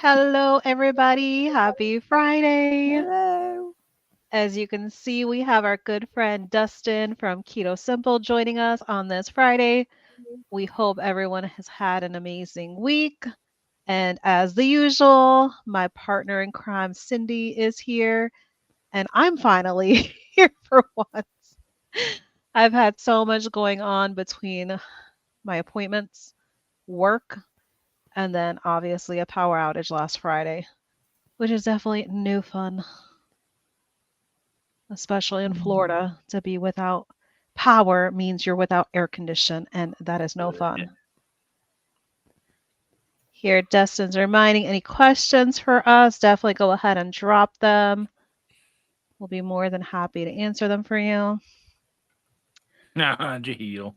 Hello, everybody. Happy Friday. Hello. As you can see, we have our good friend Dustin from Keto Simple joining us on this Friday. We hope everyone has had an amazing week. And as the usual, my partner in crime, Cindy, is here. And I'm finally here for once. I've had so much going on between my appointments, work, and then obviously a power outage last Friday, which is definitely new fun, especially in Florida. To be without power means you're without air condition, and that is no fun. Here, Dustin's reminding any questions for us, definitely go ahead and drop them. We'll be more than happy to answer them for you. Jaheel.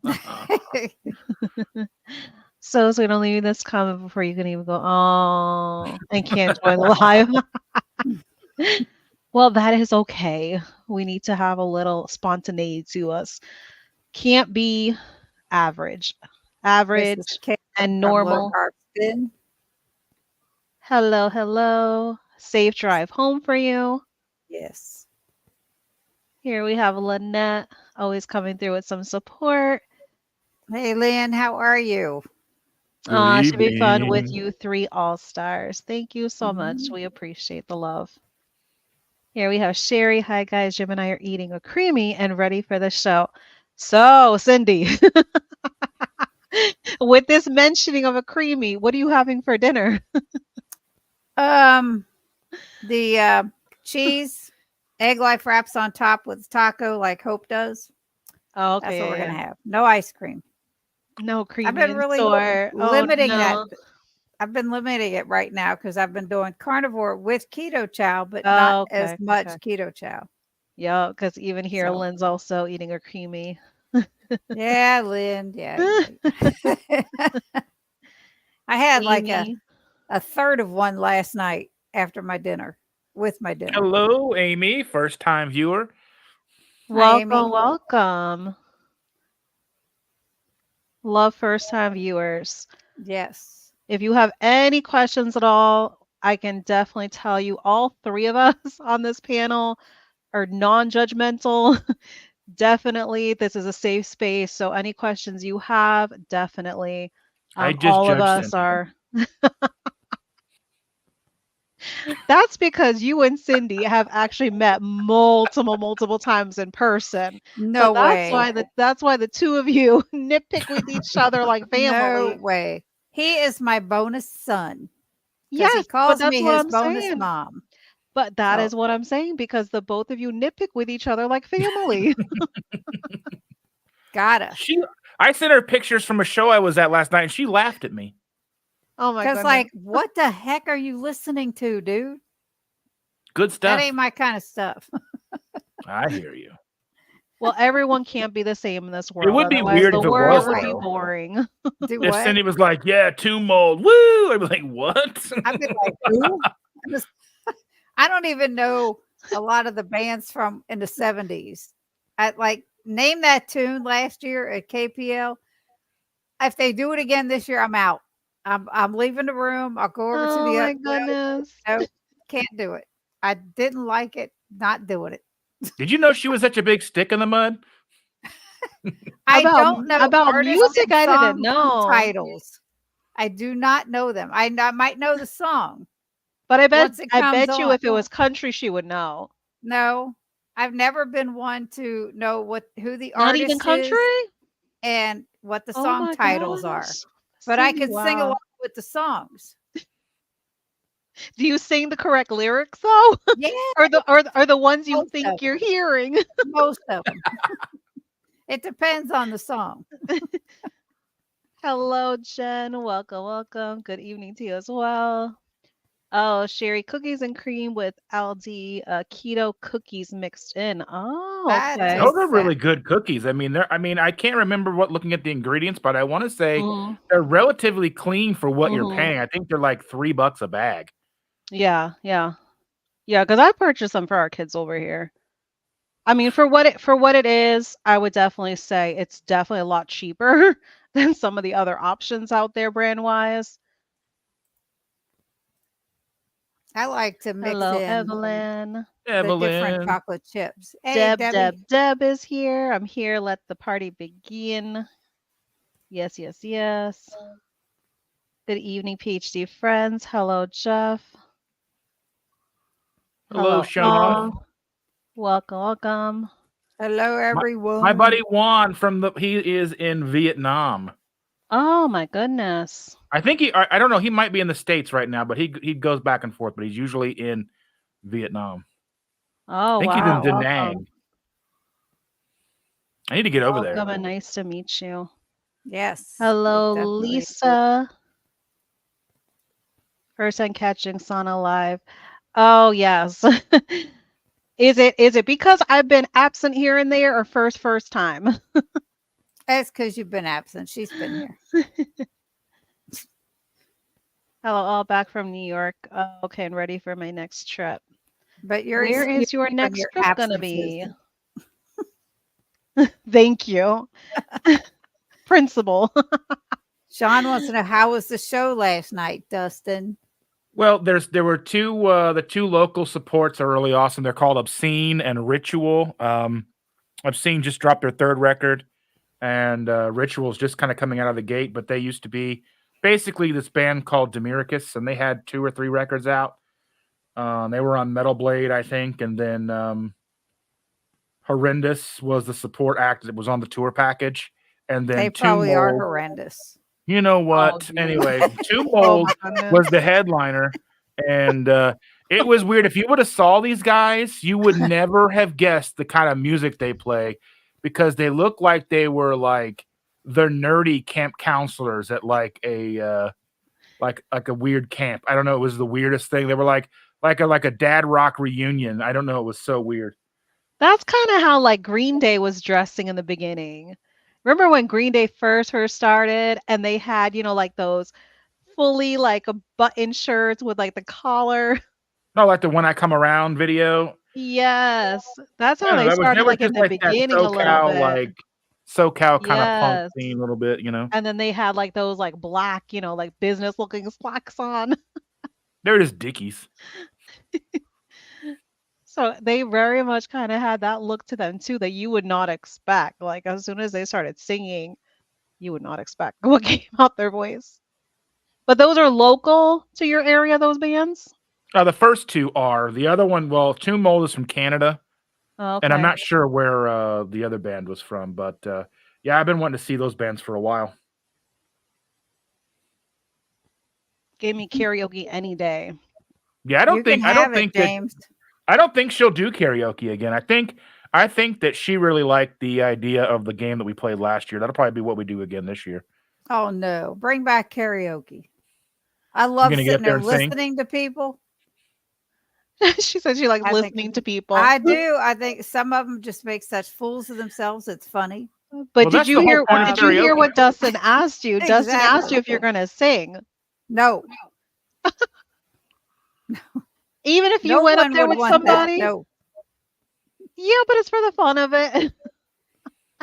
So it's gonna leave this comment before you can even go, oh, and can't join the live. Well, that is okay. We need to have a little spontaneity to us. Can't be average. This Average is Kate and from Low normal. Carb Spin. Hello, hello. Safe drive home for you. Yes. Here we have Lynette, always coming through with some support. Hey, Lynn, how are you? Good Should be fun with evening. you three all-stars. Thank you so much. Mhm. We appreciate the love. Here we have Sherry. Hi, guys. Jim and I are eating a creamy and ready for the show. So, Cindy, with this mentioning of a creamy, what are you having for dinner? Um, the cheese, egg life wraps on top with taco like Hope does. Oh, That's what okay, we're yeah, gonna yeah. have. No ice cream. No I've creamy been in really store. Oh limiting that. no. I've been limiting it right now because I've been doing carnivore with keto chow, but not Oh, as okay, okay. much keto chow. Yeah, because even here, So Lynn's also eating a creamy. yeah, Lynn. Yeah, yeah. I had like Amy. a third of one last night after my dinner, with my dinner. Hello, Amy, first time viewer. Hi, Amy. Welcome, welcome. Love first time viewers. Yes. If you have any questions at all, I can definitely tell you all three of us on this panel are non-judgmental. Definitely, this is a safe space. So any questions you have, definitely. I just All of judged us Cindy. are. That's because you and Cindy have actually met multiple times in person. So No way. that's why the two of you nitpick with each other like No family. way. He is my bonus son because he Yes, but calls that's me what his I'm bonus saying. mom. But that So is what I'm saying because the both of you nitpick with each other like family. gotta. She, I sent her pictures from a show I was at last night, and she laughed at me. Oh my Because, goodness. like, what the heck are you listening to, dude? Good That stuff. ain't my kind of stuff. I hear you. Well, everyone can't be the same in this It world. would be Otherwise, weird the if it No world was would way. be though. boring. Do If what? Cindy was like, "Yeah, tomb mold, woo," I'd be like, "What?" I'd be like, who? I just I don't even know a lot of the bands from in the 70s. I like name that tune last year at KPL. If they do it again this year, I'm out. I'm leaving the room. I'll go over to Oh the my other goodness. no, can't do it. I didn't like it, not doing it. Did you know she was such a big stick in the mud? I don't know About artist music, and I didn't song know. titles. I do not know them. I might know the song But once it I comes bet you on. if it was country, she would know. No, I've never been one to know what who the Not even artist is country? and what the Oh song my titles are, gosh. but I Cindy, can sing wow. along with the songs. Do you sing the correct lyrics though? Yeah, Or the ones you most of think you're 'em, hearing? most of 'em. It depends on the song. Hello, Jen. Welcome, welcome. Good evening to you as well. Oh, Sherry, cookies and cream with Aldi keto cookies mixed in. Oh, That okay. Those just are sounds really good cookies. I mean, they're. I mean, I can't remember what looking at the ingredients, but I want to say Mhm. they're relatively clean for what you're Mhm. paying. I think they're like $3 a bag. Yeah, yeah. Yeah, because I purchased them for our kids over here. I mean, for what it is, I would definitely say it's definitely a lot cheaper than some of the other options out there brand wise. I like to mix Hello, in Evelyn. the different Evelyn. chocolate chips. Hey, Deb, Debbie. Deb, Deb is here. I'm here. Let the party begin. Yes, yes, yes. Good evening, PhD friends. Hello, Jeff. Hello, Hello, Sean. all. Welcome, welcome. Hello, My, my buddy everyone. Juan he is in Vietnam. Oh my goodness. I think I don't know, he might be in the States right now, but he goes back and forth, but he's usually in Vietnam. I Oh think he's in wow, Wow. Da welcome. Nang. I need to get over there. Welcome and nice to meet you. Yes, it Hello, definitely is. Lisa. First time catching Sana live. Oh yes. Is it because I've been absent here and there or first time? That's because you've been absent. She's been here. Hello, all back from New York. Okay, and ready for my next trip. But you're Where excused is your from next your trip gonna absences. be? Thank you. Principal. Sean wants to know how was the show last night, Dustin? Well, there were the two local supports are really awesome. They're called Obscene and Ritual. Obscene just dropped their third record, and Ritual's just kind of coming out of the gate. But they used to be basically this band called Demiricus, and they had 2 or 3 records out. They were on Metal Blade, I think, and then Horrendous was the support act that was on the tour package, and They then Two probably are Mold. horrendous. You know Oh what? geez. Anyway, Two Oh my Mold was goodness. the headliner, and it was weird. If you would have saw these guys, you would never have guessed the kind of music they play because they look like they were like the nerdy camp counselors at like a weird camp. I don't know. It was the weirdest thing. They were like a dad rock reunion. I don't know. It was so weird. That's kind of how like Green Day was dressing in the beginning. Remember when Green Day first started and they had, like those fully like a button shirts with like the collar? No, like the When I Come Around video. Yes. That's I how don't know. they That was they started were like in just the like that beginning a little bit. SoCal kind of punk Yes. scene a little bit, you know. And then they had like those like black, like business looking slacks on. They're just dickies. So they very much kind of had that look to them too that you would not expect. Like as soon as they started singing, you would not expect what came out their voice. But those are local to your area, those bands? The first two are. The other one, well, Tomb Mold is from Canada, Oh, and I'm okay. not sure where the other band was from, but yeah, I've been wanting to see those bands for a while. Give me karaoke any day. Yeah, You can have it, James. I don't think she'll do karaoke again. I think that she really liked the idea of the game that we played last year. That'll probably be what we do again this year. Oh no, bring back karaoke. I You're love gonna get sitting up there there and sing. listening to people. She said she likes I think listening to people. I do. I think some of them just make such fools of themselves. It's funny. But Well, that's the whole point of did you hear karaoke. what Dustin asked you? Dustin asked you Exactly. if you're gonna sing. No, Even if you no went up one there would with want that. somebody? No, Yeah, but it's for the fun of it.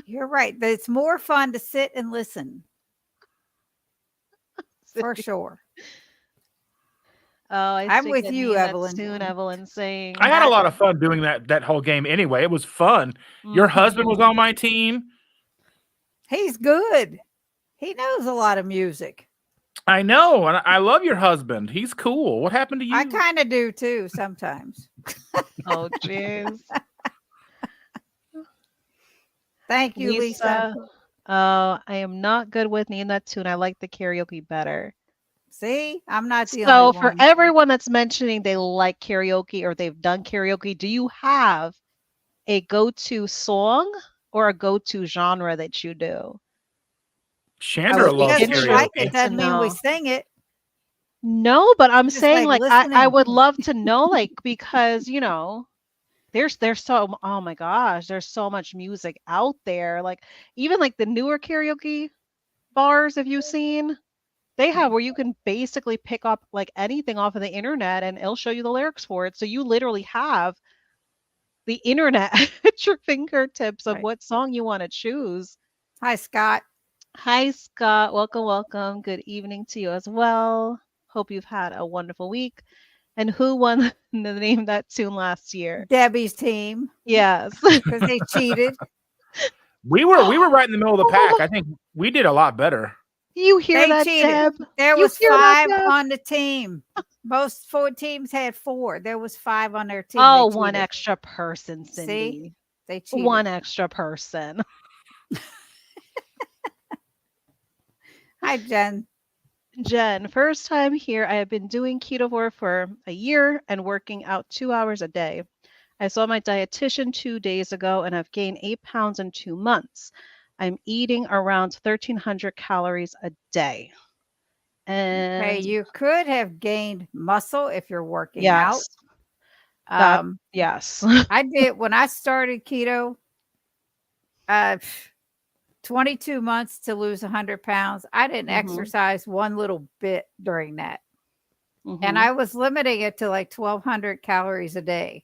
you're right. But it's more fun to sit and listen for sure. Oh, I I'm stick with a you, name that Evelyn. soon Evelyn I saying. had a I lot of fun doing that whole game anyway. It was fun. Your husband was Mhm. on my team. He's good. He knows a lot of music. I know, and I love your husband. He's cool. What happened to I you? kind of do too sometimes. Oh, jeez. Thank you, Lisa. Lisa. Oh, I am not good with name that tune. I like the karaoke better. See, I'm not the only So for one. everyone that's mentioning they like karaoke or they've done karaoke, do you have a go-to song or a go-to genre that you do? I Chandra would be loves Because we like it karaoke. interested to doesn't mean we know. sing it. No, but I'm We just saying like like I listening. would love to know like because there's so oh my gosh, there's so much music out there. Like even like the newer karaoke bars, have you seen? They have where you can basically pick up like anything off of the internet and it'll show you the lyrics for it. So you literally have the internet at your fingertips of Right. what song you want to choose. Hi, Scott. Hi, Scott. Welcome, welcome. Good evening to you as well. Hope you've had a wonderful week. And who won the name that tune last year? Debbie's team Yes. because they cheated. We were right in the middle of the pack. I think we did a lot better. You hear They that, cheated. Deb? There You was hear that, 5 Deb? on the team. Most 4 teams had 4. There was 5 on their team. They Oh, one cheated. extra person, See? Cindy. They cheated. One extra person. Hi, Jen. Jen, first time here. I have been doing ketovore for a year and working out 2 hours a day. I saw my dietitian 2 days ago and I've gained 8 pounds in 2 months. I'm eating around 1,300 calories a day. Okay, And you could have gained muscle if you're working out. yes, that, Um, yes. I did when I started keto, uh, 22 months to lose 100 pounds. I didn't hmm exercise one little bit during that. And hmm I was limiting it to like 1,200 calories a day.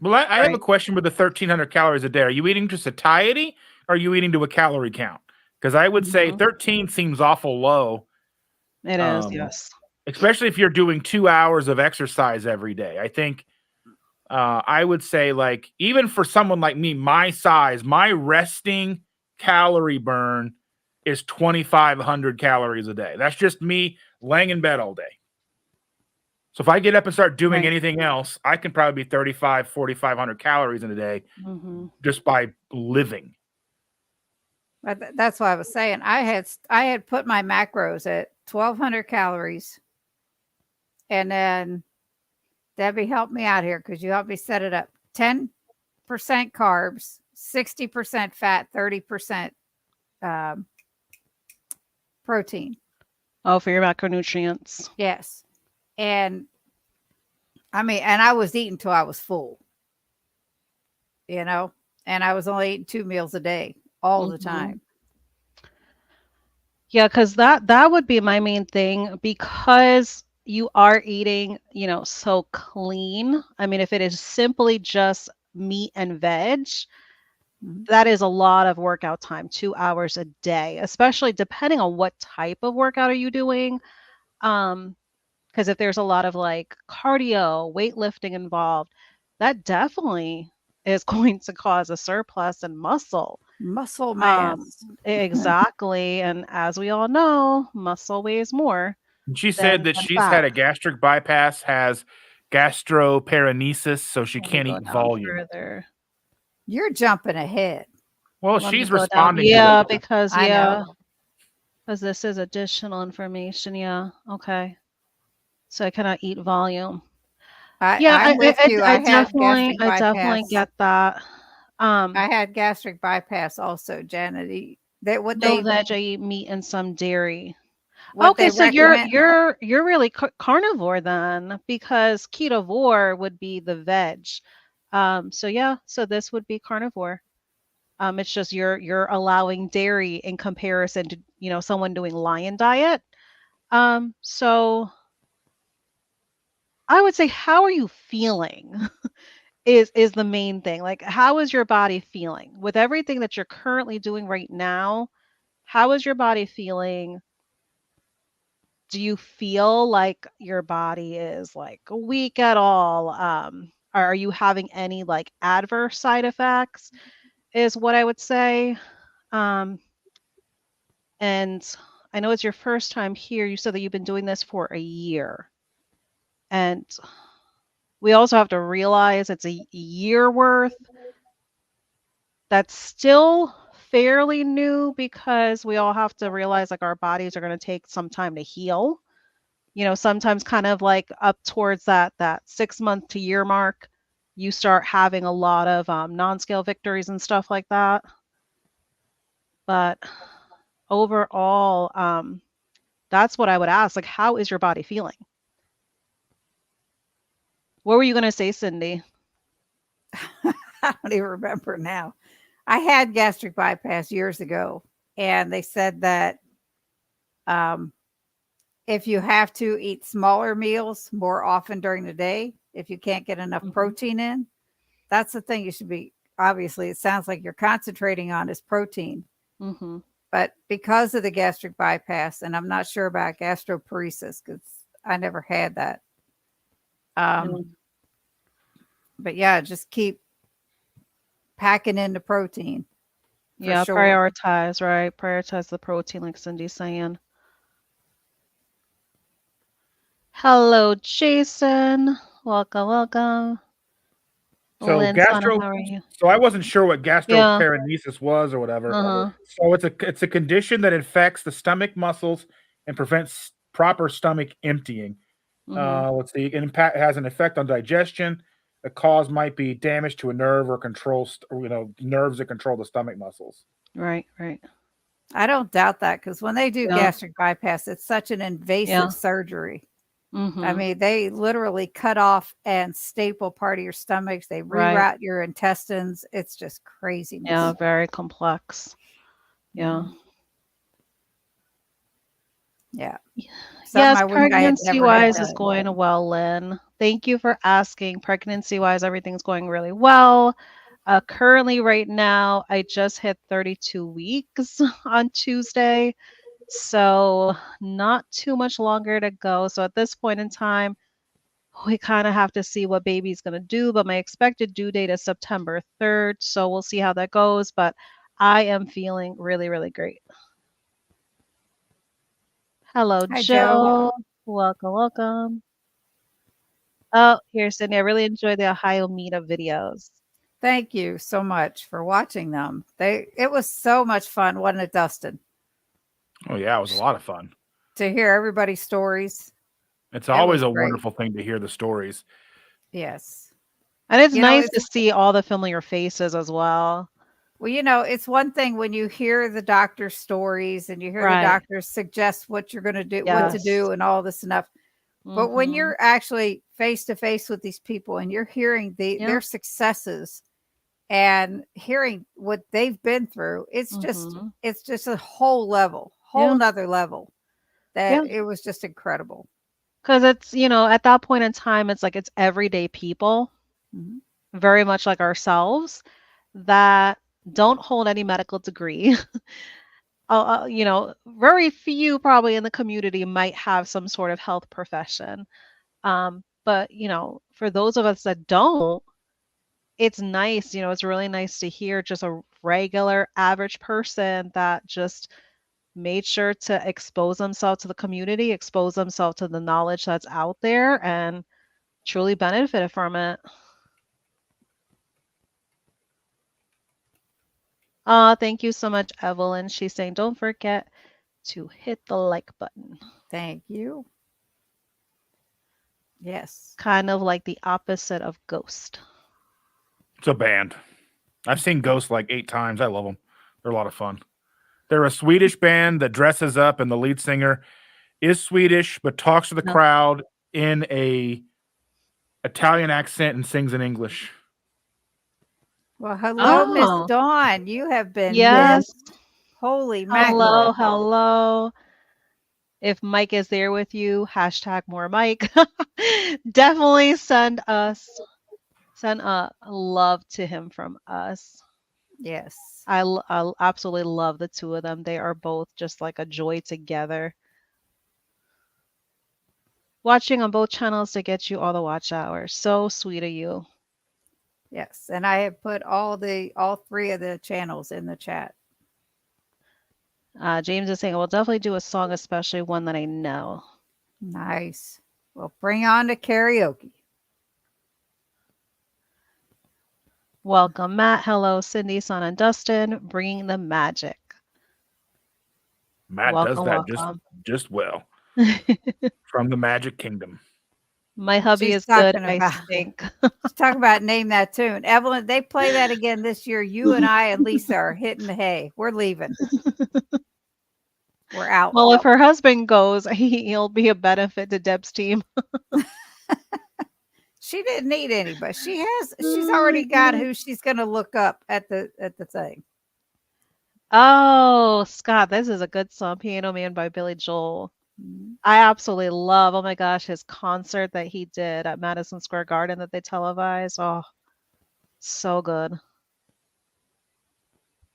Well, I have a Right. question with the 1,300 calories a day. Are you eating to satiety or are you eating to a calorie count? Because I would say hmm 13 seems awful low, It is, um, yes. especially if you're doing 2 hours of exercise every day. I think I would say, like, even for someone like me, my size, my resting calorie burn is 2,500 calories a day. That's just me laying in bed all day. So if I get up and start doing Right. anything else, I can probably be 35, 4,500 calories in a day hmm just by living. But that's what I was saying. I had put my macros at 1,200 calories, and then Debbie helped me out here because you helped me set it up. 10% carbs, 60% fat, 30% um, protein. Oh, for your macronutrients. Yes, and I mean, and I was eating till I was full, you know, and I was only eating 2 meals a day all the hmm time. Yeah, because that would be my main thing because you are eating, so clean. I mean, if it is simply just meat and veg, Mhm. that is a lot of workout time, 2 hours a day, especially depending on what type of workout are you doing. Because if there's a lot of like cardio, weightlifting involved, that definitely is going to cause a surplus in muscle. Muscle Um, mass. exactly. And as we all know, muscle weighs more And she said than, that than she's fat. had a gastric bypass, has gastroparenesis, so she Let me can't go eat down volume. further. You're jumping ahead. Well, Let me she's go down. responding to it. Yeah, because I know. this is additional information. Yeah. Okay. So I cannot eat volume. Yeah, I'm with you. I definitely, Gastric I definitely bypass. get that. I had gastric bypass also, Janet. That No veg, I eat meat and some dairy. what Okay, they so you're recommend. you're you're really carnivore then, because ketovore would be the veg. So yeah, so this would be carnivore. It's just you're allowing dairy in comparison to, someone doing lion diet. So I would say, how are you feeling? Is the main thing. Like, how is your body feeling with everything that you're currently doing right now? How is your body feeling? Do you feel like your body is like weak at all? Are you having any like adverse side effects? Is what I would say. Um, and I know it's your first time here. You said that you've been doing this for a year. And we also have to realize it's a year worth. That's still fairly new because we all have to realize like our bodies are going to take some time to heal. Sometimes kind of like up towards that 6 month to year mark, you start having a lot of non-scale victories and stuff like that. But overall, that's what I would ask. Like, how is your body feeling? What were you going to say, Cindy? I don't even remember now. I had gastric bypass years ago, and they said that um, if you have to eat smaller meals more often during the day, if you can't get enough hmm protein in, that's the thing you should be. Obviously, it sounds like you're concentrating on is protein, hmm but because of the gastric bypass, and I'm not sure about gastroparesis because I never had that. Um, Yeah. but yeah, just keep packing in the protein for Yeah, sure. prioritize, right? Prioritize the protein, like Cindy's saying. Hello, Jason. Welcome, welcome. So Lynn Sana, gastro. how are you? So I wasn't sure what Yeah. gastroparenesis was or whatever. Uh-huh. So it's a condition that infects the stomach muscles and prevents proper stomach emptying. Mm-hmm. Let's see. It has an effect on digestion. The cause might be damage to a nerve or nerves that control the stomach muscles. Right, right. I don't doubt that because when they do Yeah, gastric bypass, it's such an yeah. invasive surgery. I Mm-hmm. mean, they literally cut off and staple part of your stomachs. They Right. reroute your intestines. It's just Yeah, craziness. very complex. Yeah. Mhm. Yeah. Something Yes, I wish I had pregnancy never had wise is done. going well, Lynn. Thank you for asking. Pregnancy wise, everything's going really well. Currently, right now, I just hit 32 weeks on Tuesday. So, not too much longer to go. So, at this point in time, we kind of have to see what baby's going to do. But my expected due date is September 3rd. So, we'll see how that goes. But I am feeling really, really great. Hello, Hi, Joe. Joe. Welcome, welcome. Oh, here, Sydney. I really enjoy the Ohio meetup videos. Thank you so much for watching them. It was so much fun, wasn't it, Dustin? Oh yeah, it was a lot of fun. To hear everybody's stories. It's It always was a great. wonderful thing to hear the stories. Yes. And it's You know, nice it's to see all the familiar faces as well. it's one thing when you hear the doctor's stories and you hear the Right. doctors suggest what you're going to do, what to Yes. do, and all this stuff. But when Mhm. you're actually face to face with these people and you're hearing Yeah. their successes and hearing what they've been through, Mhm. it's just a whole level, whole Yeah. nother level that Yeah. it was just incredible. Because it's, at that point in time, it's like it's everyday people, Mhm. very much like ourselves, that don't hold any medical degree. Very few probably in the community might have some sort of health profession. But, for those of us that don't, it's nice, it's really nice to hear just a regular average person that just made sure to expose themselves to the community, expose themselves to the knowledge that's out there and truly benefited from it. Thank you so much, Evelyn. She's saying, don't forget to hit the like button. Thank you. Yes. Kind of like the opposite of Ghost. It's a band. I've seen Ghost like 8 times. I love them. They're a lot of fun. They're a Swedish band that dresses up, and the lead singer is Swedish but talks to the No. crowd in a Italian accent and sings in English. Well, hello, Miss Oh, Dawn. You have been yes. missed. Holy Hello, mackerel. hello. If Mike is there with you, hashtag more Mike. Definitely send a love to him from us. Yes. I absolutely love the two of them. They are both just like a joy together. Watching on both channels to get you all the watch hours. So sweet of you. Yes. And I have put all three of the channels in the chat. James is saying, I will definitely do a song, especially one that I know. Nice. Well, bring on the karaoke. Welcome, Matt. Hello, Cindy, Son, and Dustin, bringing the magic. Matt does Welcome, that just welcome. just well from the Magic Kingdom. My hubby She's is good. talking I about stink. she's talking about name that tune. Evelyn, they play that again this year. You and I and Lisa are hitting the hay. We're leaving. We're out. Well, if her husband goes, he'll be a benefit to Deb's team. She didn't need anybody. She's Oh my already got God. who she's gonna look up at the thing. Oh, Scott, this is a good song, Piano Man by Billy Joel. Mhm. I absolutely love, oh my gosh, his concert that he did at Madison Square Garden that they televised. Oh, so good.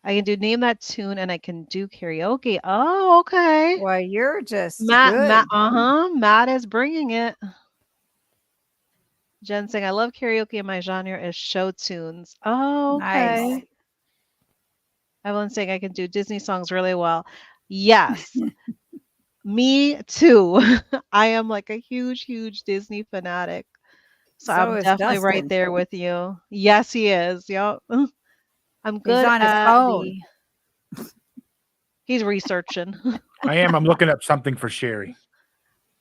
I can do name that tune and I can do karaoke. Oh, okay. Well, you're just Matt, good. Matt is bringing it. Jen saying, I love karaoke and my genre is show tunes. Oh, Nice. okay. Evelyn saying I can do Disney songs really well. Yes, me too. I am like a huge, huge Disney fanatic. So So I'm is definitely right Dustin. there with you. Yes, he is. Yep. I'm He's good on his at phone. the he's researching. I am. I'm looking up something for Sherry.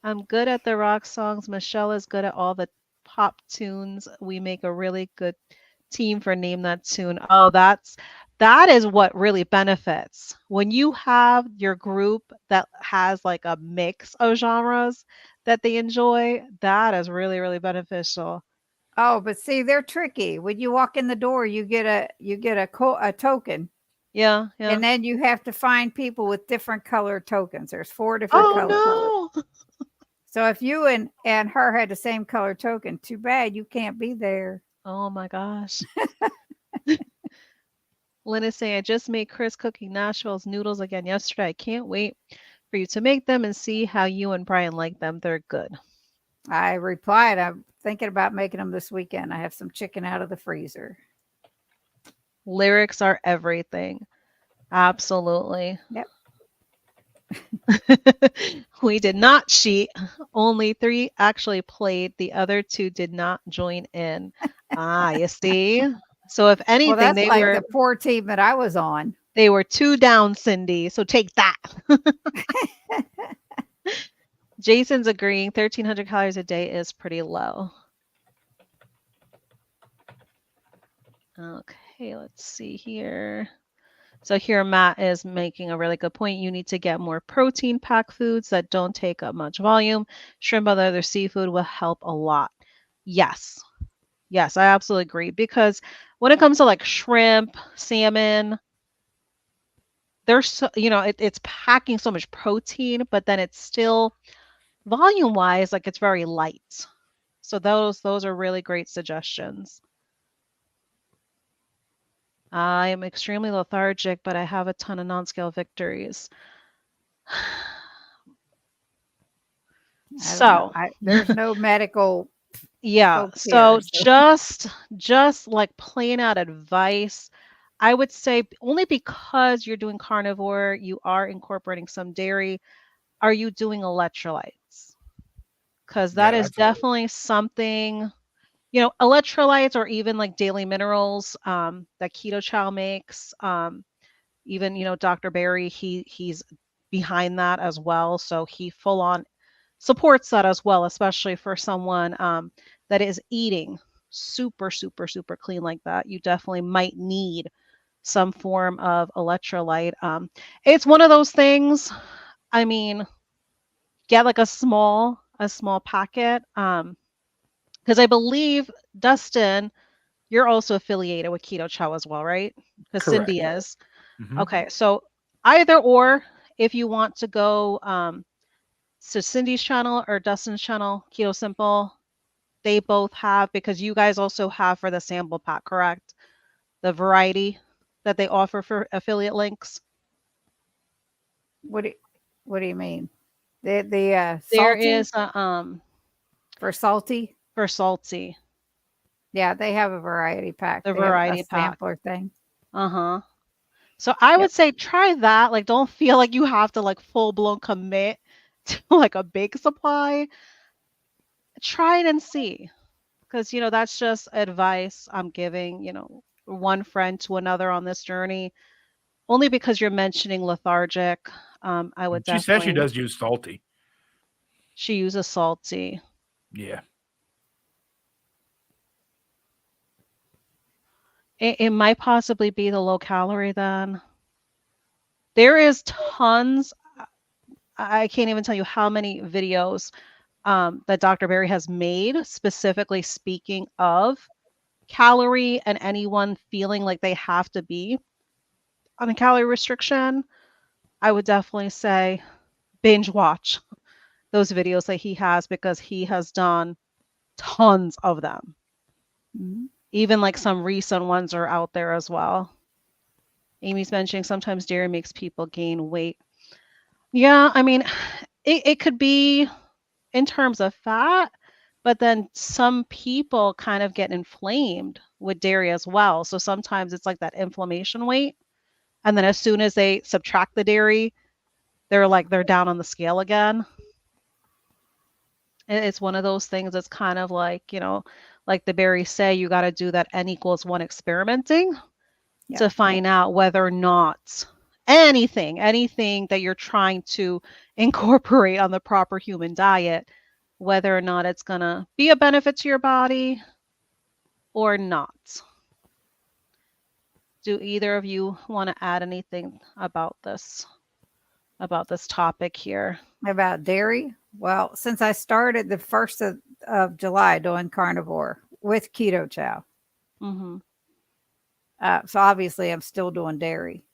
I'm good at the rock songs. Michelle is good at all the pop tunes. We make a really good team for Name That Tune. Oh, that is what really benefits. When you have your group that has like a mix of genres that they enjoy, that is really, really beneficial. Oh, but see, they're tricky. When you walk in the door, you get a token, Yeah, yeah. and then you have to find people with different color tokens. There's 4 different colors. Oh no. So if you and her had the same color token, too bad you can't be there. Oh my gosh. Lynn is saying, I just made Chris cooking Nashville's noodles again yesterday. I can't wait for you to make them and see how you and Brian like them. They're good. I replied, I'm thinking about making them this weekend. I have some chicken out of the freezer. Lyrics are everything. Absolutely. Yep. We did not cheat. Only three actually played. The other two did not join in. Ah, you see? So if Well, anything, that's like the poor team that I was on. they were two down, Cindy. So take that. Jason's agreeing 1,300 calories a day is pretty low. Okay, let's see here. So here Matt is making a really good point. You need to get more protein packed foods that don't take up much volume. Shrimp or other seafood will help a lot. Yes. Yes, I absolutely agree. Because when it comes to like shrimp, salmon, there's so, it's packing so much protein, but then it's still volume wise, like it's very light. So those are really great suggestions. I am extremely lethargic, but I have a ton of non-scale victories. I don't know. So, There's no medical yeah, folks here. so So just like plain out advice, I would say only because you're doing carnivore, you are incorporating some dairy. Are you doing electrolytes? Because that Yeah, is that's a definitely something, electrolytes or even like daily minerals that Keto Chow makes. Even, Dr. Barry, he's behind that as well. So he full on supports that as well, especially for someone that is eating super, super, super clean like that. You definitely might need some form of electrolyte. It's one of those things. I mean, get like a small packet. Because I believe Dustin, you're also affiliated with Keto Chow as well, right? Because correct. Cindy is. Hmm. Okay, so either or, if you want to go so Cindy's channel or Dustin's channel, Keto Simple, they both have because you guys also have for the sample pack, correct? The variety that they offer for affiliate links. what do what do you mean? The There salty is a for salty? for salty, Yeah, they have a variety pack. the They have a variety pack. sampler thing. Uh-huh. So I would Yep. say try that. Like don't feel like you have to like full blown commit to like a big supply. Try it and see. Because that's just advice I'm giving, one friend to another on this journey. Only because you're mentioning lethargic, I would She says she definitely. does use salty. She uses salty. Yeah. It might possibly be the low calorie then. There is tons. I can't even tell you how many videos that Dr. Barry has made specifically speaking of calorie and anyone feeling like they have to be on a calorie restriction. I would definitely say binge watch those videos that he has because he has done tons of them. Mhm. Even like some recent ones are out there as well. Amy's mentioning sometimes dairy makes people gain weight. Yeah, I mean, it could be in terms of fat, But then some people kind of get inflamed with dairy as well. So sometimes it's like that inflammation weight. And then as soon as they subtract the dairy, they're down on the scale again. It's one of those things that's kind of like, like the berries say, you got to do that N equals one experimenting Yeah. to find out whether or not anything that you're trying to incorporate on the proper human diet, whether or not it's going to be a benefit to your body or not. Do either of you want to add anything about this topic here? About dairy? Well, since I started the 1st of July doing carnivore with keto chow, Mhm. so obviously I'm still doing dairy.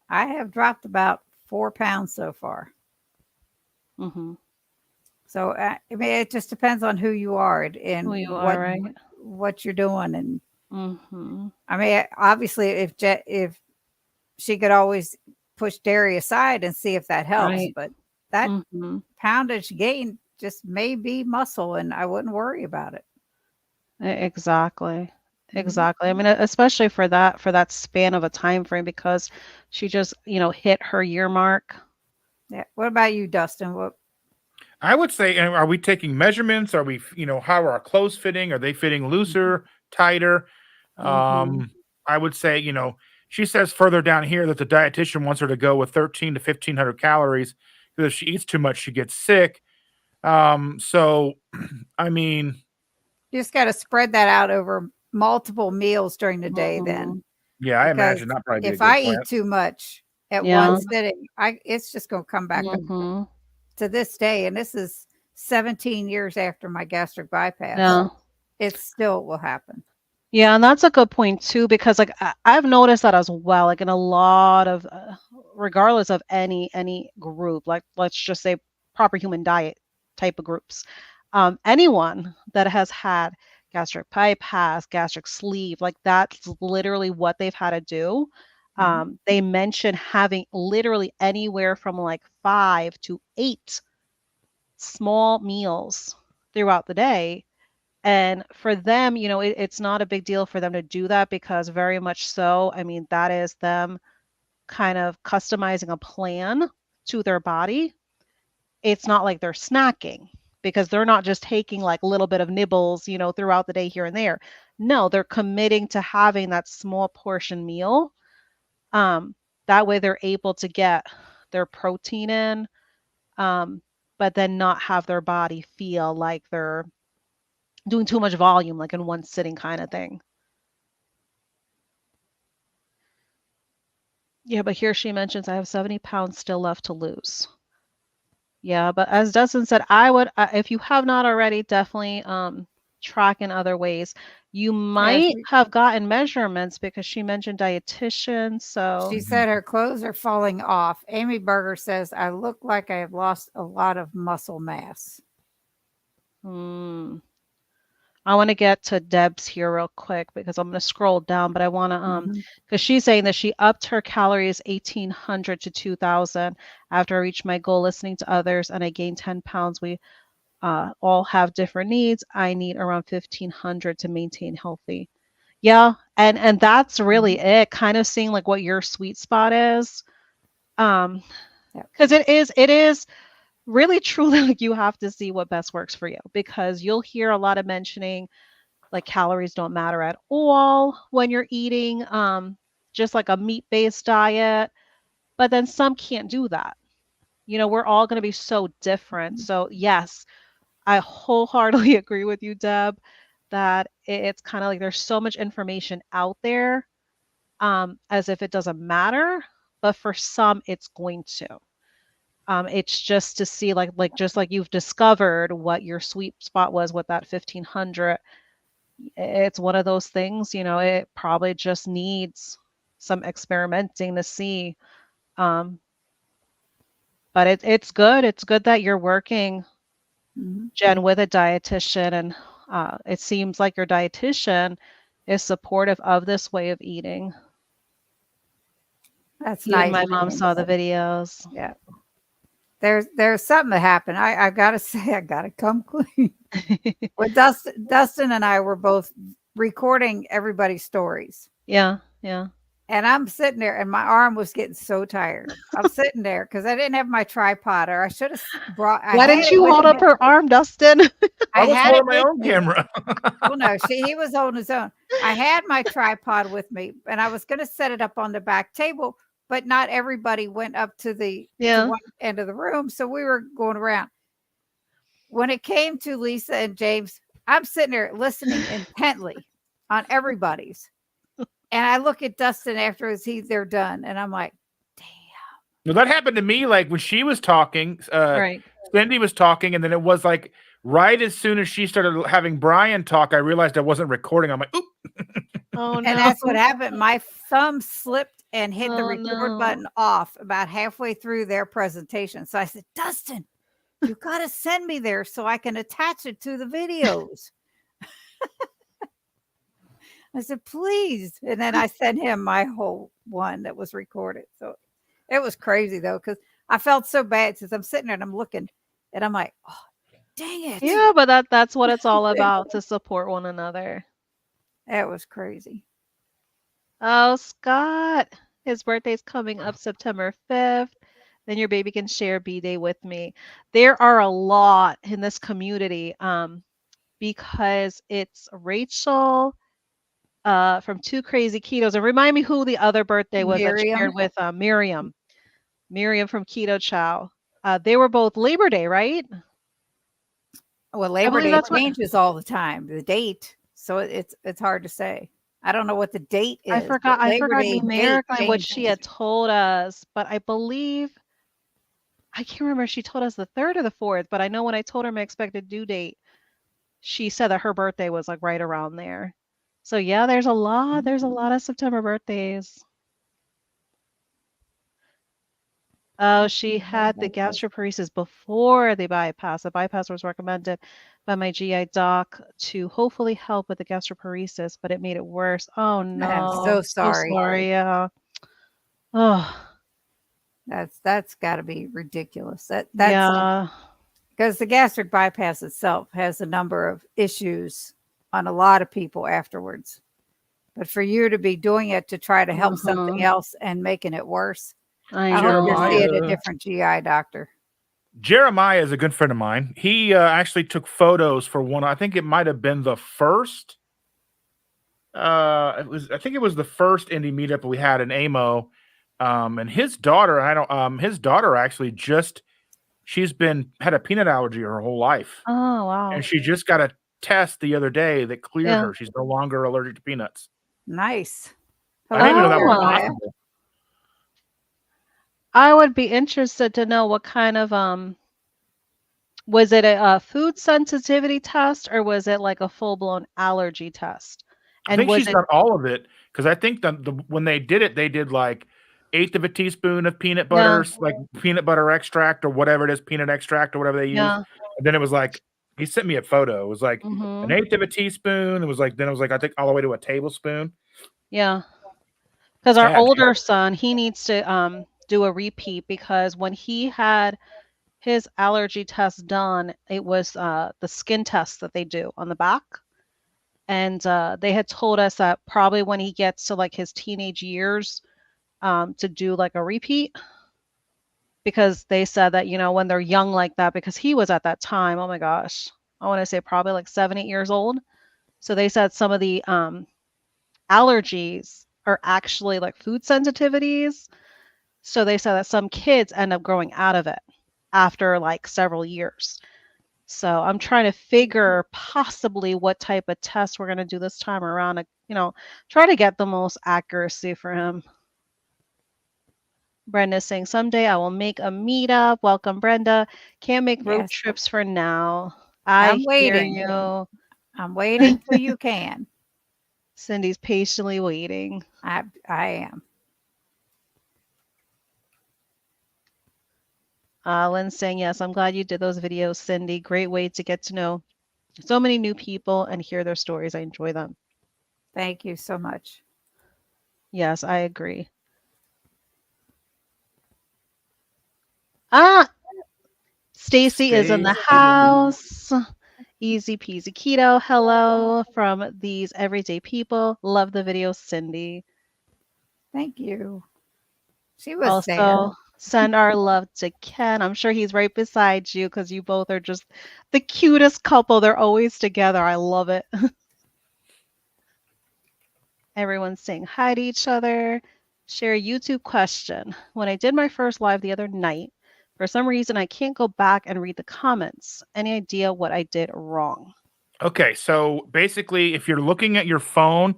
I have dropped about 4 pounds so far. Mhm. So I mean, it just depends on who you are Who and you are, right? what you're doing. And Mhm. I mean, obviously, if she could always push dairy aside and see if that helps, Right. but that Mhm. poundage gain just may be muscle, and I wouldn't worry about it. Exactly. Hmm. Exactly. I mean, especially for that span of a time frame because she just, hit her year mark. Yeah. What about you, Dustin? What? I would say, are we taking measurements? Are we, how are our clothes fitting? Are they fitting Mhm. looser, tighter? Mhm. I would say, she says further down here that the dietitian wants her to go with 13 to 1500 calories because if she eats too much, she gets sick. So, I mean, You just got to spread that out over multiple meals during the day, then, Mhm. yeah, I because imagine that probably be a if good I plan. eat too much at one Yeah. sitting, it's just going to come back Mhm. to this day, and this is 17 years after my gastric bypass. Yeah. It still will happen. Yeah, and that's a good point too, because like I've noticed that as well, like in a lot of, regardless of any group, like let's just say proper human diet type of groups, anyone that has had gastric bypass, gastric sleeve, like that's literally what they've had to do. Mhm. They mention having literally anywhere from like 5 to 8 small meals throughout the day, and for them, it's not a big deal for them to do that because very much so, I mean, that is them kind of customizing a plan to their body. It's not like they're snacking because they're not just taking like a little bit of nibbles, throughout the day here and there. No, they're committing to having that small portion meal. Um, that way they're able to get their protein in, um, but then not have their body feel like they're doing too much volume, like in one sitting kind of thing. Yeah, but here she mentions I have 70 pounds still left to lose. Yeah, but as Dustin said, I would, if you have not already, definitely track in other ways. You Yeah, might have gotten measurements because she mentioned dietitian. So, she Mhm. said her clothes are falling off. Amy Berger says, I look like I have lost a lot of muscle mass. hmm, I want to get to Deb's here real quick because I'm going to scroll down, but I want to Hmm. because she's saying that she upped her calories 1800 to 2000 after I reached my goal listening to others and I gained 10 pounds. We all have different needs. I need around 1500 to maintain healthy. Yeah, and that's really Hmm. it. Kind of seeing like what your sweet spot is. Um, Yep. because it is really truly like you have to see what best works for you because you'll hear a lot of mentioning like calories don't matter at all when you're eating just like a meat-based diet, but then some can't do that. We're all going to be so different. So, yes, I wholeheartedly agree with you, Deb, that it's kind of like there's so much information out there, as if it doesn't matter, but for some, it's going to. It's just to see like just like you've discovered what your sweet spot was with that 1500. It's one of those things, it probably just needs some experimenting to see. Um, but it's good. It's good that you're working, Hmm. Jen, with a dietitian, and it seems like your dietitian is supportive of this way of eating. That's Even nice. my mom saw the videos. Yeah. there's something that happened. I've got to say, I got to come clean. With Dustin and I were both recording everybody's stories. Yeah, yeah. And I'm sitting there, and my arm was getting so tired. I'm sitting there because I didn't have my tripod, or I should have brought. I Why had didn't it you with hold up me. her arm, Dustin? I I was had it holding my with own me. camera. Well, no, he was holding his own. I had my tripod with me, and I was going to set it up on the back table, but not everybody went up to Yeah. one end of the room, so we were going around. When it came to Lisa and James, I'm sitting there listening intently on everybody's, and I look at Dustin after they're done, and I'm like, damn. No, that happened to me. Like when she was talking, Right. Cindy was talking, and then it was like right as soon as she started having Brian talk, I realized I wasn't recording. I'm like, oop. Oh And no. that's what happened. My thumb slipped and hit the Oh record no. button off about halfway through their presentation. So I said, Dustin, you got to send me there so I can attach it to the videos. I said, please. And then I sent him my whole one that was recorded. So it was crazy though, because I felt so bad since I'm sitting there and I'm looking and I'm like, oh, dang it. Yeah, but that's what it's all about, to support one another. That was crazy. Oh, Scott, his birthday's coming up September 5th. Then your baby can share B-Day with me. There are a lot in this community, because it's Rachel from Two Crazy Ketos. And remind me who the other birthday was that shared Miriam. with Miriam. Miriam from Keto Chow. They were both Labor Day, right? Well, I Labor believe Day that's what changes all the time, the date. So it's hard to say. I don't know what the date I is, but forgot. I Labor forgot Day date numerically what she changes. had told us, but I believe I can't remember if she told us the third or the fourth, but I know when I told her my expected due date, she said that her birthday was like right around there. So yeah, there's a lot of September birthdays. Oh, she had the gastroparesis before the bypass. The bypass was recommended by my GI doc to hopefully help with the gastroparesis, but it made it worse. Oh I'm no, so so sorry. sorry. Yeah. Oh, That's got to be ridiculous. That's yeah. because the gastric bypass itself has a number of issues on a lot of people afterwards. But for you to be doing it to try to help something Mhm. else and making it worse, I I hope you're know. seeing a Jeremiah. different GI doctor. Jeremiah is a good friend of mine. He actually took photos for one. I think it might have been the first. I think it was the first indie meetup we had in AMO. And his daughter, I don't. His daughter actually just. She's been had a peanut allergy her whole life, Oh, and wow. she just got a test the other day that cleared Yeah. her. She's no longer allergic to peanuts. Nice. I didn't even know Hello, that was Oh, Jeremiah. possible. I would be interested to know what kind of was it a food sensitivity test or was it like a full-blown allergy test? I And think was she's it done all of it because I think when they did it, they did like eighth of a teaspoon of peanut yeah, butter, like peanut butter extract or whatever it is, peanut extract or whatever they use. yeah. And then it was like he sent me a photo. It was like an Mhm. eighth of a teaspoon. It was like then it was like I think all the way to a tablespoon. Yeah. Because our Yeah, older son, he needs to do a repeat because when he had his allergy test done, it was the skin test that they do on the back. And they had told us that probably when he gets to like his teenage years, to do like a repeat because they said that, when they're young like that, because he was at that time, oh my gosh, I want to say probably like 7, 8 years old. So they said some of the allergies are actually like food sensitivities. So they said that some kids end up growing out of it after like several years. So I'm trying to figure possibly what type of test we're going to do this time around to, try to get the most accuracy for him. Brenda's saying someday I will make a meetup. Welcome, Brenda. Can't make road Yes, trips for now. I'm I hear waiting. you. I'm waiting till you can. Cindy's patiently waiting. I am. Lynn's saying, yes, I'm glad you did those videos, Cindy. Great way to get to know so many new people and hear their stories. I enjoy them. Thank you so much. Yes, I agree. Ah, Stacy is in the Stacy. house. Easy peasy keto. Hello from these everyday people. Love the video, Cindy. Thank you. She was there. Also, send our love to Ken. I'm sure he's right beside you because you both are just the cutest couple. They're always together. I love it. Everyone's saying hi to each other. Share a YouTube question. When I did my first live the other night, for some reason I can't go back and read the comments. Any idea what I did wrong? Okay, so basically, if you're looking at your phone,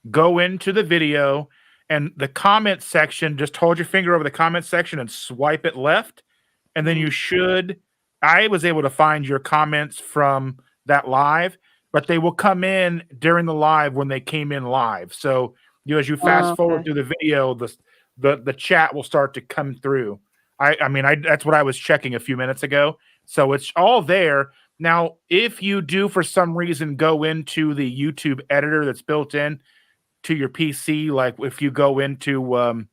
go into the video and the comment section, just hold your finger over the comment section and swipe it left. And then you should, I was able to find your comments from that live, but they will come in during the live when they came in live. So as you fast forward Okay. through the video, the chat will start to come through. I that's what I was checking a few minutes ago. So it's all there. Now, if you do for some reason go into the YouTube editor that's built in to your PC, like if you go into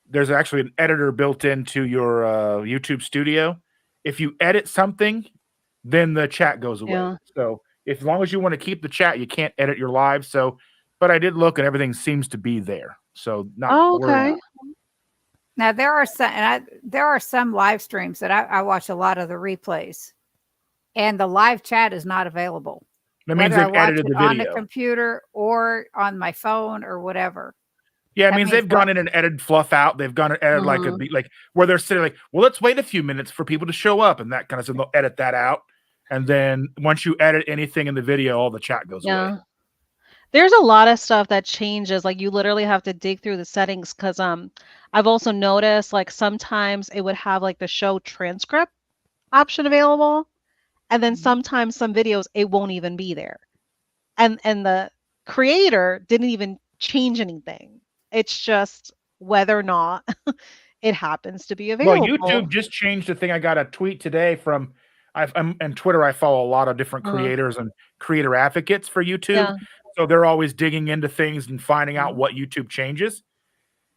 there's actually an editor built into your YouTube studio. If you edit something, then the chat goes away. Yeah. So as long as you want to keep the chat, you can't edit your live. So, but I did look and everything seems to be there. So not Oh, worried. okay. Now there are some live streams that I watch a lot of the replays, and the live chat is not available. That means Whether I they've watch edited it the on the video. computer or on my phone or whatever. Yeah, it That means means they've gone in and edited fluff out. They've gone and edited like a beat, like where they're sitting like, well, let's wait a few minutes for people to show up and that kind of stuff. They'll edit that out. And then once you edit anything in the video, all the chat goes away. Yeah. There's a lot of stuff that changes. Like you literally have to dig through the settings because I've also noticed like sometimes it would have like the show transcript option available, and then sometimes some videos it won't even be there. And the creator didn't even change anything. It's just whether or not it happens to be Well, available. YouTube just changed the thing. I got a tweet today from and Twitter. I follow a lot of different creators and creator advocates for YouTube. Yeah. So they're always digging into things and finding out Mhm. what YouTube changes.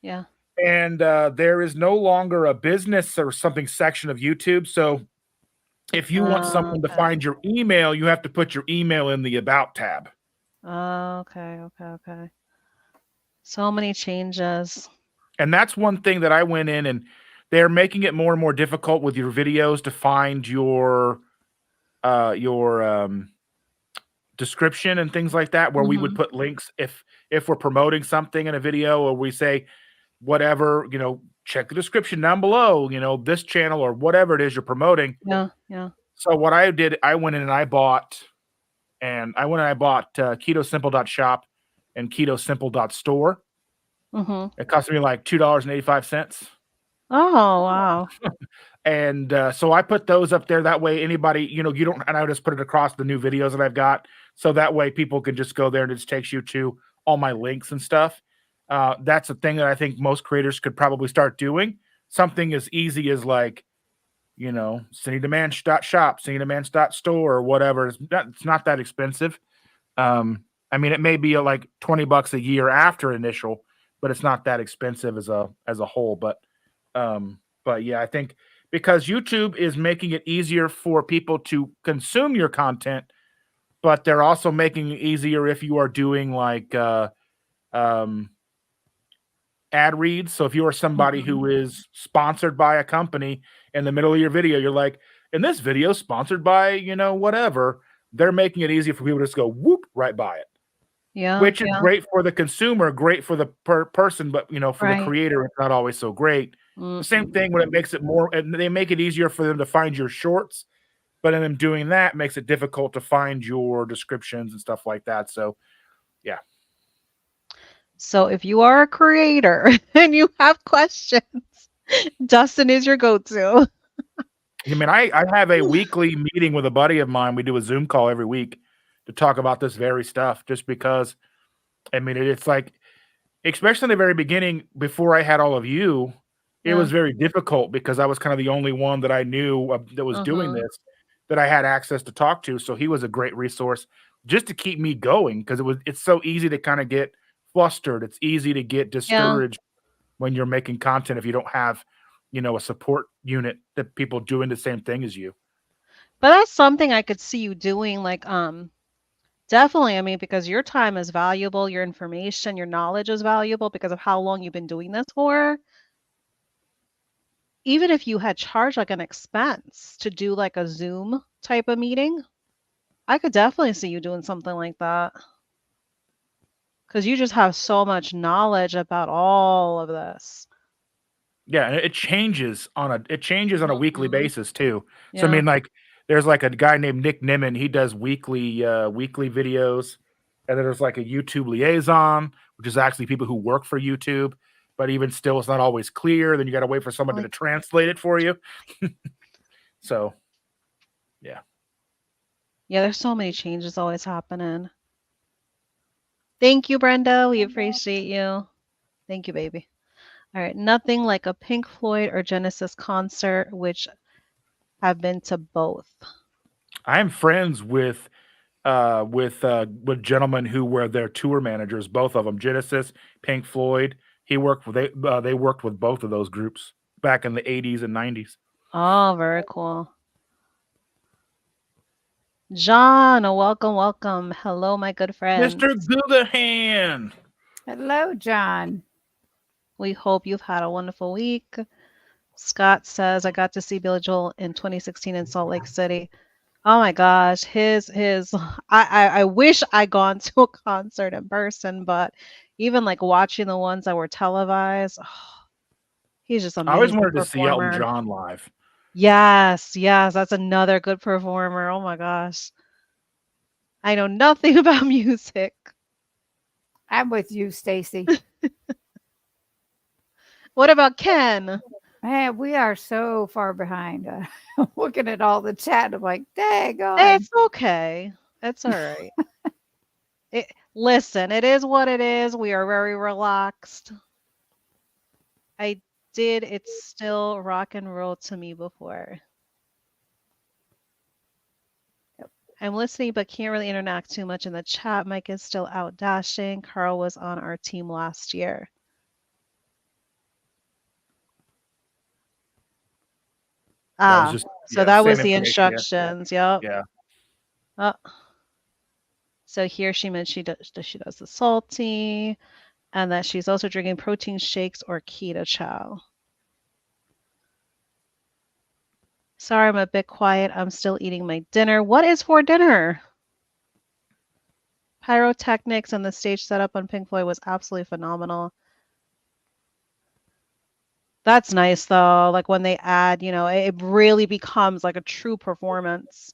Yeah. And there is no longer a business or something section of YouTube. So if you want someone to Okay. find your email, you have to put your email in the About tab. Okay. So many changes. And that's one thing that I went in and they're making it more and more difficult with your videos to find your description and things like that, where we would put links if we're promoting something in a video, or we say whatever, check the description down below, this channel or whatever it is you're promoting. Yeah. So what I did, I went in and I bought KetoSimple.shop and KetoSimple.store. It cost me like $2.85. Oh, wow. And so I put those up there. That way, anybody, you don't, and I just put it across the new videos that I've got. So that way, people can just go there and it just takes you to all my links and stuff. That's a thing that I think most creators could probably start doing. Something as easy as like, CityDemands.shop, CityDemands.store, or whatever. It's not that expensive. It may be like $20 a year after initial, but it's not that expensive as a whole. But yeah, I think because YouTube is making it easier for people to consume your content, but they're also making it easier if you are doing like ad reads. So if you are somebody who is sponsored by a company, in the middle of your video, you're like, in this video sponsored by, whatever, they're making it easy for people to just go whoop right by it. Yeah. Which is great for the consumer, great for the person, but for the Right. creator, it's not always so great. The same thing when it makes it more, and they make it easier for them to find your shorts, but in them doing that makes it difficult to find your descriptions and stuff like that. So, yeah. So if you are a creator and you have questions, Dustin is your go-to. I have a weekly meeting with a buddy of mine. We do a Zoom call every week to talk about this very stuff, just because, it's like, especially in the very beginning, before I had all of you, it was very difficult because I was kind of the only one that I knew that was doing this, that I had access to talk to. So he was a great resource just to keep me going, because it's so easy to kind of get flustered. It's easy to get discouraged when you're making content if you don't have a support unit that people doing the same thing as you. But that's something I could see you doing, like, definitely. I mean, because your time is valuable, your information, your knowledge is valuable because of how long you've been doing this for. Even if you had charged like an expense to do like a Zoom type of meeting, I could definitely see you doing something like that because you just have so much knowledge about all of this. Yeah, and it changes on a weekly Mhm. basis too. So I Yeah. mean, like, there's like a guy named Nick Nimmin. He does weekly videos, and then there's like a YouTube liaison, which is actually people who work for YouTube. But even still, it's not always clear. Then you got to wait for someone to Like, translate it for you. So yeah, yeah, there's so many changes always happening. Thank you, Brenda. We appreciate you. Thank you, baby. All right. Nothing like a Pink Floyd or Genesis concert, which have been to both. I am friends with gentlemen who were their tour managers, both of them, Genesis, Pink Floyd. They worked with both of those groups back in the 80s and 90s. Oh, very cool. John, welcome, welcome. Hello, my good Mr. friends. Goodahan. Hello, John. We hope you've had a wonderful week. Scott says, I got to see Billy Joel in 2016 in Salt Lake City. Oh my gosh, I wish I gone to a concert in person, but even like watching the ones that were televised, he's just I always amazing wanted to see Elton performer. John live. Yes, yes, that's another good performer. Oh my gosh. I know nothing about music. I'm with you, Stacy. What about Ken? Man, we are so far behind. Looking at all the chat, I'm like, daggone. It's okay. It's all right. Listen, it is what it is. We are very relaxed. I did. It's still rock and roll to me before. I'm listening, but can't really interact too much in the chat. Mike is still out dashing. Carl was on our team last year. That was Ah, just so the that same was the information. Yeah, instructions. Yep. yeah. Oh, so here she meant she does the salty, and that she's also drinking protein shakes or keto chow. Sorry, I'm a bit quiet. I'm still eating my dinner. What is for dinner? Pyrotechnics and the stage setup on Pink Floyd was absolutely phenomenal. That's nice though. Like when they add, it really becomes like a true performance.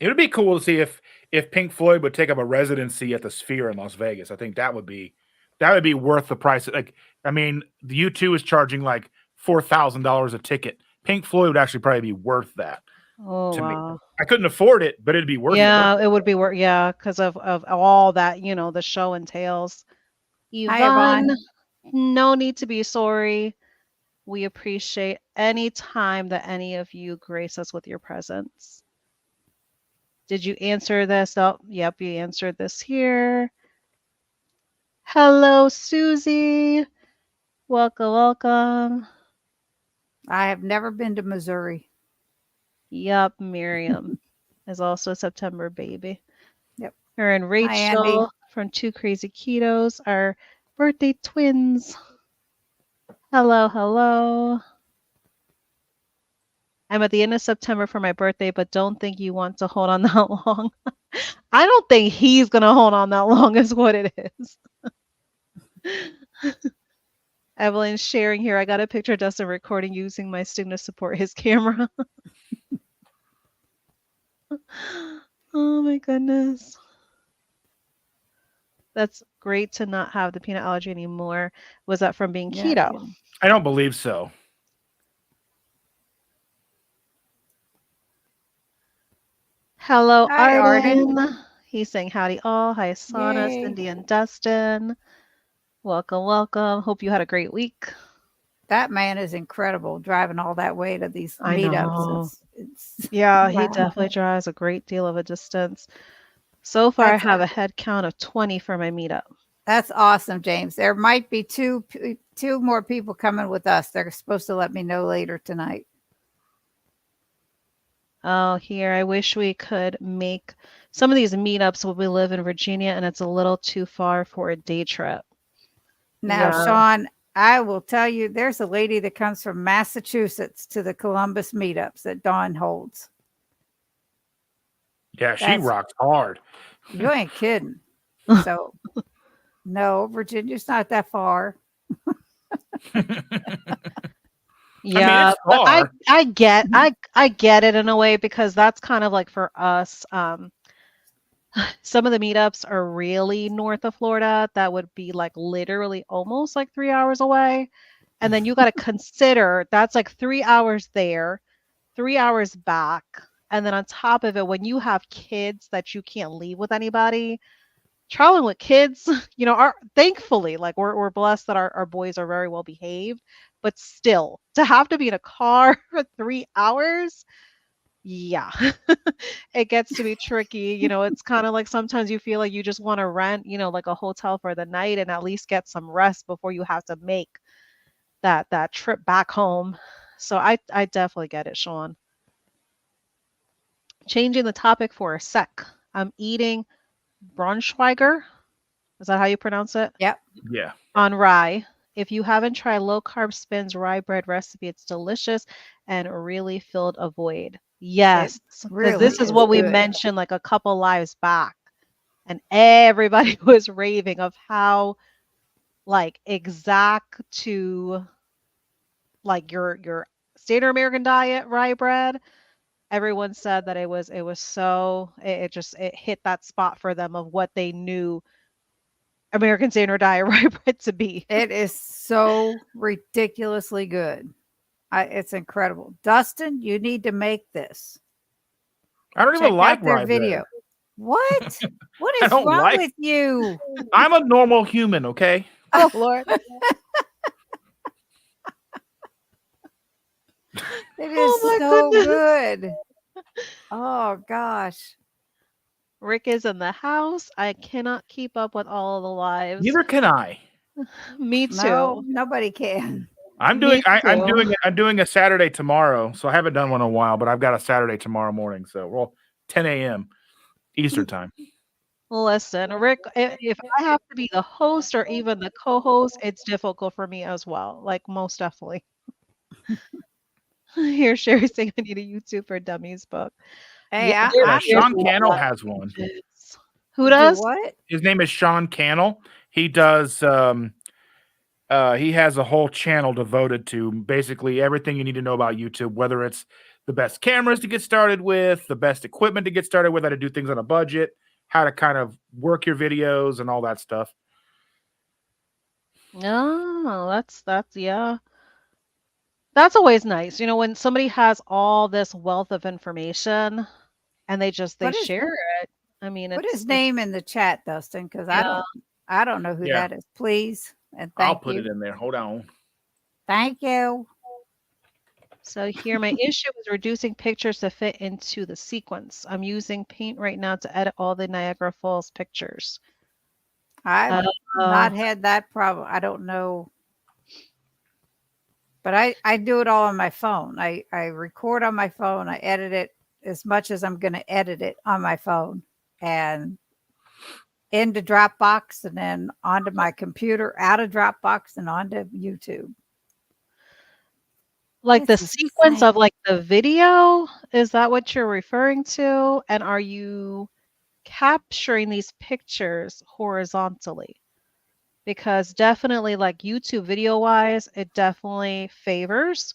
It would be cool to see if Pink Floyd would take up a residency at the Sphere in Las Vegas. I think that would be worth the price. Like, I mean, the U2 is charging like $4,000 a ticket. Pink Floyd would actually probably be worth that Oh to me. wow. I couldn't afford it, but it'd be worth it. Yeah, it would be worth, yeah, because of all that, the show entails. Hi, Yvonne, Yvonne. no need to be sorry. We appreciate any time that any of you grace us with your presence. Did you answer this? Oh, yep, you answered this here. Hello, Susie. Welcome, welcome. I have never been to Missouri. Yup, Miriam is also a September baby. Yep. Her and Hi, Andy. Rachel from Two Crazy Ketos are birthday twins. Hello, hello. I'm at the end of September for my birthday, but don't think you want to hold on that long. I don't think he's going to hold on that long, is what it is. Evelyn's sharing here. I got a picture of Dustin recording using my Sting to support his camera. Oh my goodness. That's great to not have the peanut allergy anymore. Was that from being Yeah. keto? I don't believe so. Hello, Hi, Arden. Arden. He's saying howdy all. Hi, Sana, Yay. Cindy, and Dustin. Welcome, welcome. Hope you had a great week. That man is incredible driving all that way to these I meetups. know. It's Yeah, he wow. definitely drives a great deal of a distance. So far, I That's have a head count of 20 for my meetup. That's awesome, James. There might be two more people coming with us. They're supposed to let me know later tonight. Oh, here, I wish we could make some of these meetups when we live in Virginia and it's a little too far for a day trip. Now, Yeah. Sean, I will tell you, there's a lady that comes from Massachusetts to the Columbus meetups that Dawn holds. Yeah, she That's rocks hard. you ain't kidding. So no, Virginia's not that far. I mean, Yeah, it's but far. I get it in a way because that's kind of like for us. Some of the meetups are really north of Florida. That would be like literally almost like 3 hours away. And then you got to consider that's like 3 hours there, 3 hours back. And then on top of it, when you have kids that you can't leave with anybody, traveling with kids, are thankfully like we're blessed that our boys are very well behaved, but still to have to be in a car for 3 hours, yeah. It gets to be tricky. It's kind of like sometimes you feel like you just want to rent, like a hotel for the night and at least get some rest before you have to make that trip back home. So I definitely get it, Sean. Changing the topic for a sec. I'm eating Braunschweiger. Is that how you pronounce it? Yep. Yeah. On rye. If you haven't tried low carb spins rye bread recipe, it's delicious and really filled a void. It Yes, because really this is is what we good. mentioned like a couple lives back, and everybody was raving of how like exact to like your standard American diet rye bread. Everyone said that it was so it just it hit that spot for them of what they knew American standard diet rye bread to be. It is so ridiculously good. It's incredible. Dustin, you need to make this. I don't even Check like out their rye bread. video. What? What I is don't wrong like. with you? I'm a normal human, okay? Oh Lord. It Oh is my so goodness. good. Oh gosh. Rick is in the house. I cannot keep up with all of the lives. Neither can I. Me No, too. nobody can. I'm doing. Me I'm too. doing. I'm doing a Saturday tomorrow, so I haven't done one in a while. But I've got a Saturday tomorrow morning. So 10 a.m. Eastern time. Listen, Rick, if I have to be the host or even the co-host, it's difficult for me as well. Like most definitely. Here, Sherry saying I need a YouTube for Dummies book. Hey, Yeah, Yeah, there's Sean a Cannell lot of has one. pages. Who do does? what? His name is Sean Cannell. He does. He has a whole channel devoted to basically everything you need to know about YouTube, whether it's the best cameras to get started with, the best equipment to get started with, how to do things on a budget, how to kind of work your videos and all that stuff. No, that's yeah. That's always nice. When somebody has all this wealth of information and they Put his share it. I mean, put his it's name in the chat, Dustin, because I yeah. don't I don't know who Yeah, that is. Please and I'll thank put it you. in there. Hold on. Thank you. So here, my issue is reducing pictures to fit into the sequence. I'm using Paint right now to edit all the Niagara Falls pictures. I've Uh, not had that problem. I don't know. But I do it all on my phone. I record on my phone. I edit it as much as I'm going to edit it on my phone and into Dropbox and then onto my computer, out of Dropbox and onto YouTube. like the It's sequence insane. of like the video, is that what you're referring to? And are you capturing these pictures horizontally? Because definitely like YouTube video wise, it definitely favors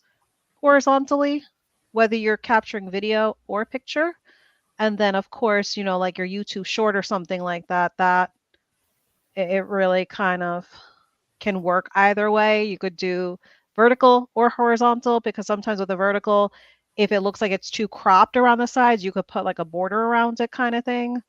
horizontally, whether you're capturing video or picture. And then of course, like your YouTube short or something like that, that it really kind of can work either way. You could do vertical or horizontal because sometimes with the vertical, if it looks like it's too cropped around the sides, you could put like a border around it kind of thing.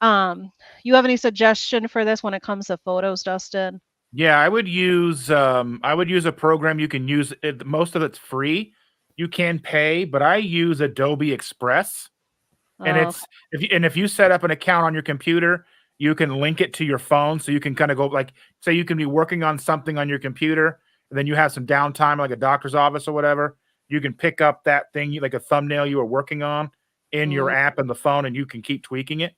You have any suggestion for this when it comes to photos, Dustin? Yeah, I would use a program you can use. Most of it's free. You can pay, but I use Adobe Express, and Oh, if you set up an account on your computer, you can link it to your phone, so you can kind of go like, say you can be working on something on your computer, and then you have some downtime, like a doctor's office or whatever. You can pick up that thing, like a thumbnail you were working on, in your Mm. app and the phone, and you can keep tweaking it,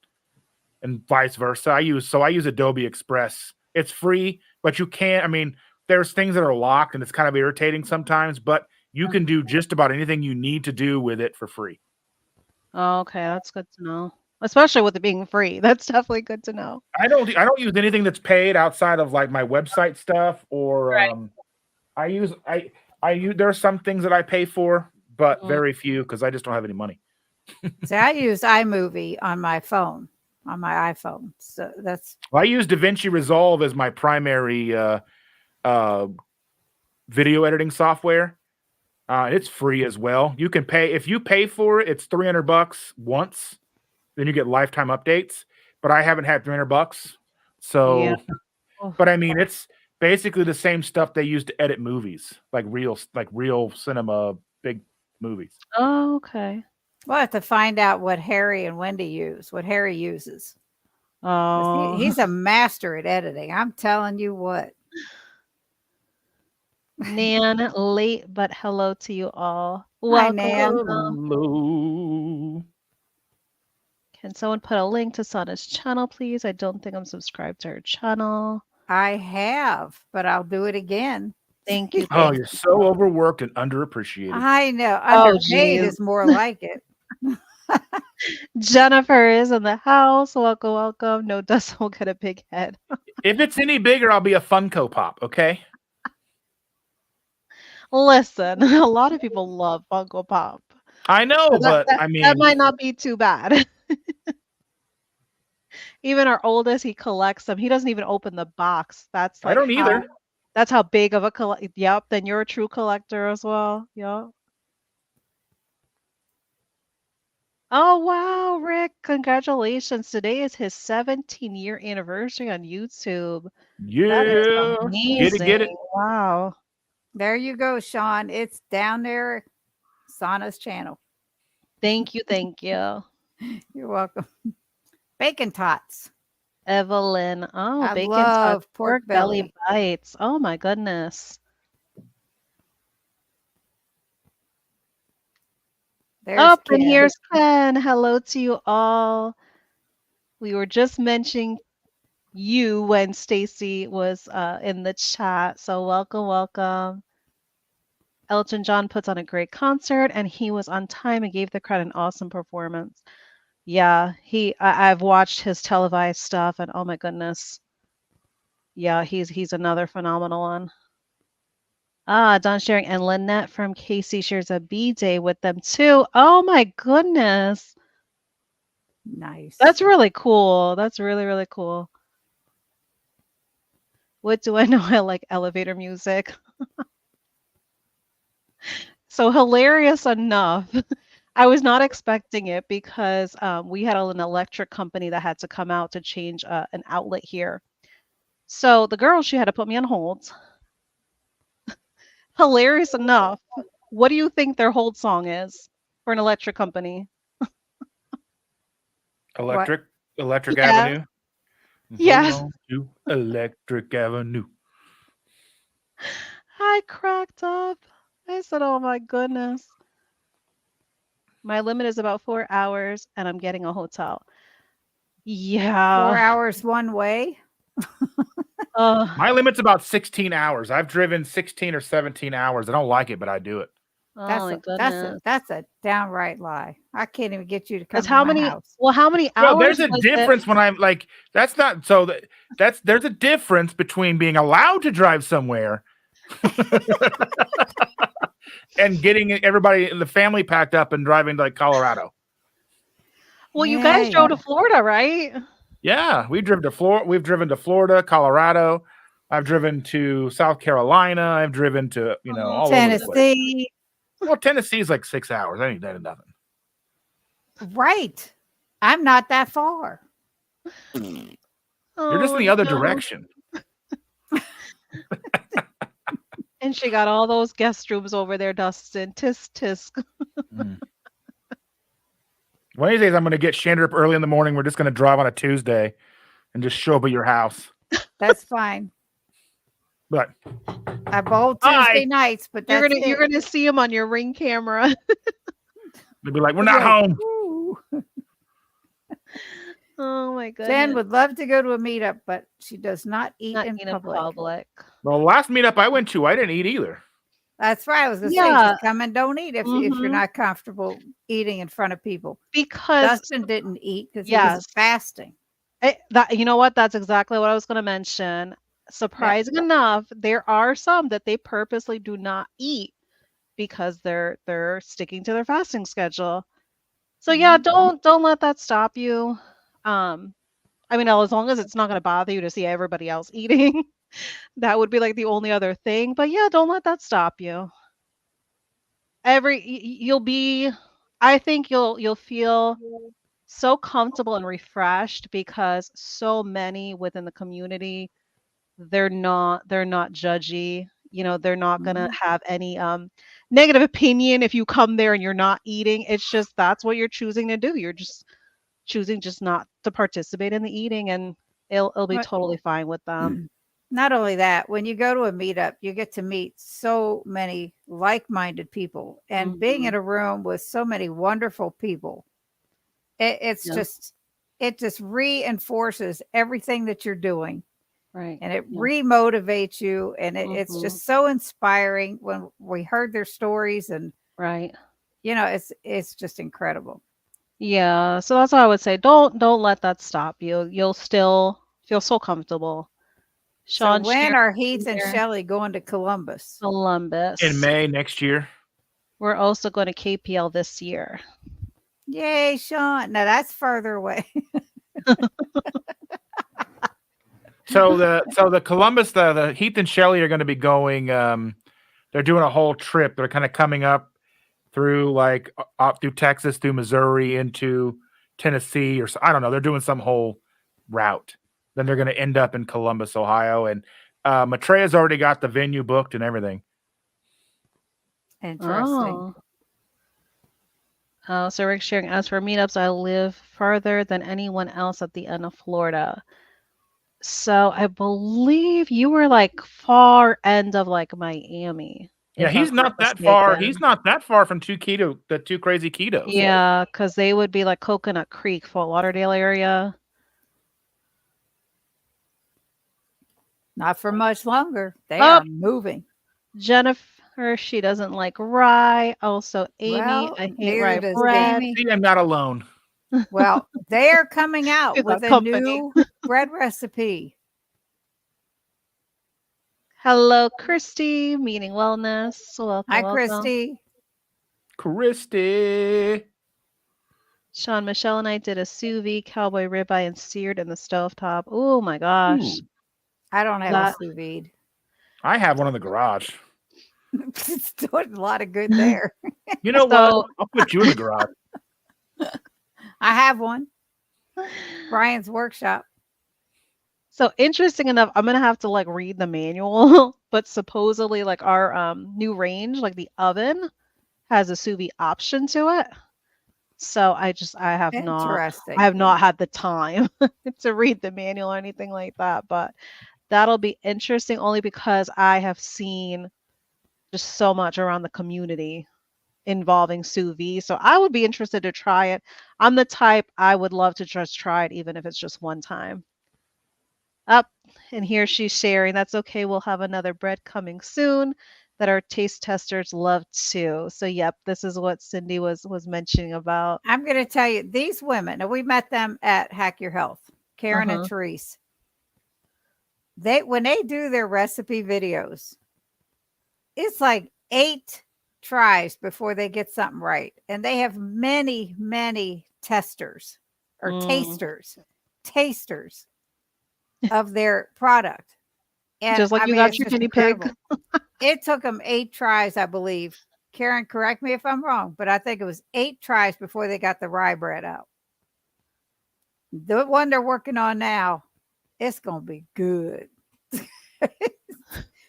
and vice versa. I use Adobe Express. It's free, but you can't. I mean, there's things that are locked, and it's kind of irritating sometimes. But you can do just about anything you need to do with it for free. Oh, okay, that's good to know. Especially with it being free. That's definitely good to know. I don't use anything that's paid outside of like my website stuff, or Right. I use there are some things that I pay for, but Mm. very few because I just don't have any money. See, I use iMovie on my phone, on my iPhone. So that's Well, I use DaVinci Resolve as my primary uh, video editing software. It's free as well. You can pay if you pay for it. It's $300 once. Then you get lifetime updates. But I haven't had $300, Yeah. so. Oh. But I mean, it's basically the same stuff they use to edit movies, like real cinema, big movies. Oh, okay. we'll have to find out what Harry and Wendy use, what Harry uses. 'Cause Oh, he's a master at editing. I'm telling you what. Nan, late, but hello to you all. Hi, Welcome, Nan. welcome. Hello. Can someone put a link to Sana's channel, please? I don't think I'm subscribed to her channel. I have, but I'll do it again. Thank you, Oh, thank you're you. so overworked and underappreciated. I know. Oh, Underpaid geez. is more like it. Jennifer is in the house. Welcome, welcome. No, Dustin will get a big head. If it's any bigger, I'll be a Funko Pop. Okay. Listen, a lot of people love Funko Pop. I know, So but I that mean, might not be too bad. Even our oldest, he collects them. He doesn't even open the box. That's I like don't either. that's how big of a yep, then you're a true collector as well. Yep. Oh wow, Rick, congratulations. Today is his 17-year anniversary on YouTube. That is Yeah, get it, amazing. get it. Wow. There you go, Sean. It's down there, Sana's channel. Thank you, thank you. You're welcome. Bacon tots. Evelyn. Oh, I bacon tots, love pork pork belly belly. bites. Oh my goodness. There's Oh, and Ken. here's Ken. Hello to you all. We were just mentioning you when Stacy was in the chat. So welcome, welcome. Elton John puts on a great concert and he was on time and gave the crowd an awesome performance. Yeah, I've watched his televised stuff and oh my goodness. Yeah, he's another phenomenal one. Ah, Don sharing and Lynette from Casey shares a B day with them too. Oh my goodness. Nice. That's really cool. That's really, really cool. What do I know? I like elevator music. So hilarious enough. I was not expecting it because we had an electric company that had to come out to change an outlet here. So the girl, she had to put me on hold. Hilarious enough. What do you think their hold song is for an electric company? What? Electric Yeah. Avenue. Yes. Hold on to Electric Avenue. I cracked up. I said, oh my goodness. My limit is about 4 hours and I'm getting a hotel. 4 Yeah. hours one way. My limit's about 16 hours. I've driven 16 or 17 hours. I don't like it, but I do it. Oh That's my a goodness. that's a downright lie. I can't even get you to come That's to how my many house. well, how many Well, hours there's a was it? difference when I'm like, that's not so that's there's a difference between being allowed to drive somewhere and getting everybody in the family packed up and driving to like Colorado. Well, you guys Yeah, drove to Florida, right? Yeah, we've driven to Florida, Colorado. I've driven to South Carolina. I've driven to, all over the place. Tennessee. Well, Tennessee is like 6 hours. That ain't nothing. Right. I'm not that far. You're just in Oh, the other no. direction. And she got all those guest rooms over there, Dustin. Tisk tisk. One of these days, I'm going to get Shander up early in the morning. We're just going to drive on a Tuesday and just show up at your house. That's fine. But I bowl hi, Tuesday nights, but that's You're it. gonna see him on your Ring camera. they'd be like, "We're I'd be not like, home." "Ooh." Oh my Jen goodness. would love to go to a meetup, but she does not eat Not in eating in public. public. Well, the last meetup I went to, I didn't eat either. That's right. I was gonna say, Yeah. just come and don't eat if you're Mhm. not comfortable eating in front of people. Because Dustin didn't eat because he was yes. fasting. That you know what? That's exactly what I was gonna mention. Yeah. Surprising enough, there are some that they purposely do not eat because they're sticking to their fasting schedule. So yeah, Mhm. don't let that stop you. Um, I mean, as long as it's not gonna bother you to see everybody else eating, that would be like the only other thing. But yeah, don't let that stop you. You'll be, I think you'll feel so comfortable and refreshed because so many within the community, they're not judgy. They're not gonna Mhm. have any negative opinion if you come there and you're not eating. It's just that's what you're choosing to do. You're just choosing just not to participate in the eating, and it'll be But totally fine with them. not only that, when you go to a meetup, you get to meet so many like-minded people, and being Mhm. in a room with so many wonderful people, it's Yeah, just it just reinforces everything that you're doing, right. and it Yeah. remotivates you, and it's Mhm. just so inspiring when we heard their stories, and Right. it's just incredible. Yeah, so that's what I would say. Don't let that stop you. You'll still feel so comfortable. So Sean when shared are Heath and there, Shelley going to Columbus? In Columbus. May next year. We're also going to KPL this year. Yay, Sean. Now that's further away. So the Columbus, the Heath and Shelley are going to be going. They're doing a whole trip. They're kind of coming up through like up through Texas, through Missouri, into Tennessee, or I don't know. They're doing some whole route. Then they're going to end up in Columbus, Ohio, and Matreya's already got the venue booked and everything. Interesting. Oh. So Rick's sharing, as for meetups, I live farther than anyone else at the end of Florida. So I believe you were like far end of like Miami, Yeah, if I'm he's not not that far. He's mistaken. not that far from the two crazy ketos. Yeah, because they would be like Coconut Creek, Fort Lauderdale area. Not for much longer. They Oh, are moving. Jennifer, she doesn't like rye. Also, Amy, Well, I hate neither rye does bread. Amy. See, I'm not alone. Well, they are coming out She's with got a company. new bread recipe. Hello, Christy, Meaning Wellness. Welcome, Hi, welcome. Christy. Christy. Sean, Michelle, and I did a sous vide cowboy ribeye and seared in the stovetop. Oh my gosh. Ooh, I don't have a That sous vide. I have one in the garage. It's doing a lot of good there. You know what? so I'll put you in the garage. I have one. Brian's workshop. so interesting enough, I'm gonna have to like read the manual, but supposedly like our new range, like the oven, has a sous vide option to it. So I Interesting. have not had the time to read the manual or anything like that, but that'll be interesting only because I have seen just so much around the community involving sous vide. So I would be interested to try it. I'm the type I would love to just try it, even if it's just one time. Up, and here she's sharing. That's okay. We'll have another bread coming soon that our taste testers love too. So yep, this is what Cindy was mentioning about. I'm going to tell you, these women, and we met them at Hack Your Health, Karen and Uh-huh. Therese. When they do their recipe videos, it's like 8 tries before they get something right. And they have many, many testers or Mm. tasters of their product. And Just like I you mean, got it's your just guinea pig. incredible. It took them 8 tries, I believe. Karen, correct me if I'm wrong, but I think it was 8 tries before they got the rye bread out. The one they're working on now, it's going to be good.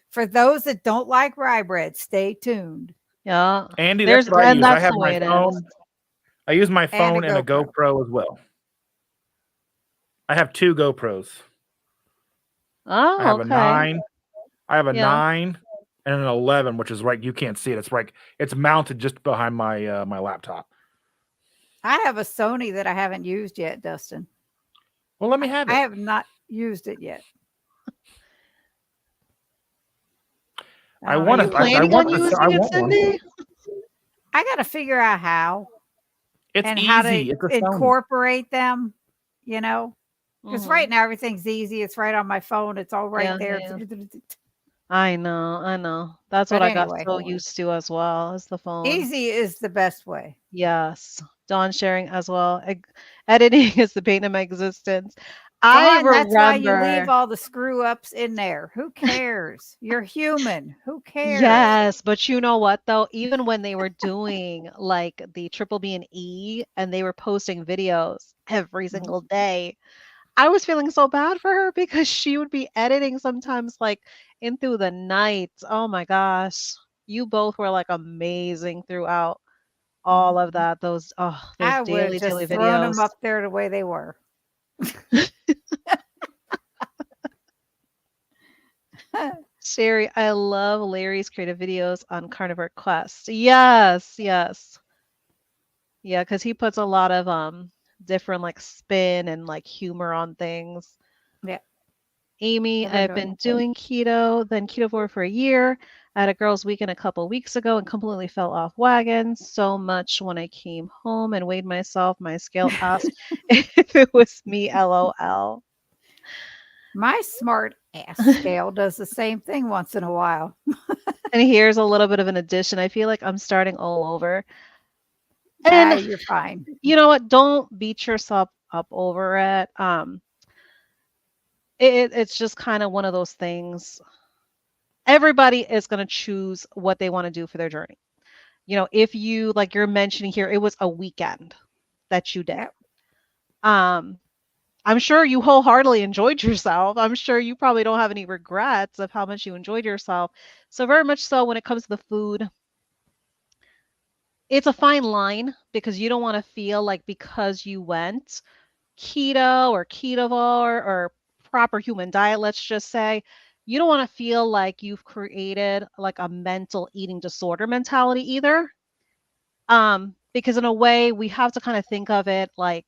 For those that don't like rye bread, stay tuned. Yeah. Andy, that's what I And use. I that's have the my way it is. phone. I use my And a phone and a GoPro. GoPro as well. I have 2 GoPros. I Oh, have a okay. 9. I have a Yeah. 9 and an 11, which is right. You can't see it. It's right. It's mounted just behind my my laptop. I have a Sony that I haven't used yet, Dustin. Well, let me have I it. have not used it yet. I I don't know. Are want you You to. I planning working want on on the. it? I using it, want one. Cindy? I got to figure out how It's and how to easy. It's a Sony. incorporate them, you know, because right Mhm. now everything's easy. It's right on my phone. It's all right Yeah, yeah, there. yeah. I know, I know. That's what But I got anyway, so used to as well as the phone. easy is the best way. Yes. Dawn sharing as well. Editing is the pain of my existence. I Dawn, that's why you leave remember, all the screw ups in there. Who cares? You're human. Who cares? yes, but you know what though? Even when they were doing like the Triple B and E and they were posting videos every Mhm. single day, I was feeling so bad for her because she would be editing sometimes like in through the night. Oh my gosh. You both were like amazing throughout all of Mhm. that. Those I would have daily just thrown them videos. up there the way they were. Sherry, I love Larry's creative videos on Carnivore Quest. Yes, yes. Yeah, because he puts a lot of different like spin and like humor on things. Yeah, Amy, they've been I've doing been that. doing keto, then ketovore for a year. I had a girls' weekend a couple weeks ago and completely fell off wagon so much when I came home and weighed myself. My scale asked if it was me, lol. My smart ass scale does the same thing once in a while. And here's a little bit of an addition. I feel like I'm starting all over. Ah, And you're fine. you know what? Don't beat yourself up over it. It's just kind of one of those things. Everybody is going to choose what they want to do for their journey. If you like you're mentioning here, it was a weekend that you did. Yep. Um, I'm sure you wholeheartedly enjoyed yourself. I'm sure you probably don't have any regrets of how much you enjoyed yourself. So very much so when it comes to the food, it's a fine line because you don't want to feel like because you went keto or ketovore or proper human diet, let's just say, you don't want to feel like you've created like a mental eating disorder mentality either. Because in a way, we have to kind of think of it like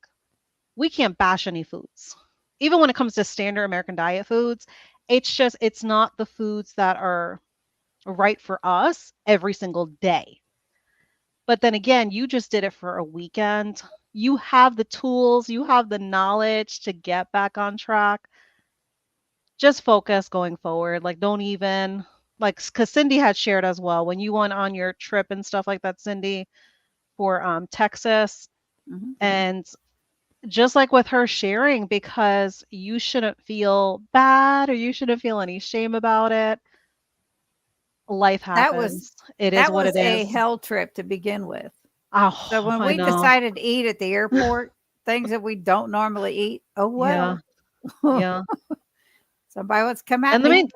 we can't bash any foods. Even when it comes to standard American diet foods, it's not the foods that are right for us every single day. But then again, you just did it for a weekend. You have the tools, you have the knowledge to get back on track. Just focus going forward. Like, don't even, like, because Cindy had shared as well when you went on your trip and stuff like that, Cindy, for Texas. Mhm. And just like with her sharing, because you shouldn't feel bad or you shouldn't feel any shame about it. Life That was happens. It is that what was it a is. hell trip to begin with. So Oh, when I we know. decided to eat at the airport, things that we don't normally eat, oh Yeah, well. yeah. Somebody wants to come at And the me, main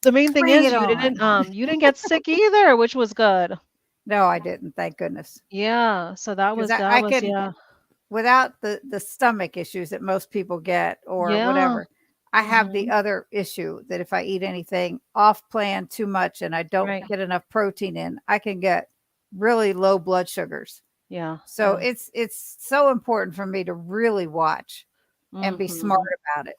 the main thing bring is it on. you didn't get sick either, which was good. No, I didn't, thank goodness. Yeah, so that Because was I that was could, yeah. without the stomach issues that most people get or Yeah. whatever, I have the Mhm. other issue that if I eat anything off plan too much and I don't Right. get enough protein in, I can get really low blood sugars. Yeah, So yeah. it's so important for me to really watch and be smart Mhm. about it.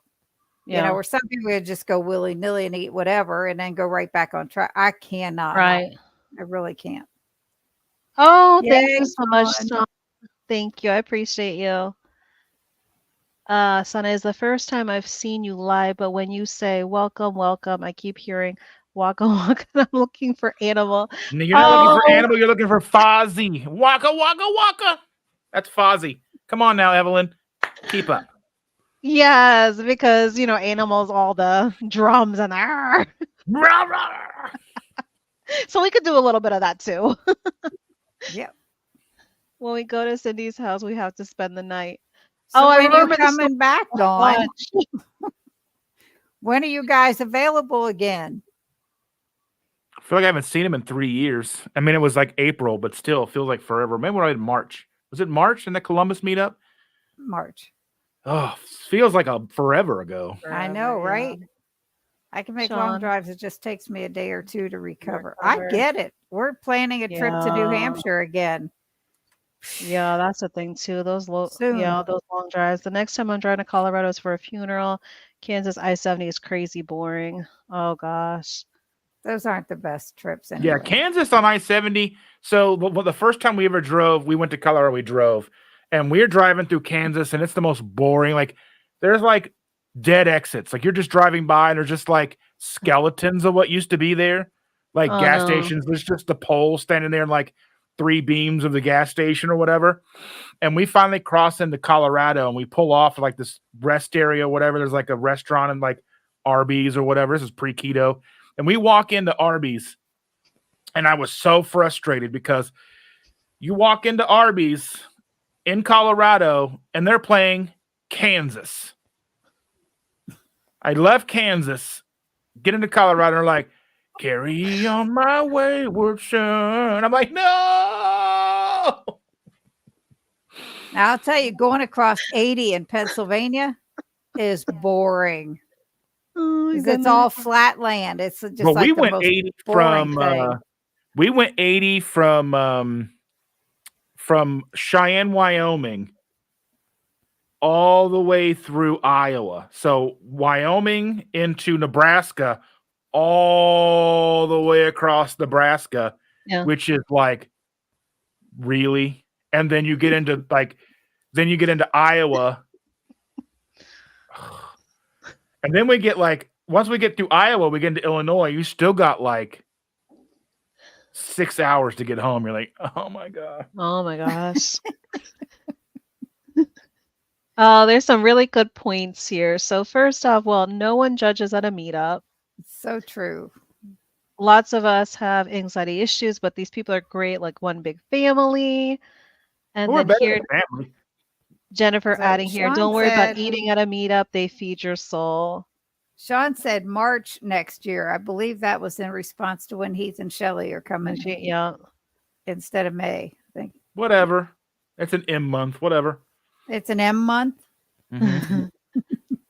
Yeah. Where some people would just go willy nilly and eat whatever and then go right back on track. I cannot. Right. I really can't. Oh, thank Yay, you so much, Dawn. Tom. Thank you. I appreciate you. Sana, is the first time I've seen you live, but when you say welcome, welcome, I keep hearing waka waka. I'm looking for animal. No, you're not looking for Oh, animal. You're looking for Fozzie. Waka waka waka. That's Fozzie. Come on now, Evelyn. Keep up. yes, because animals, all the drums and Rah, rah. so we could do a little bit of that too. Yep. When we go to Cindy's house, we have to spend the night. So Oh, I when you remember the story coming back, so Dawn? much. When are you guys available again? I feel like I haven't seen him in 3 years. I mean, it was like April, but still feels like forever. Maybe when I in March. Was it March in the Columbus meetup? March. Oh, feels like a forever ago. I Forever, know, yeah. right? I can make long Sean, drives. It just takes me a day or two to recover. I recover. get it. We're planning a trip to New Yeah. Hampshire again Yeah, that's the thing too. soon. Those long drives. The next time I'm driving to Colorado is for a funeral. Kansas I-70 is crazy boring. Oh gosh. Those aren't the best trips Yeah, anyway. Kansas on I-70. So the first time we ever drove, we went to Colorado. We drove, and we're driving through Kansas, and it's the most boring. Like there's like dead exits. Like you're just driving by, and there's just like skeletons of what used to be there. Like Oh gas no. stations. There's just the pole standing there, and like three beams of the gas station or whatever. And we finally cross into Colorado, and we pull off like this rest area, whatever. There's like a restaurant and like Arby's or whatever. This is pre-keto, and we walk into Arby's. And I was so frustrated because you walk into Arby's in Colorado and they're playing Kansas. I left Kansas, get into Colorado, and they're like, carry on my wayward son. I'm like, no. Now I'll tell you, going across 80 in Pennsylvania is boring Oh my because it's all goodness. flat land. It's just But we like the went most 80 boring thing. from Cheyenne, Wyoming, all the way through Iowa. So Wyoming into Nebraska, all the way across Nebraska, Yeah. which is like really. And then you get into Iowa. And then we get like once we get through Iowa, we get into Illinois, you still got like 6 hours to get home. You're like, oh my God. Oh my gosh. Oh, there's some really good points here. So first off, well, no one judges at a meetup. It's so true. Lots of us have anxiety issues, but these people are great, like one big family. And We're then better here, than family. Jennifer So adding here, don't worry about eating at a meetup. They feed your soul. Sean said March next year. I believe that was in response to when Heath and Shelley are coming Yeah. instead of May. I think Whatever. It's an M month. Whatever. it's an M month. Mm-hmm.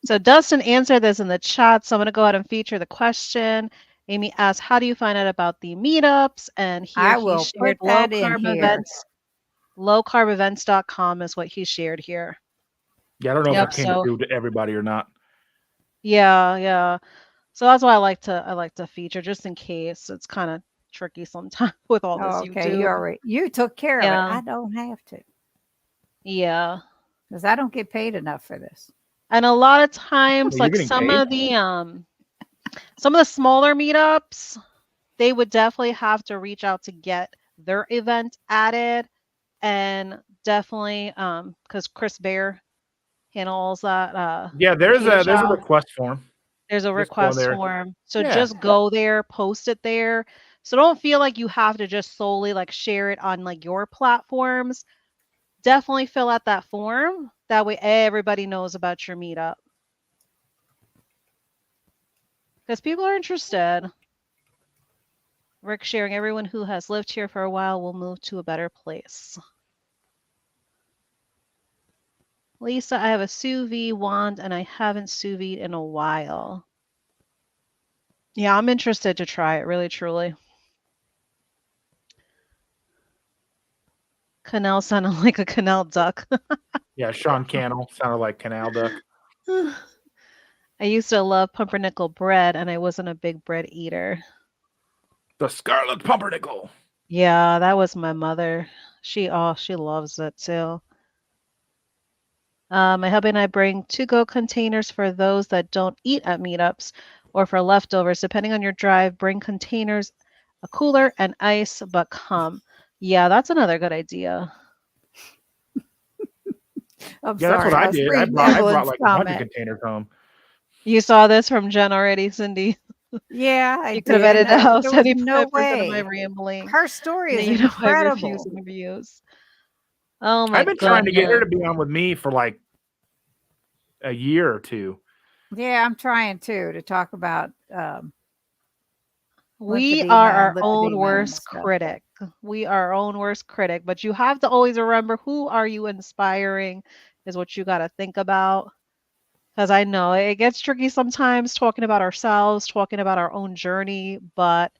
So Dustin answered this in the chat. So I'm going to go ahead and feature the question. Amy asked, how do you find out about the meetups? And here I he will shared put that in low-carb here. events. Lowcarbevents.com is what he shared here. Yeah, I don't know Yep, if it came so through to everybody or not. yeah. So that's why I like to feature just in case. It's kind of tricky sometimes with all this Oh, okay, YouTube. you took care of it. Yeah. I don't have to Yeah. because I don't get paid enough for this. And a lot of times, Well, you're like getting some paid? of the smaller meetups, they would definitely have to reach out to get their event added. And definitely because Chris Bear handles that Yeah, there's a PHL. request form. There's a Just go request there. form. So Yeah. just go there, post it there. So don't feel like you have to just solely like share it on like your platforms. Definitely fill out that form. That way everybody knows about your meetup. Because people are interested. Rick sharing, everyone who has lived here for a while will move to a better place. Lisa, I have a sous vide wand and I haven't sous vide in a while. Yeah, I'm interested to try it, really, truly. Canal sounded like a canal duck. Yeah, Sean Cannell sounded like Canal Duck. I used to love pumpernickel bread and I wasn't a big bread eater. The Scarlet Pumpernickel. Yeah, that was my mother. She loves it too. My hubby and I bring to-go containers for those that don't eat at meetups or for leftovers. Depending on your drive, bring containers, a cooler, and ice, but come. Yeah, that's another good idea. I'm Yeah, that's sorry. what I was did. I reading brought Evelyn's like 100 comment. containers home. You saw this from Jen already, Cindy. Yeah, I You could have did. edited out There was 75% no of my way. rambling. Her story is My incredible. reviews and reviews. Oh my I've been trying to get her to goodness. be on with me for like a year or two. Yeah, I'm trying to talk about We lymphedema are and our own lipedema and worst stuff. critic. We are our own worst critic, but you have to always remember, who are you inspiring is what you got to think about. Because I know it gets tricky sometimes talking about ourselves, talking about our own journey, but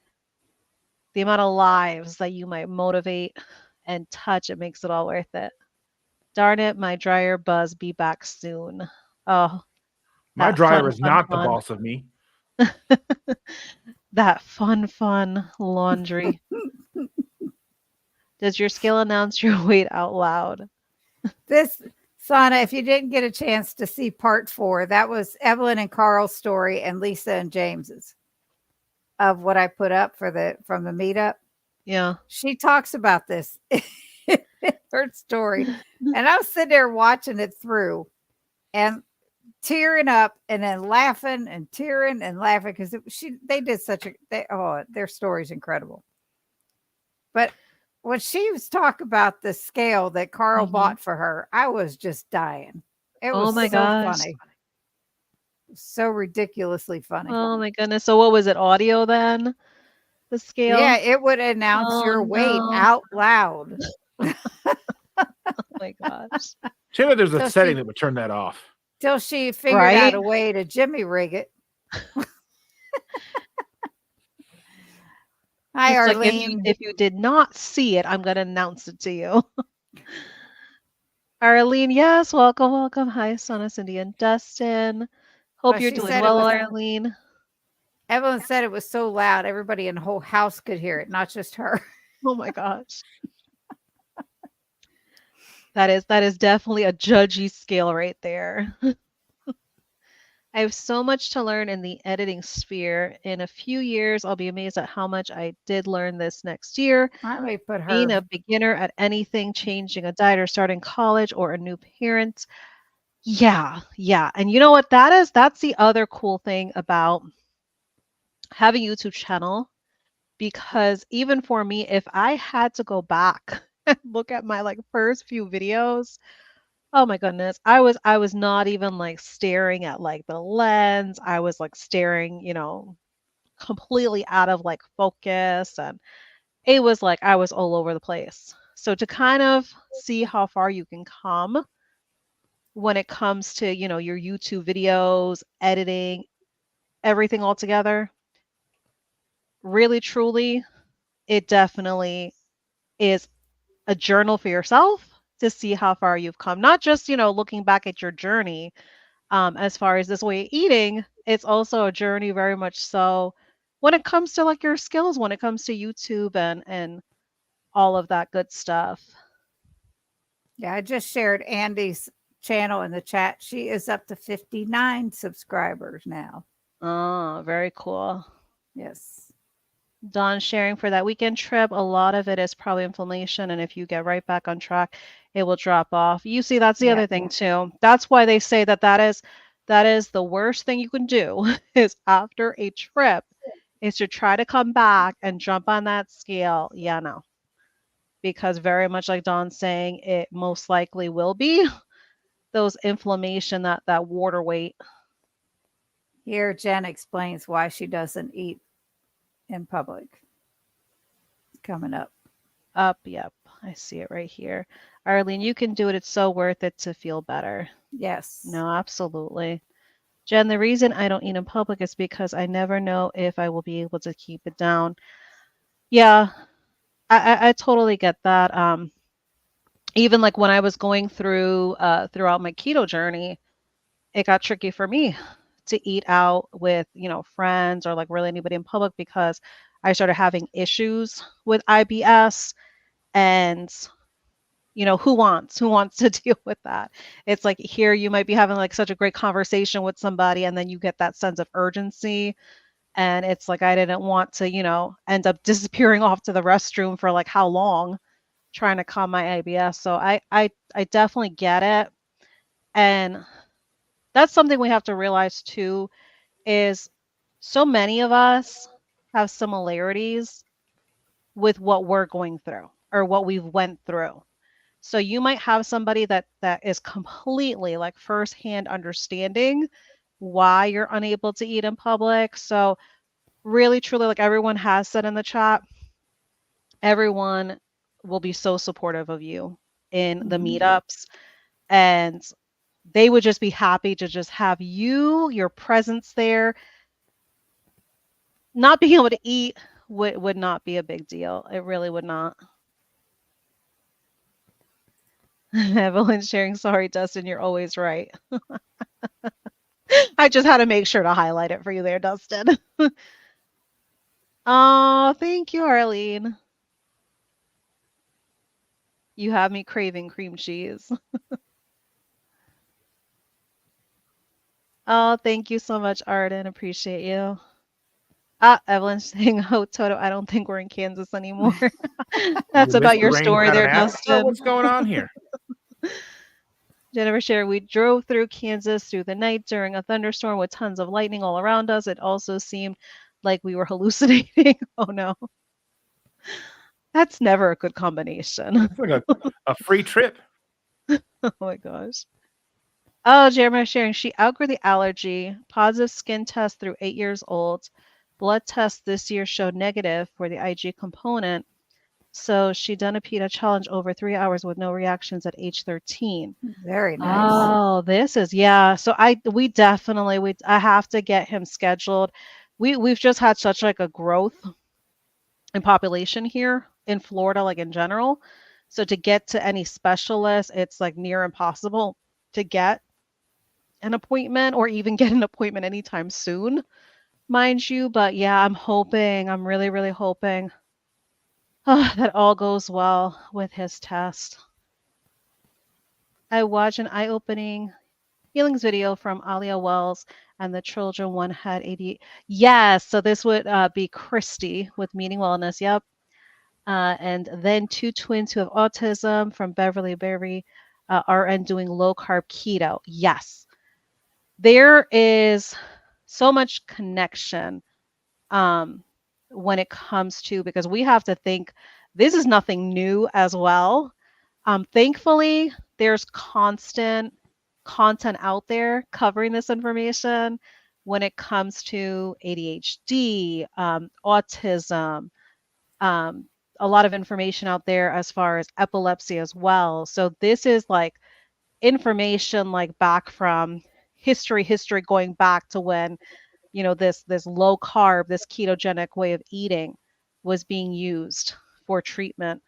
the amount of lives that you might motivate and touch, it makes it all worth it. Darn it, my dryer buzz be back soon. Oh, My that dryer fun, is fun, not the fun. boss of me. That fun, fun laundry. Does your scale announce your weight out loud? This, Sana, if you didn't get a chance to see part 4, that was Evelyn and Carl's story and Lisa and James's of what I put up for the from the meetup. Yeah. She talks about this in her story. And I was sitting there watching it through and tearing up and then laughing and tearing and laughing because they did such a their story's incredible. But when she was talking about the scale that Carl Mhm. bought for her, I was just dying. It Oh was my so gosh. funny. So ridiculously funny. Oh my goodness. So what was it? Audio then? The Yeah, scale? it would announce Oh your weight no. out loud. Oh my gosh. Surely there's a till setting she that would turn that off. till she figured out Right? a way to jimmy rig it. Hi, It's like if you Arlene. if you did not see it, I'm gonna announce it to you. Arlene, yes, welcome, welcome. Hi, Sana, Cindy, and Dustin. Hope Well, you're she doing said it well, was Arlene. Evelyn said it was so loud, everybody in the whole house could hear it, not just her. Oh my gosh. That is definitely a judgy scale right there. I have so much to learn in the editing sphere. In a few years, I'll be amazed at how much I did learn this next year. I may put Being her. a beginner at anything, changing a diet or starting college or a new parent. Yeah, yeah. And you know what that is? That's the other cool thing about having a YouTube channel because even for me, if I had to go back and look at my like first few videos, oh my goodness, I was not even like staring at like the lens. I was like staring, completely out of like focus and it was like I was all over the place. So to kind of see how far you can come when it comes to, your YouTube videos, editing, everything all together, really truly, it definitely is a journal for yourself to see how far you've come. Not just, looking back at your journey as far as this way of eating, it's also a journey very much so when it comes to like your skills, when it comes to YouTube and all of that good stuff. Yeah, I just shared Andy's channel in the chat. She is up to 59 subscribers now. Oh, very cool. Yes. Dawn sharing for that weekend trip, a lot of it is probably inflammation, and if you get right back on track, it will drop off. You see, that's the Yeah. other thing too. That's why they say that is the worst thing you can do is after a trip is to try to come back and jump on that scale. Yeah, no. Because very much like Dawn's saying, it most likely will be those inflammation, that water weight. Here, Jen explains why she doesn't eat in public. Coming up. Up, yep. I see it right here. Arlene, you can do it. It's so worth it to feel better. Yes. No, absolutely. Jen, the reason I don't eat in public is because I never know if I will be able to keep it down. Yeah, I totally get that. Even like when I was going throughout my keto journey, it got tricky for me to eat out with, friends or like really anybody in public because I started having issues with IBS and who wants to deal with that. It's like here you might be having like such a great conversation with somebody and then you get that sense of urgency and it's like I didn't want to end up disappearing off to the restroom for like how long trying to calm my IBS. So I definitely get it. And that's something we have to realize too is so many of us have similarities with what we're going through or what we've went through. So you might have somebody that is completely like firsthand understanding why you're unable to eat in public. So really truly like everyone has said in the chat, everyone will be so supportive of you in the Mhm. meetups and they would just be happy to just have you, your presence there. Not being able to eat would not be a big deal. It really would not. Evelyn sharing, sorry, Dustin, you're always right. I just had to make sure to highlight it for you there, Dustin. Oh, thank you, Arlene. You have me craving cream cheese. Oh, thank you so much, Arden. Appreciate you. Ah, Evelyn's saying, oh, Toto, I don't think we're in Kansas anymore. That's You missed about the your rain story about an there, hour. Dustin. What's going on here? Jennifer shared, we drove through Kansas through the night during a thunderstorm with tons of lightning all around us. It also seemed like we were hallucinating. Oh no, that's never a good combination. It's like a free trip. Oh my gosh. Oh, Jeremiah sharing, she outgrew the allergy. Positive skin test through 8 years old. Blood test this year showed negative for the IG component. So she done a PETA challenge over 3 hours with no reactions at age 13. Very nice. Oh, this is yeah. So I have to get him scheduled. We've just had such like a growth in population here in Florida, like in general. So to get to any specialist, it's like near impossible to get an appointment or even get an appointment anytime soon, mind you. But yeah, I'm really, really hoping that all goes well with his test. I watched an eye-opening healings video from Alia Wells and the children one had AD. Yes, so this would be Christy with Meaning Wellness. Yep. And then two twins who have autism from Beverly Berry RN doing low carb keto. Yes. There is so much connection um, when it comes to, because we have to think this is nothing new as well. Thankfully, there's constant content out there covering this information when it comes to ADHD, autism, um, a lot of information out there as far as epilepsy as well. So this is like information like back from history going back to when this low carb, this ketogenic way of eating was being used for treatment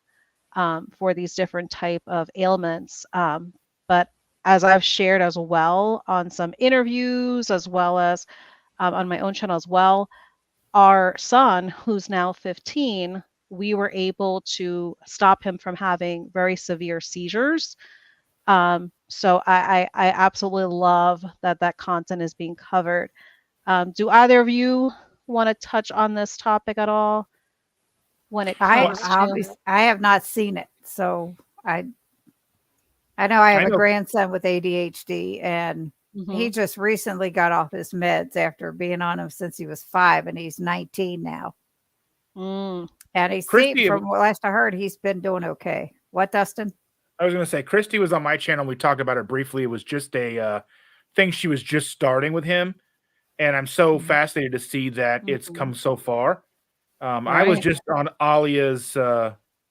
for these different type of ailments. But as I've shared as well on some interviews, as well as on my own channel as well, our son, who's now 15, we were able to stop him from having very severe seizures. So I absolutely love that that content is being covered. Do either of you want to touch on this topic at all when it I comes to? I have not seen it, so I I know I I have a know. grandson with ADHD, and he Mhm. just recently got off his meds after being on them since he was 5, and he's 19 now. Mm. And he seemed, Christy, from what last I heard, he's been doing okay. What, Dustin? I was going to say, Christy was on my channel. We talked about it briefly. It was just a thing she was just starting with him. And I'm so Mhm. fascinated to see that it's come Mhm. so far. I was Right. just on Alia's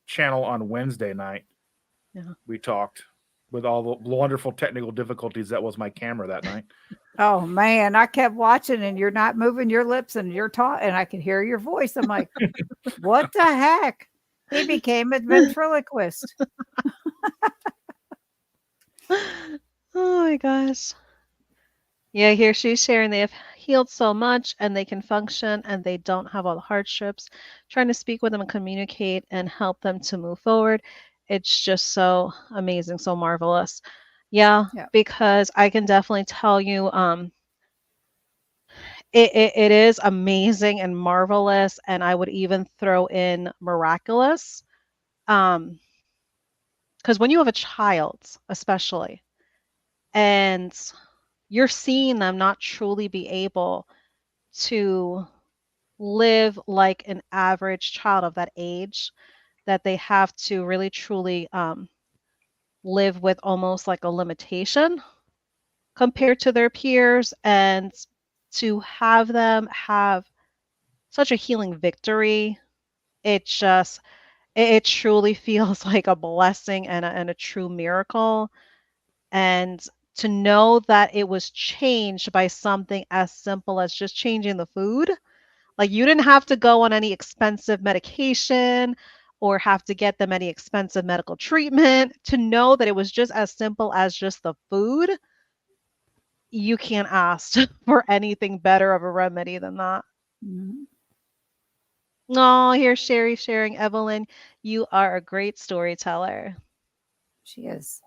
channel on Wednesday night. Yeah. We talked with all the wonderful technical difficulties that was my camera that night. Oh man, I kept watching, and you're not moving your lips, and you're talking, and I can hear your voice. I'm like, what the heck? He became a ventriloquist. Oh my gosh. Yeah, here she's sharing they have healed so much and they can function and they don't have all the hardships. Trying to speak with them and communicate and help them to move forward. It's just so amazing, so marvelous. Yeah, Yeah. because I can definitely tell you, it is amazing and marvelous, and I would even throw in miraculous. Because when you have a child, especially, and you're seeing them not truly be able to live like an average child of that age, that they have to really truly live with almost like a limitation compared to their peers, and to have them have such a healing victory, it just it truly feels like a blessing and a true miracle. And to know that it was changed by something as simple as just changing the food. Like you didn't have to go on any expensive medication or have to get them any expensive medical treatment. To know that it was just as simple as just the food, you can't ask for anything better of a remedy than that. Mhm. Oh, here's Sherry sharing. Evelyn, you are a great storyteller. She is.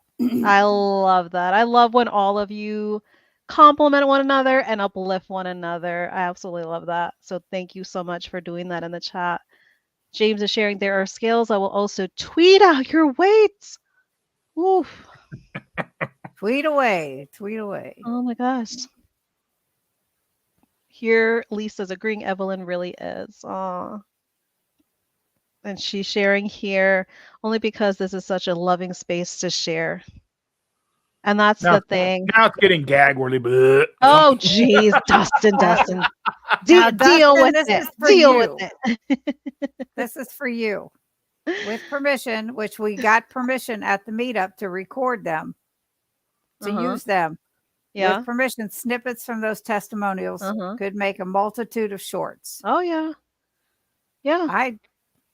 I love that. I love when all of you compliment one another and uplift one another. I absolutely love that. So thank you so much for doing that in the chat. James is sharing there are scales. I will also tweet out your weights. Oof. Tweet away. Tweet away. Oh my gosh. Here, Lisa's agreeing Evelyn really is. Aw. And she's sharing here only because this is such a loving space to share. And that's Now, the thing. now it's getting gag worthy. But Oh, geez, Dustin, Uh, Dustin. now, Deal Dustin, with this it. is for Deal with you. it. This is for you. With permission, which we got permission at the meetup to record them, to use them. Yeah. With permission, snippets from those testimonials could make a multitude of shorts. Oh, yeah. Yeah. I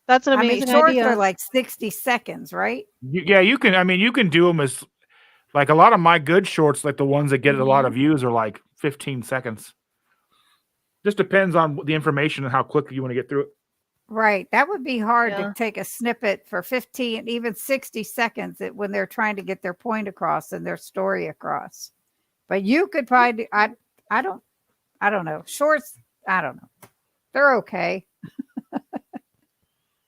That's an I mean, amazing shorts idea. are like 60 seconds, right? yeah, you can. I mean, you can do them as like a lot of my good shorts, like the ones that get a lot Mhm. of views, are like 15 seconds. Just depends on the information and how quickly you want to get through it. Right. That would be hard to Yeah. take a snippet for 15, even 60 seconds when they're trying to get their point across and their story across. But you could probably I don't know. Shorts, I don't know. They're okay.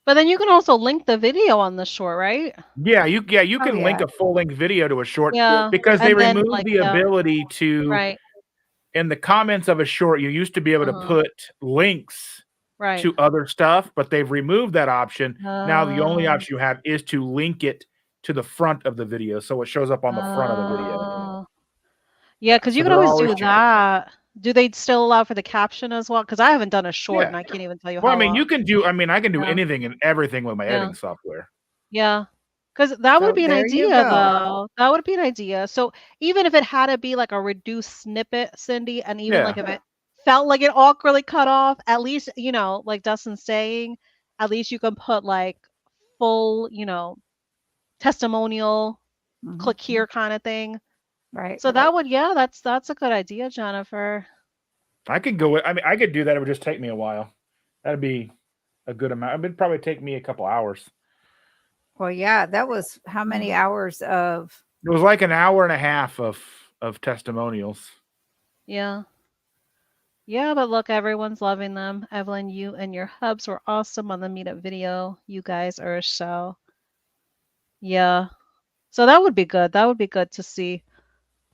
But then you can also link the video on the short, right? Yeah, you Oh can link yeah. a full length video to a short Yeah. because they And then remove like, the yeah, ability to right. in the comments of a short. You used to be able to Uh-huh. put links Right. to other stuff, but they've removed that option. Now the only Oh. option you have is to link it to the front of the video, so it shows up on the front of the video. Oh. Yeah, Yeah, because you so could they're always always do that. Do they still allow for the caption as well? Because I haven't done a short yeah. and I can't even tell you Well, I how mean, long. you can do. I mean, I can do Yeah. anything and everything with my Yeah. editing software. Yeah. Because that would So be an there you idea, go. though. That would be an idea. So even if it had to be like a reduced snippet, Cindy, and even like Yeah, if it felt like it awkwardly cut off, at least, like Dustin's saying, at least you can put like full, testimonial, Mhm. click here kind of thing. Right. So that would, yeah, that's a good idea, Jennifer. I could go. I mean, I could do that. It would just take me a while. That'd be a good amount. It would probably take me a couple hours. Well, yeah, that was how many Mhm. hours of It was like an hour and a half of testimonials. Yeah. Yeah, but look, everyone's loving them. Evelyn, you and your hubs were awesome on the meetup video. You guys are a show. Yeah. So that would be good. That would be good to see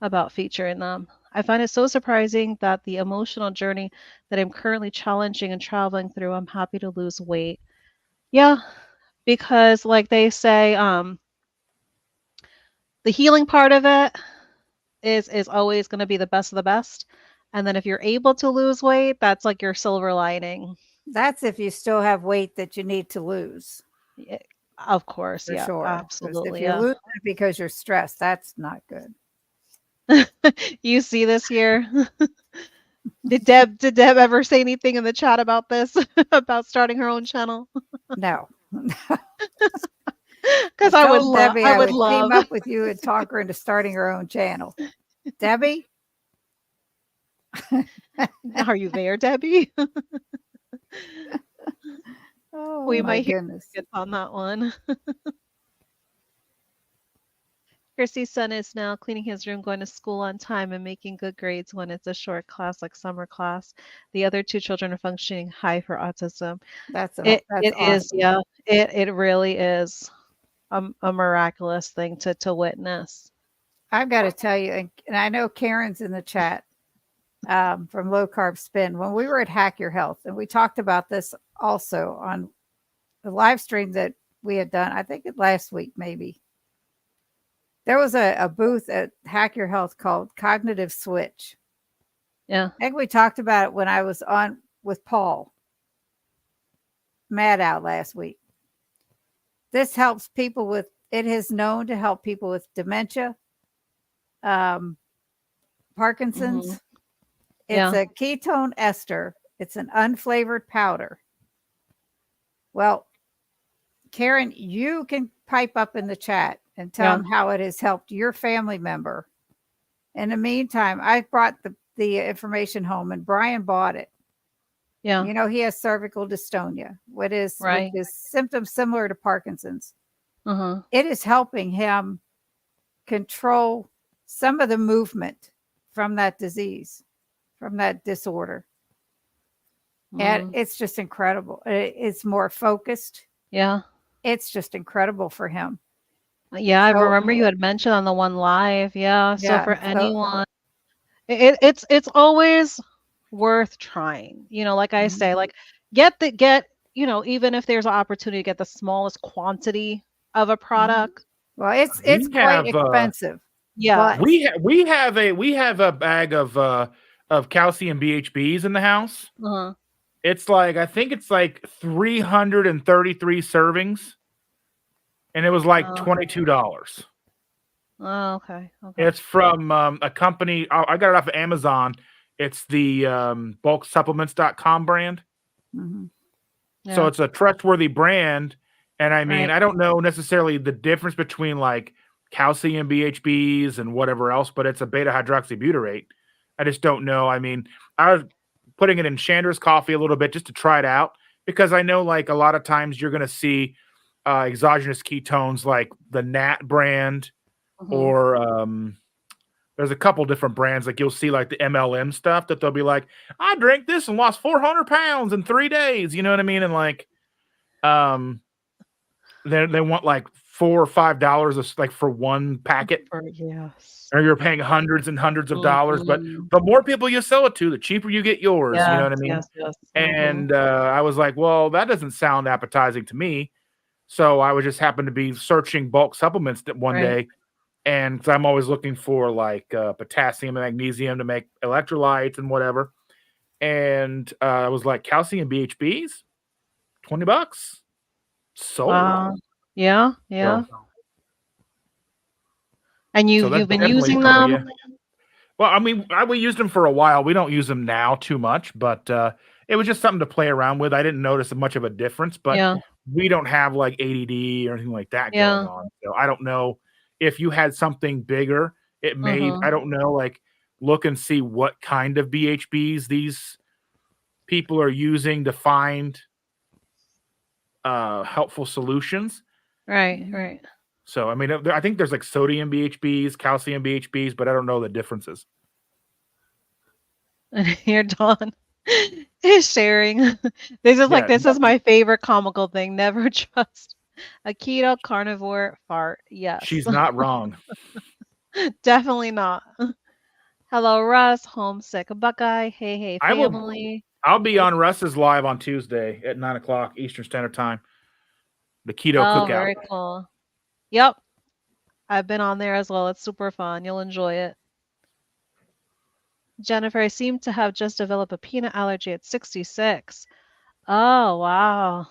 about featuring them. I find it so surprising that the emotional journey that I'm currently challenging and traveling through, I'm happy to lose weight. Yeah, because like they say, the healing part of it is always going to be the best of the best. And then if you're able to lose weight, that's like your silver lining. that's if you still have weight that you need to lose, Yeah, of course, for yeah, sure. Because if absolutely, you're yeah. losing it because you're stressed, that's not good. You see this here? Did Deb ever say anything in the chat about this about starting her own channel? No. I Because I would told love, Debbie I I would would team love. up with you and talk her into starting her own channel. Debbie? Are you there, Debbie? Oh We my might hear goodness. crickets on that one. Chrissy's son is now cleaning his room, going to school on time, and making good grades when it's a short class like summer class. The other two children are functioning high for autism. It That's it is, awesome. yeah. It really is a miraculous thing to witness. I've got to tell you, and I know Karen's in the chat from Low Carb Spin. When we were at Hack Your Health, and we talked about this also on the live stream that we had done, I think last week maybe. There was a booth at Hack Your Health called Cognitive Switch. Yeah. I think we talked about it when I was on with Paul Mad Out last week. This helps people with, it is known to help people with dementia, um, Hmm. Parkinson's. It's Yeah. a ketone ester. It's an unflavored powder. Well, Karen, you can pipe up in the chat and tell Yeah. them how it has helped your family member. In the meantime, I brought the information home, and Brian bought it. Yeah. You know, he has cervical dystonia, which Right. is symptoms similar to Parkinson's. Uh-huh. It is helping him control some of the movement from that disease, from that disorder. And Mm. it's just incredible. It's more focused. Yeah. It's just incredible for him. Yeah, I So, remember you had mentioned on the one live. Yeah. So yeah. for So, anyone, it's always worth trying. Like I mhm, say, like get, even if there's an opportunity to get the smallest quantity of a mhm. product. Well, it's We quite have expensive, but Yes. we have a bag of calcium BHBs in the house. Uh-huh. It's like I think it's like 333 servings, and it was like Oh, $22. oh, okay. Okay. It's from a company. I got it off of Amazon. It's the bulksupplements.com brand. mhm. So Yeah. it's a trustworthy brand. And I mean, Right. I don't know necessarily the difference between like calcium BHBs and whatever else, but it's a beta hydroxybutyrate. I just don't know. I mean, I was putting it in Chandra's coffee a little bit just to try it out because I know like a lot of times you're going to see exogenous ketones like the Nat brand Hmm. or there's a couple different brands. Like you'll see like the MLM stuff that they'll be like, I drank this and lost 400 pounds in 3 days. You know what I mean? And like, um, they want like $4 or $5 like for one packet, Yes. or you're paying hundreds and hundreds of dollars. But Mhm. the more people you sell it to, the cheaper you get yours. You know Yes, what I mean? yes, yes. Mhm. And I was like, well, that doesn't sound appetizing to me. So I was just happened to be searching bulk supplements that one Right. day, and because I'm always looking for like potassium and magnesium to make electrolytes and whatever. And I was like, calcium BHBs, $20, sold. Wow. Yeah, yeah. So, And so that's you've been definitely using something. them? Yeah. Well, I mean, we used them for a while. We don't use them now too much, but it was just something to play around with. I didn't notice much of a difference, but Yeah, we don't have like ADD or anything like that going yeah. on. So I don't know if you had something bigger. It made Mhm. I don't know. Like look and see what kind of BHBs these people are using to find helpful solutions. Right, Mhm. right. So I mean, I think there's like sodium BHBs, calcium BHBs, but I don't know the differences. And here Dawn is sharing. Yeah, This is my favorite comical thing. Never trust a keto carnivore fart. Yes. she's not wrong. Definitely not. Hello, Russ. Homesick Buckeye. Hey, hey, I will. family. I'll be on Russ's live on Tuesday at 9 o'clock Eastern Standard Time. The keto Oh, cookout. very cool. Yep. I've been on there as well. It's super fun. You'll enjoy it. Jennifer, I seem to have just developed a peanut allergy at 66. Oh, wow.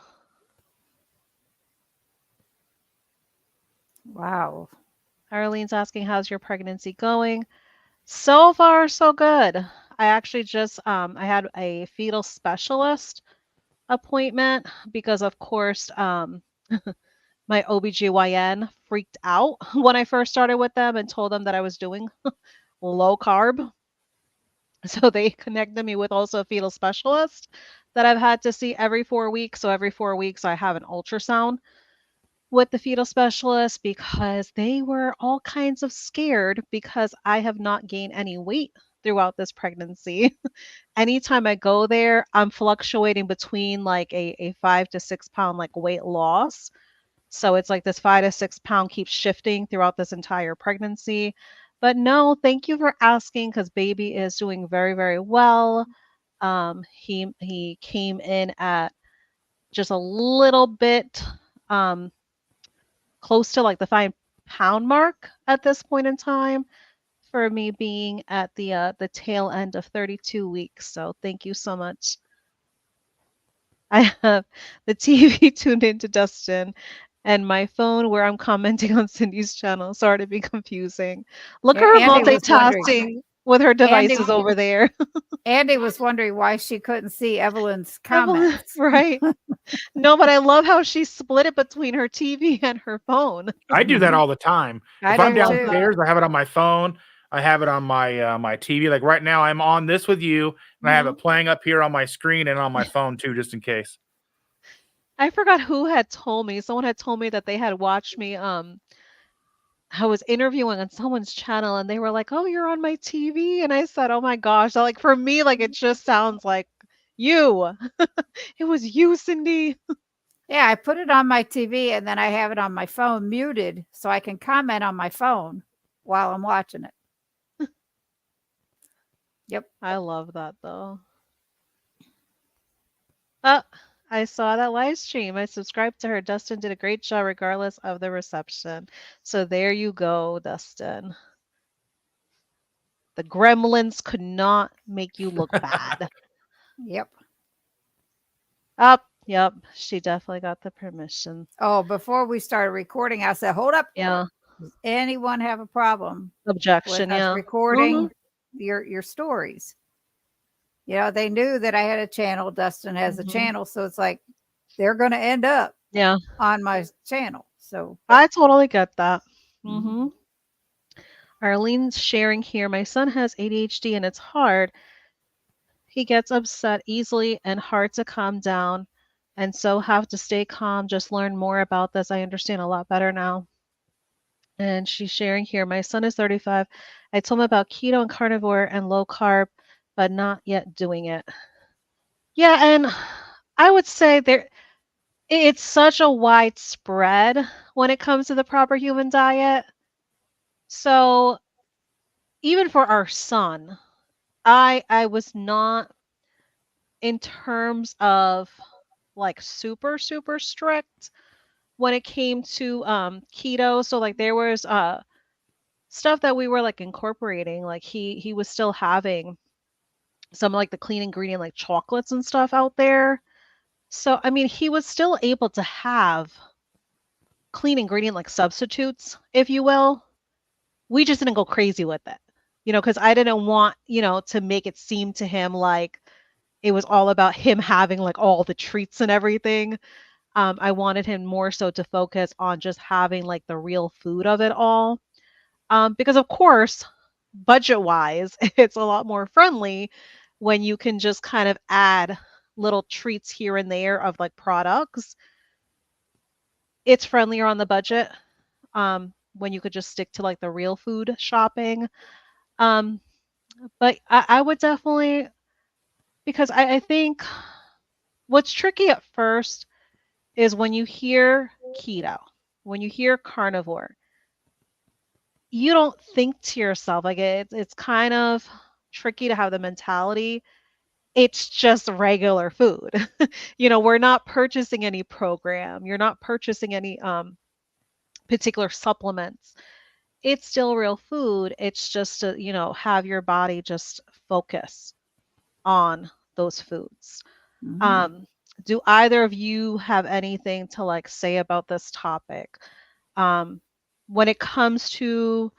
Wow. Arlene's asking, how's your pregnancy going? So far, so good. I actually just I had a fetal specialist appointment because of course my OBGYN freaked out when I first started with them and told them that I was doing low carb. So they connected me with also a fetal specialist that I've had to see every 4 weeks. So every 4 weeks I have an ultrasound with the fetal specialist because they were all kinds of scared because I have not gained any weight throughout this pregnancy. Anytime I go there, I'm fluctuating between like a 5 to 6 pound like weight loss. So it's like this 5 to 6 pound keeps shifting throughout this entire pregnancy. But no, thank you for asking because baby is doing very, very well. He came in at just a little bit um, close to like the 5 pound mark at this point in time for me being at the tail end of 32 weeks. So thank you so much. I have the TV tuned into Dustin and my phone where I'm commenting on Cindy's channel. Sorry to be confusing. Look at her Andy was wondering. multitasking with her Andy devices over there. Andy was wondering why she couldn't see Evelyn's Evelyn, comments. right? No, but I love how she split it between her TV and her phone. I do that Mhm. all the time. I If I'm I do love too. that. downstairs, I have it on my phone. I have it on my TV. Like right now, I'm on this with you, and I have Mhm. it playing up here on my screen and on my phone too, just in case. I forgot who had told me. Someone had told me that they had watched me. I was interviewing on someone's channel, and they were like, "Oh, you're on my TV," and I said, "Oh my gosh!" So, like for me, like it just sounds like you. It was you, Cindy. Yeah, I put it on my TV and then I have it on my phone muted so I can comment on my phone while I'm watching it. Yep. I love that though. Oh, I saw that live stream. I subscribed to her. Dustin did a great job regardless of the reception. So there you go, Dustin. The gremlins could not make you look bad. Yep. Up, yep, she definitely got the permission. Oh, before we started recording, I said, hold up. Yeah, Does anyone have a problem with objection, us yeah. Hmm. recording your stories? You know, they knew that I had a channel. Dustin has a Hmm. channel. So it's like they're going to end up Yeah, on my channel. So, but I totally get that. mhm. Hmm. Arlene's sharing here. My son has ADHD and it's hard. He gets upset easily and hard to calm down, and so have to stay calm. Just learn more about this. I understand a lot better now. And she's sharing here. My son is 35. I told him about keto and carnivore and low carb, but not yet doing it. Yeah, and I would say it's such a widespread when it comes to the proper human diet. So even for our son, I was not in terms of like super strict when it came to keto. So like there was stuff that we were like incorporating. Like he was still having some like the clean ingredient like chocolates and stuff out there. So I mean he was still able to have clean ingredient like substitutes, if you will. We just didn't go crazy with it. Because I didn't want, to make it seem to him like it was all about him having like all the treats and everything. I wanted him more so to focus on just having like the real food of it all. Because of course, budget wise, it's a lot more friendly when you can just kind of add little treats here and there of like products. It's friendlier on the budget when you could just stick to like the real food shopping. Um, but I would definitely, because I think what's tricky at first is when you hear keto, when you hear carnivore, you don't think to yourself like it's kind of tricky to have the mentality. It's just regular food. We're not purchasing any program. You're not purchasing any particular supplements. It's still real food. It's just to, have your body just focus on those foods. Mhm. Um, do either of you have anything to like say about this topic? Um, when it comes to,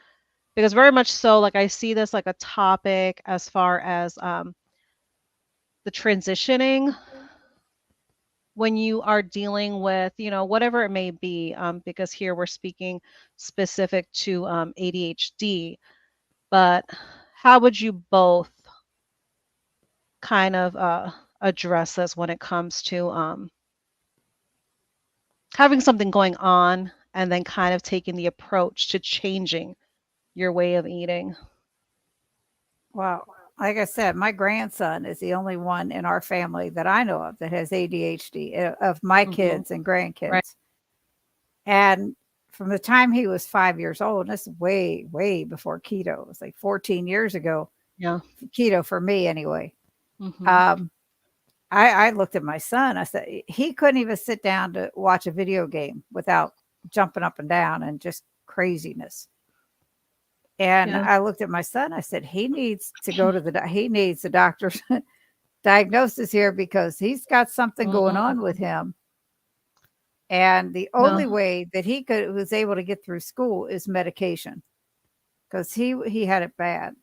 because very much so, like I see this like a topic as far as the transitioning when you are dealing with, whatever it may be, because here we're speaking specific to ADHD, but how would you both kind of address this when it comes to having something going on and then kind of taking the approach to changing your way of eating? Well, like I said, my grandson is the only one in our family that I know of that has ADHD of my Hmm. kids and Right. grandkids. And from the time he was 5 years old, and this is way, way before keto, it was like 14 years ago, Yeah. keto for me anyway. Hmm. Um, I looked at my son. I said, he couldn't even sit down to watch a video game without jumping up and down and just craziness. And Yeah. I looked at my son. I said, he needs to go to he needs the doctor's diagnosis here because he's got something going Hmm. on with him. And the No. only way that he could was able to get through school is medication because he had it bad.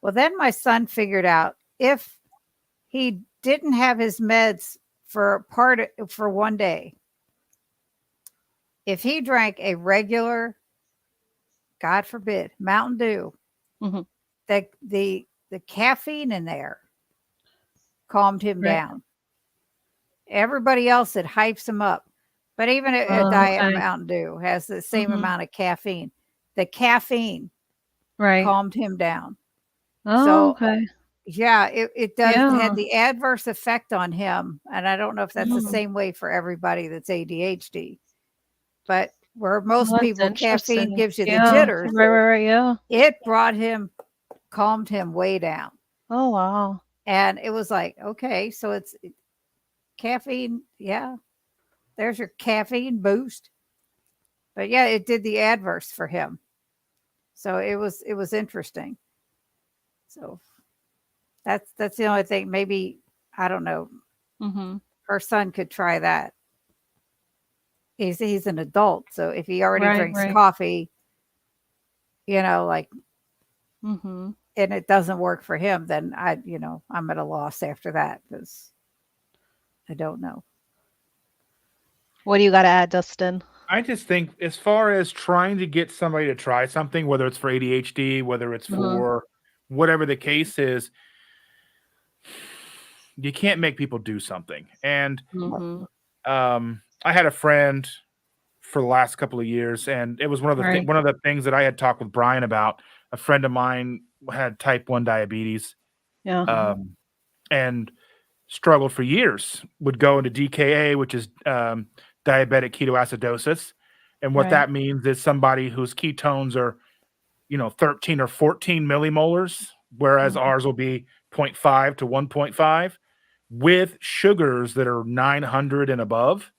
Well, then my son figured out if he didn't have his meds for one day, if he drank a regular, God forbid, Mountain Dew, Mhm. the caffeine in there calmed him Right. down. Everybody else, it hypes him up. But even a Oh, diet okay. Mountain Dew has the same Mhm. amount of caffeine. The caffeine Right. calmed him down. Oh, So okay. yeah, it does had Yeah. the adverse effect on him. And I don't know if that's the Mm. same way for everybody that's ADHD, but where most Well, that's people caffeine interesting. gives you the Yeah. jitters, Right, yeah. it calmed him way down. Oh, wow. And it was like, okay, so it's caffeine. Yeah, there's your caffeine boost. But yeah, it did the adverse for him. So it was interesting. So that's the only thing. Maybe I don't know. Mhm. Her son could try that. He's an adult, so if he already Right, drinks right. coffee, like, Mhm. and it doesn't work for him, then I'm at a loss after that because I don't know. What do you gotta add, Dustin? I just think, as far as trying to get somebody to try something, whether it's for ADHD, whether it's Mhm. for whatever the case is, you can't make people do something. And Mhm. I had a friend for the last couple of years, and it was Right. one of the things that I had talked with Brian about. A friend of mine had type 1 diabetes, Yeah. um, and struggled for years. Would go into DKA, which is diabetic ketoacidosis, and what Right. that means is somebody whose ketones are 13 or 14 millimolars, whereas Mhm. ours will be zero point 0.5 to 1.5, with sugars that are 900 and above.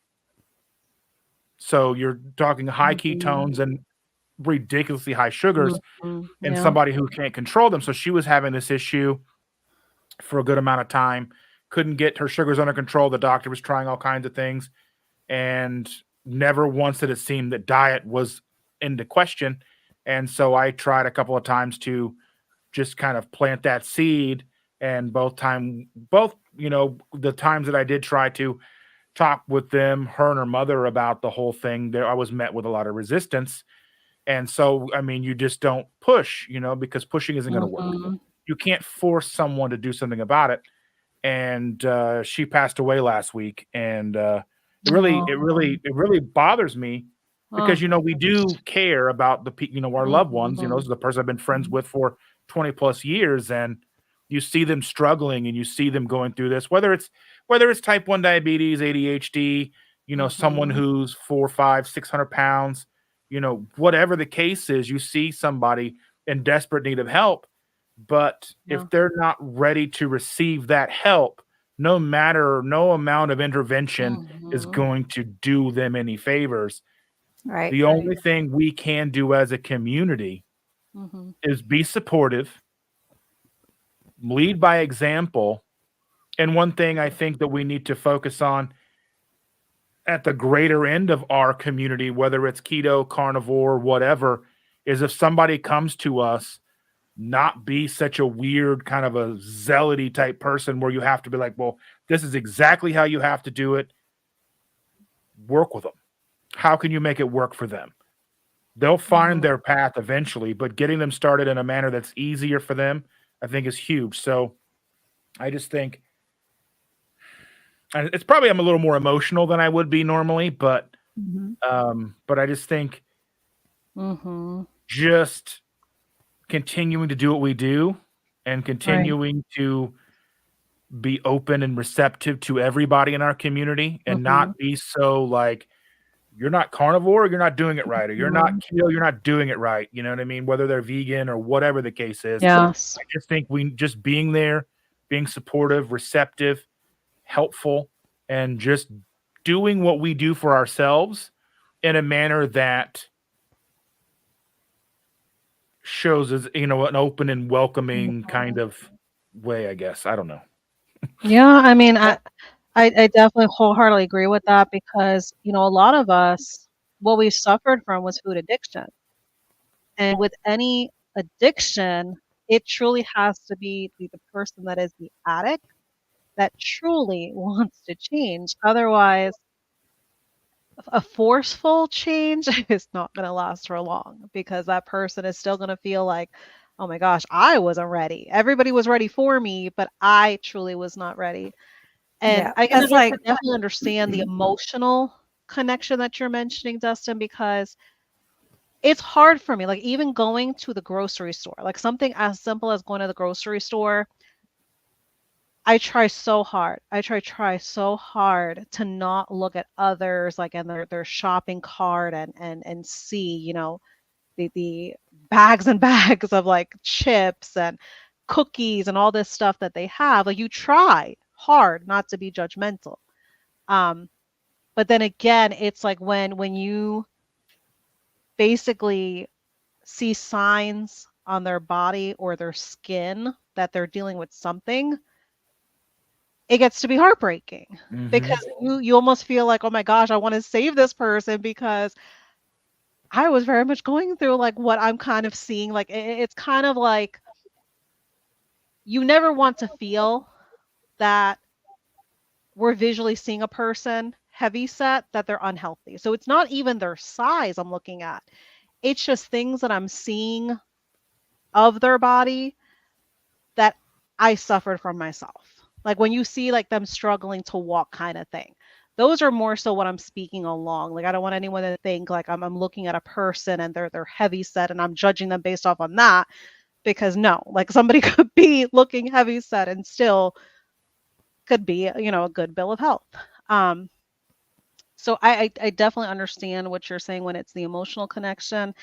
So you're talking high Mhm. ketones and ridiculously high sugars Mhm. in Yeah. somebody who can't control them. So she was having this issue for a good amount of time, couldn't get her sugars under control. The doctor was trying all kinds of things, and never once did it seem that diet was into question. And so I tried a couple of times to just kind of plant that seed. And both, the times that I did try to talk with them, her and her mother, about the whole thing, there I was met with a lot of resistance. And so, I mean, you just don't push, because pushing isn't going to work. Mhm. You can't force someone to do something about it. And she passed away last week, and Oh. it really bothers me, because Oh. we do care about our loved ones. This Mhm. is the person I've been friends Mhm. with for 20 plus years, and you see them struggling, and you see them going through this, whether it's type 1 diabetes, ADHD, someone Mhm. who's 4, 5, 600 pounds, whatever the case is. You see somebody in desperate need of help, but Yeah. if they're not ready to receive that help, no amount of intervention is Mhm. going to do them any favors. Right. The only thing we can do as a community Mhm. is be supportive, lead by example. And one thing I think that we need to focus on at the greater end of our community, whether it's keto, carnivore, whatever, is if somebody comes to us, not be such a weird kind of a zealoty type person where you have to be like, well, this is exactly how you have to do it. Work with them. How can you make it work for them? They'll find Mhm. their path eventually, but getting them started in a manner that's easier for them, I think, is huge. So I just think, and it's probably, I'm a little more emotional than I would be normally, Mhm. but I just think, Mhm. just continuing to do what we do, and Right. continuing to be open and receptive to everybody in our community, and Mhm. not be so like, you're not carnivore, you're not doing it right, or you're not Mhm. keto, you're not doing it right. You know what I mean? Whether they're vegan or whatever the case is. Yes. I just think we just being there, being supportive, receptive, helpful, and just doing what we do for ourselves in a manner that shows as, an open and welcoming kind Mhm. of way, I guess. I don't know. Yeah, I mean, I I definitely wholeheartedly agree with that because, a lot of us, what we suffered from was food addiction. And with any addiction, it truly has to be the person that is the addict that truly wants to change. Otherwise, a forceful change is not going to last for long because that person is still going to feel like, oh my gosh, I wasn't ready. Everybody was ready for me, but I truly was not ready. And Yeah, I can that's like definitely understand the emotional connection that you're mentioning, Dustin, because it's hard for me. Like even going to the grocery store, like something as simple as going to the grocery store, I try so hard. I try so hard to not look at others like in their shopping cart and see, the bags and bags of like chips and cookies and all this stuff that they have. Like you try hard not to be judgmental. Um, but then again, it's like when you basically see signs on their body or their skin that they're dealing with something, it gets to be heartbreaking Hmm. because you almost feel like, oh my gosh, I want to save this person because I was very much going through like what I'm kind of seeing. Like it's kind of like you never want to feel that we're visually seeing a person heavy set that they're unhealthy. So it's not even their size I'm looking at. It's just things that I'm seeing of their body that I suffered from myself. Like when you see like them struggling to walk kind of thing. Those are more so what I'm speaking along. Like I don't want anyone to think like I'm looking at a person and they're heavy set and I'm judging them based off on that because no, like somebody could be looking heavy set and still could be, a good bill of health. Um so I definitely understand what you're saying when it's the emotional connection,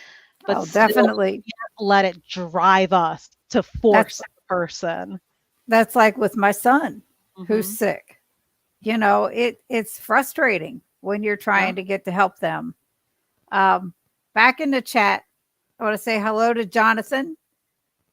but oh, still definitely. let it drive us to That's force a person. that's like with my son who's Mhm. sick. It's frustrating when you're Yeah. trying to get to help them. Um, Back in the chat, I want to say hello to Jonathan,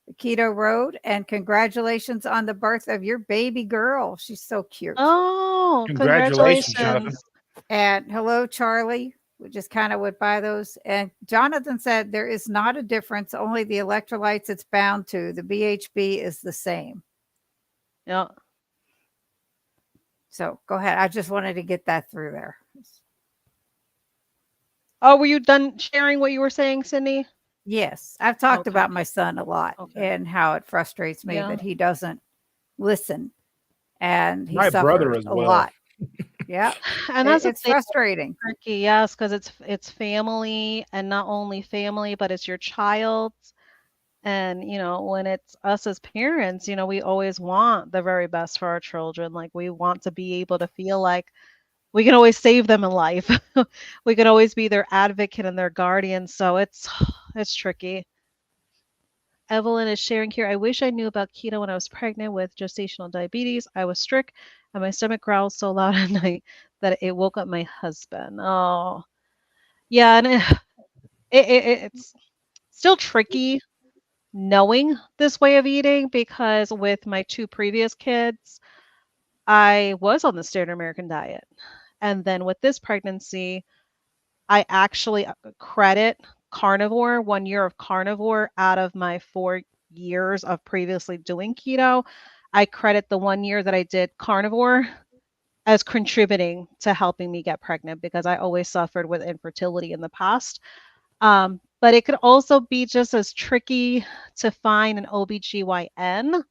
the Keto Road, and congratulations on the birth of your baby girl. She's so cute. Oh, Congratulations, Jonathan. congratulations. And hello, Charlie. We just kind of went by those. And Jonathan said there is not a difference, only the electrolytes it's bound to. The BHB is the same. Yeah. So go ahead. I just wanted to get that through there. Oh, were you done sharing what you were saying, Sydney? Yes, I've talked Okay. about my son a lot Okay. and how it frustrates me Yeah. that he doesn't listen and he My brother suffers as a well. lot. Yeah, And that's the it's thing, frustrating. tricky, yes, because it's family and not only family, but it's your child. And, when it's us as parents, we always want the very best for our children. Like we want to be able to feel like we can always save them in life. We can always be their advocate and their guardian. So it's tricky. Evelyn is sharing here. I wish I knew about keto when I was pregnant with gestational diabetes. I was strict and my stomach growled so loud at night that it woke up my husband. Oh, yeah. And it's still tricky knowing this way of eating because with my two previous kids, I was on the standard American diet. And then with this pregnancy, I actually credit carnivore, 1 year of carnivore out of my 4 years of previously doing keto. I credit the 1 year that I did carnivore as contributing to helping me get pregnant because I always suffered with infertility in the past. But it could also be just as tricky to find an OBGYN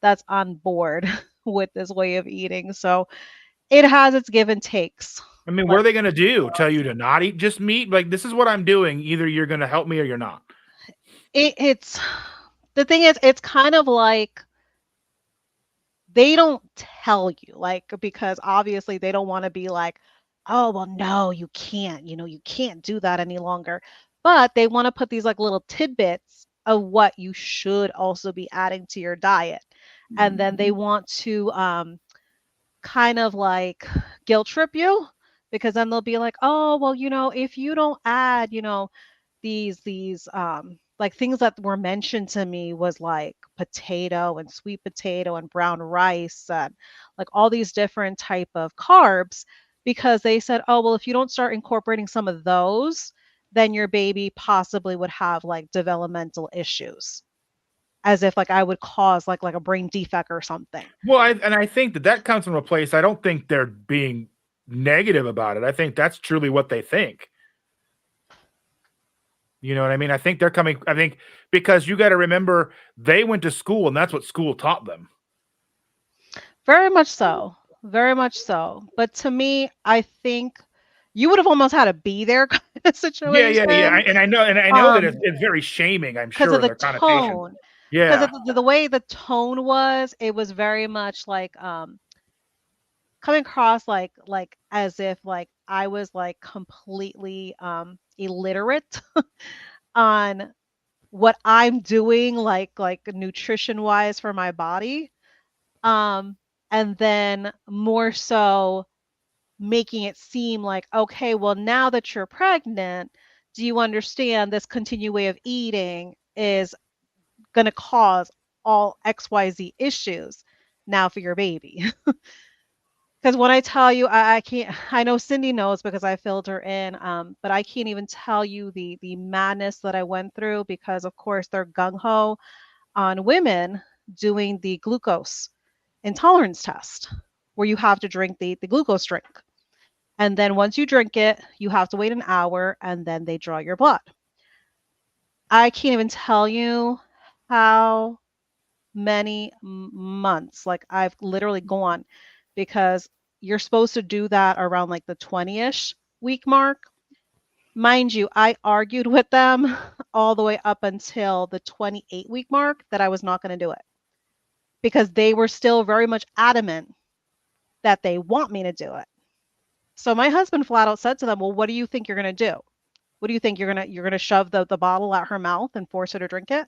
that's on board with this way of eating. So it has its give and takes. I mean, what Like are they going to do? Tell you to not eat just meat? Like, this is what I'm doing. Either you're going to help me or you're not. it's the thing is, it's kind of like they don't tell you, like, because obviously they don't want to be like, oh, well, no, you can't, you can't do that any longer. But they want to put these like little tidbits of what you should also be adding to your diet. And then they want to kind of like guilt trip you because then they'll be like, oh, well, if you don't add, these Like things that were mentioned to me was like potato and sweet potato and brown rice and like all these different type of carbs because they said, "Oh, well if you don't start incorporating some of those, then your baby possibly would have like developmental issues." As if like I would cause like a brain defect or something. Well, I think that that comes from a place. I don't think they're being negative about it. I think that's truly what they think. You know what I mean? I think they're coming. I think because you got to remember they went to school and that's what school taught them. Very much so. Very much so. But to me, I think you would have almost had to be there kind of Yeah, yeah, yeah. situation. And I know that Um, it's very shaming. I'm because sure of in the their connotation. tone. Because Yeah. of the way the tone was, it was very much like coming across like as if like I was like completely illiterate on what I'm doing like nutrition wise for my body. Um and then more so making it seem like, okay, well, now that you're pregnant, do you understand this continued way of eating is going to cause all XYZ issues now for your baby? Because when I tell you, I can't, I know Cindy knows because I filled her in, but I can't even tell you the madness that I went through because, of course, they're gung ho on women doing the glucose intolerance test where you have to drink the glucose drink. And then once you drink it, you have to wait an hour and then they draw your blood. I can't even tell you how many months like I've literally gone because you're supposed to do that around like the 20-ish week mark. Mind you, I argued with them all the way up until the 28-week mark that I was not going to do it because they were still very much adamant that they want me to do it. So my husband flat out said to them, "Well, what do you think you're going to do? What do you think you're gonna shove the bottle at her mouth and force her to drink it?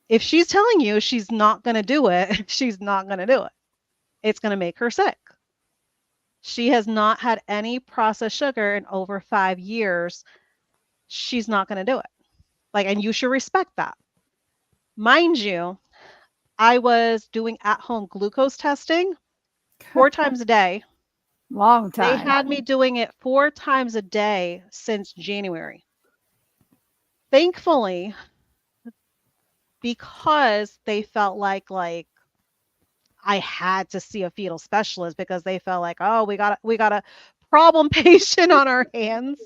If she's telling you she's not gonna do it, she's not gonna do it. It's gonna make her sick. She has not had any processed sugar in over 5 years. She's not gonna do it. Like, and you should respect that. Mind you, I was doing at-home glucose testing 4 times a day. Long They time. had me doing it 4 times a day since January. Thankfully, because they felt like I had to see a fetal specialist because they felt like, oh, we got a problem patient on our hands.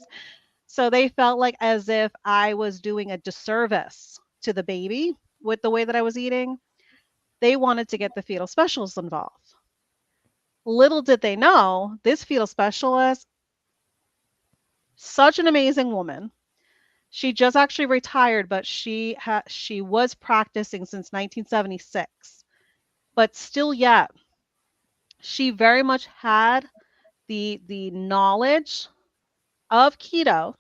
So they felt like as if I was doing a disservice to the baby with the way that I was eating. They wanted to get the fetal specialist involved. Little did they know, this fetal specialist, such an amazing woman. She just actually retired, but she was practicing since 1976. But still yet, she very much had the knowledge of keto,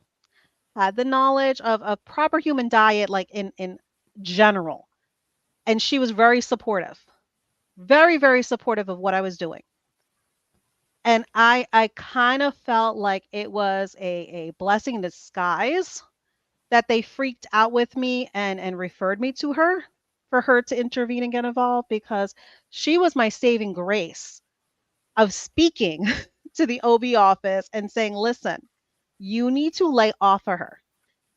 had the knowledge of proper human diet, like in general. And she was very, very supportive of what I was doing. And I kind of felt like it was a blessing in disguise that they freaked out with me and referred me to her for her to intervene and get involved because she was my saving grace of speaking to the OB office and saying, listen, you need to lay off of her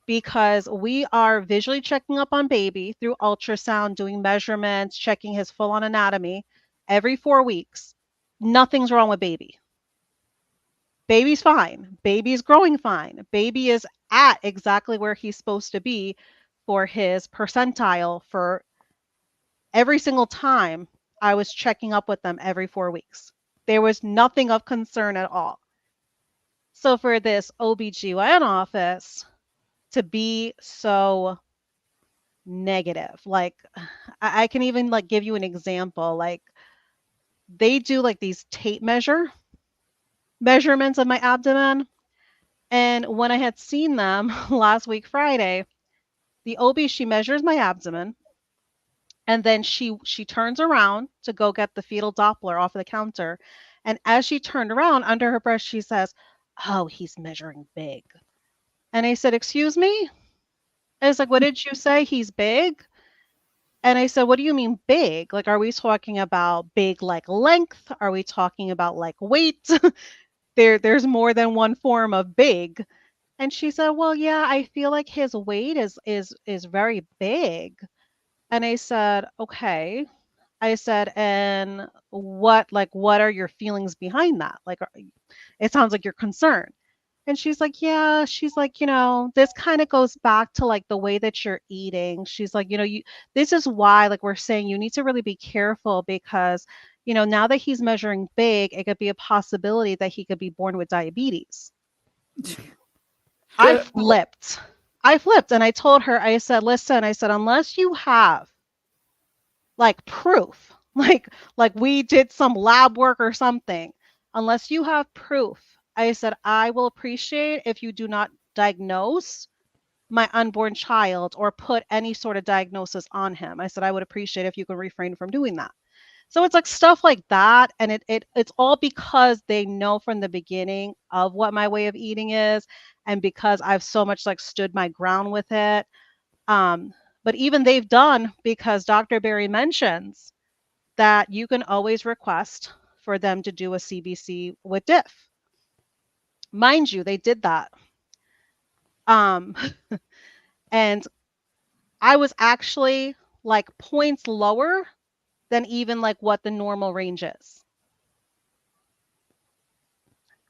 because we are visually checking up on baby through ultrasound, doing measurements, checking his full on anatomy every 4 weeks. Nothing's wrong with baby. Baby's fine. Baby's growing fine. Baby is at exactly where he's supposed to be for his percentile for every single time I was checking up with them every 4 weeks. There was nothing of concern at all. So for this OBGYN office to be so negative, like I can even like give you an example. Like they do like these tape measurements of my abdomen. And when I had seen them last week Friday, the OB she measures my abdomen and then she turns around to go get the fetal Doppler off of the counter. And as she turned around under her breath, she says, "Oh, he's measuring big." And I said, "Excuse me?" I was like, "What did you say? He's big?" And I said, "What do you mean big? Like, are we talking about big like length? Are we talking about like weight?" There's more than one form of big. And she said, "Well, yeah, I feel like his weight is very big." And I said, "Okay." I said, "And what are your feelings behind that? Like, it sounds like you're concerned." And she's like, "Yeah." She's like, this kind of goes back to like the way that you're eating." She's like, this is why like we're saying you need to really be careful because, now that he's measuring big, it could be a possibility that he could be born with diabetes." I flipped. I flipped and I told her, I said, "Listen," I said, "unless you have like proof, like we did some lab work or something, unless you have proof," I said, "I will appreciate if you do not diagnose my unborn child or put any sort of diagnosis on him." I said, "I would appreciate if you could refrain from doing that." So it's like stuff like that, and it's all because they know from the beginning of what my way of eating is, and because I've so much like stood my ground with it. Um, but even they've done, because Dr. Berry mentions that you can always request for them to do a CBC with diff. Mind you, they did that. Um, and I was actually like points lower than even like what the normal range is.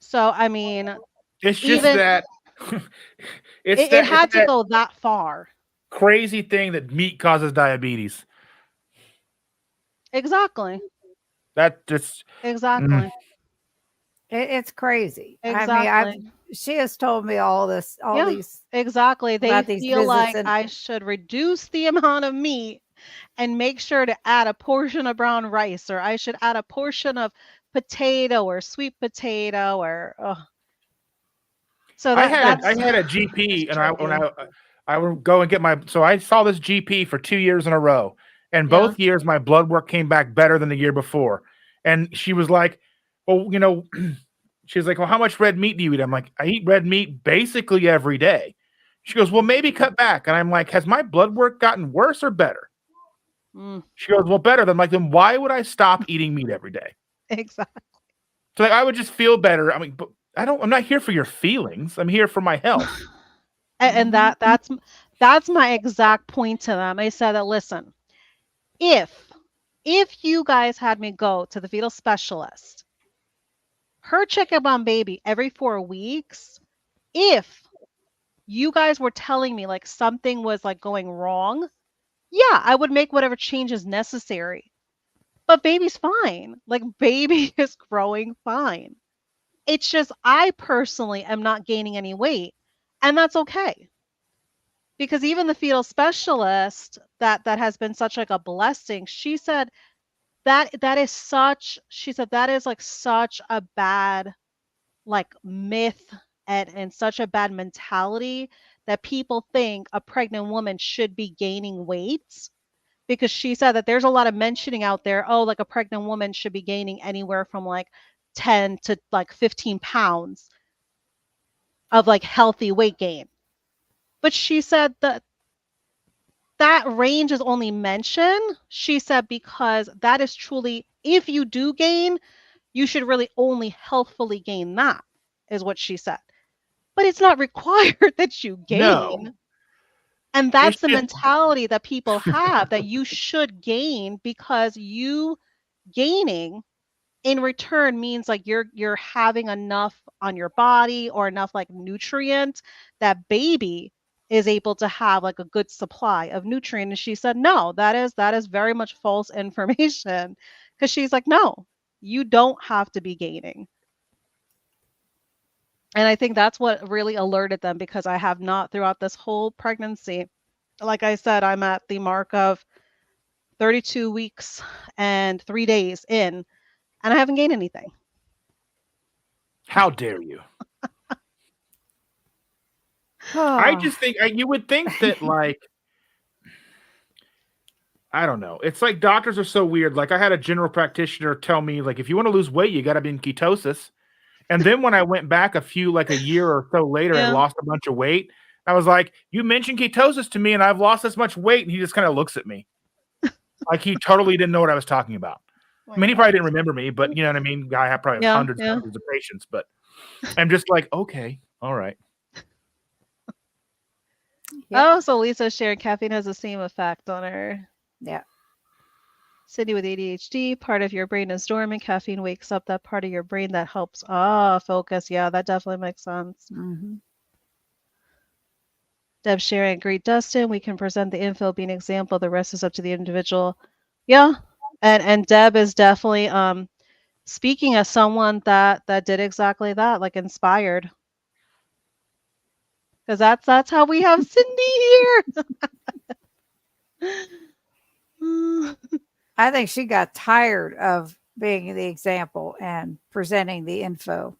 So I mean, It's just even that it it's had to that go that far. crazy thing that meat causes diabetes. Exactly. That just mm. Exactly. It's crazy. I mean, I've Exactly. she has told me all this, all Yeah. these Exactly. They about these feel visits, like and I should reduce the amount of meat and make sure to add a portion of brown rice, or I should add a portion of potato or sweet potato or so I that's had a it's GP, and tricky. I would go and get my, so I saw this GP for 2 years in a row, and Yeah. both years my blood work came back better than the year before. And she was like, "Well, she's like, 'Well, how much red meat do you eat?' I'm like, 'I eat red meat basically every day.' She goes, 'Well, maybe cut back.' And I'm like, 'Has my blood work gotten worse or better?' Mm, She goes, 'Well, better.' I'm like, 'Then why would I stop eating meat every day?' exactly. So like I would just feel better. I mean, but I'm not here for your feelings. I'm here for my health. And mhm. that's my exact point to them. I said that, listen, if if you guys had me go to the fetal specialist, her checkup on baby every 4 weeks, if you guys were telling me like something was like going wrong, yeah, I would make whatever changes necessary. But baby's fine. Like baby is growing fine. It's just I personally am not gaining any weight, and that's okay. Because even the fetal specialist that has been such like a blessing, she said that is such she said that is like such a bad like myth and such a bad mentality that people think a pregnant woman should be gaining weight, because she said that there's a lot of mentioning out there, oh, like a pregnant woman should be gaining anywhere from like 10 to like 15 pounds of like healthy weight gain. But she said that that range is only mentioned, she said, because that is truly, if you do gain, you should really only healthfully gain that, is what she said. But it's not required that you No, gain. And it's that's the just mentality that people have, that you should gain because you gaining in return means like you're having enough on your body or enough like nutrient that baby is able to have like a good supply of nutrient. And she said, no, that is very much false information, because she's like, no, you don't have to be gaining. And I think that's what really alerted them, because I have not, throughout this whole pregnancy, like I said, I'm at the mark of 32 weeks and 3 days in, and I haven't gained anything. how dare you? I Oh, just think you would think that like I don't know. It's like doctors are so weird. Like I had a general practitioner tell me like if you want to lose weight, you got to be in ketosis. And then when I went back a year or so later and Yeah. lost a bunch of weight, I was like, "You mentioned ketosis to me, and I've lost this much weight." And he just kind of looks at me like he totally didn't know what I was talking about. Oh I my mean, he probably gosh. didn't remember me, but you know what I mean. Guy had probably Yeah, hundreds and yeah. hundreds of patients, but I'm just like, okay, all right. Yep. Oh, so Lisa shared caffeine has the same effect on her. Yeah. Cindy with ADHD, part of your brain is dormant. Caffeine wakes up that part of your brain that helps focus. Yeah, that definitely makes sense. Hmm. Deb sharing, great Dustin. We can present the info, be an example. The rest is up to the individual. Yeah. And Deb is definitely speaking as someone that did exactly that, like inspired. Because that's how we have Cindy here. I think she got tired of being the example and presenting the info.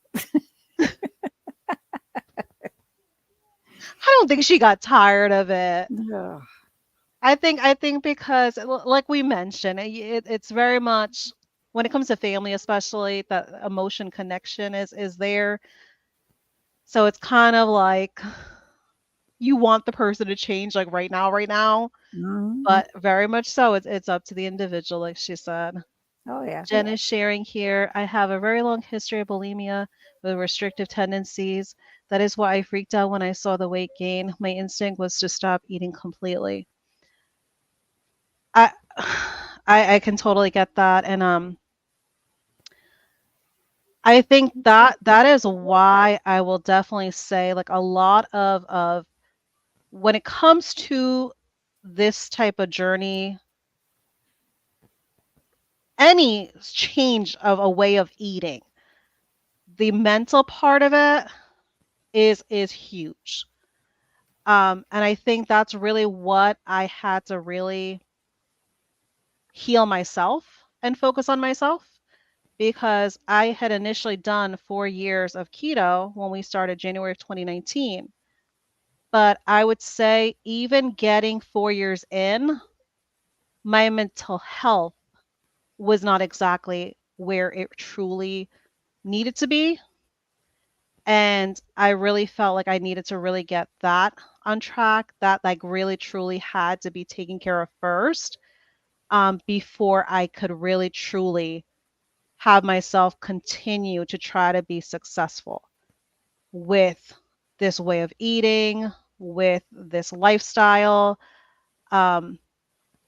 I don't think she got tired of it. Ugh. I think because like we mentioned, it's very much when it comes to family, especially that emotion connection is there. So it's kind of like you want the person to change like right now, Mhm. but very much so it's up to the individual, like she said. Oh, yeah. Jen is sharing here. I have a very long history of bulimia with restrictive tendencies. That is why I freaked out when I saw the weight gain. My instinct was to stop eating completely. I I can totally get that. And I think that is why I will definitely say like a lot of when it comes to this type of journey, any change of a way of eating, the mental part of it is huge. And I think that's really what I had to really heal myself and focus on myself because I had initially done 4 years of keto when we started January of 2019. But I would say, even getting 4 years in, my mental health was not exactly where it truly needed to be. And I really felt like I needed to really get that on track, that like really truly had to be taken care of first, before I could really truly have myself continue to try to be successful with this way of eating, with this lifestyle. Um,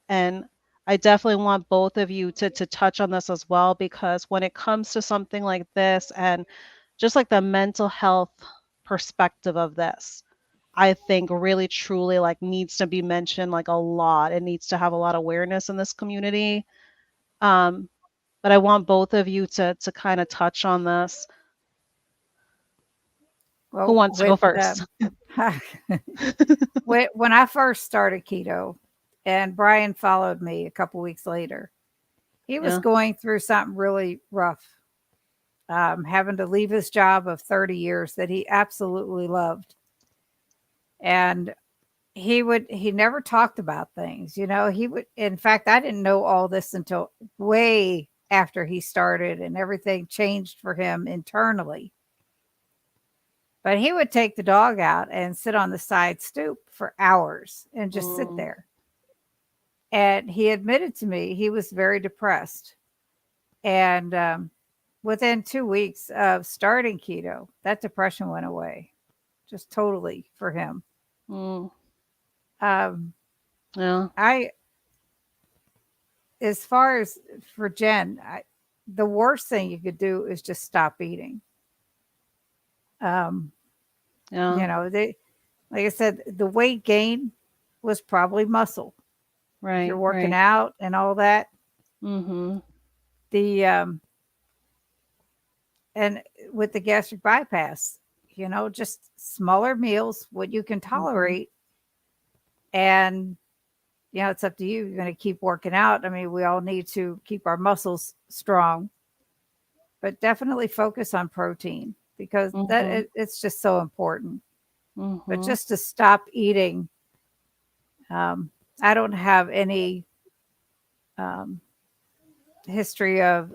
and I definitely want both of you to touch on this as well, because when it comes to something like this and just like the mental health perspective of this, I think really truly like needs to be mentioned like a lot. It needs to have a lot of awareness in this community. Um, but I want both of you to kind of touch on this. Who Well, wants to go first? when I first started keto and Brian followed me a couple weeks later, he was Yeah. going through something really rough, having to leave his job of 30 years that he absolutely loved. And he never talked about things, he would, in fact, I didn't know all this until way after he started and everything changed for him internally. But he would take the dog out and sit on the side stoop for hours and just sit Mm, there. And he admitted to me he was very depressed. And within 2 weeks of starting keto, that depression went away just totally for him. mm, Um, yeah. I, as far as for Jen, the worst thing you could do is just stop eating. Um, Yeah. they, like I said, the weight gain was probably muscle. If you're Right. working Right. out and all that, Mm-hmm. the and with the gastric bypass, just smaller meals, what you can Mm-hmm. tolerate, and it's up to you. You're going to keep working out. I mean, we all need to keep our muscles strong, but definitely focus on protein because Mm-hmm. it's just so important. But Mm-hmm. just to stop eating, um, I don't have any um, history of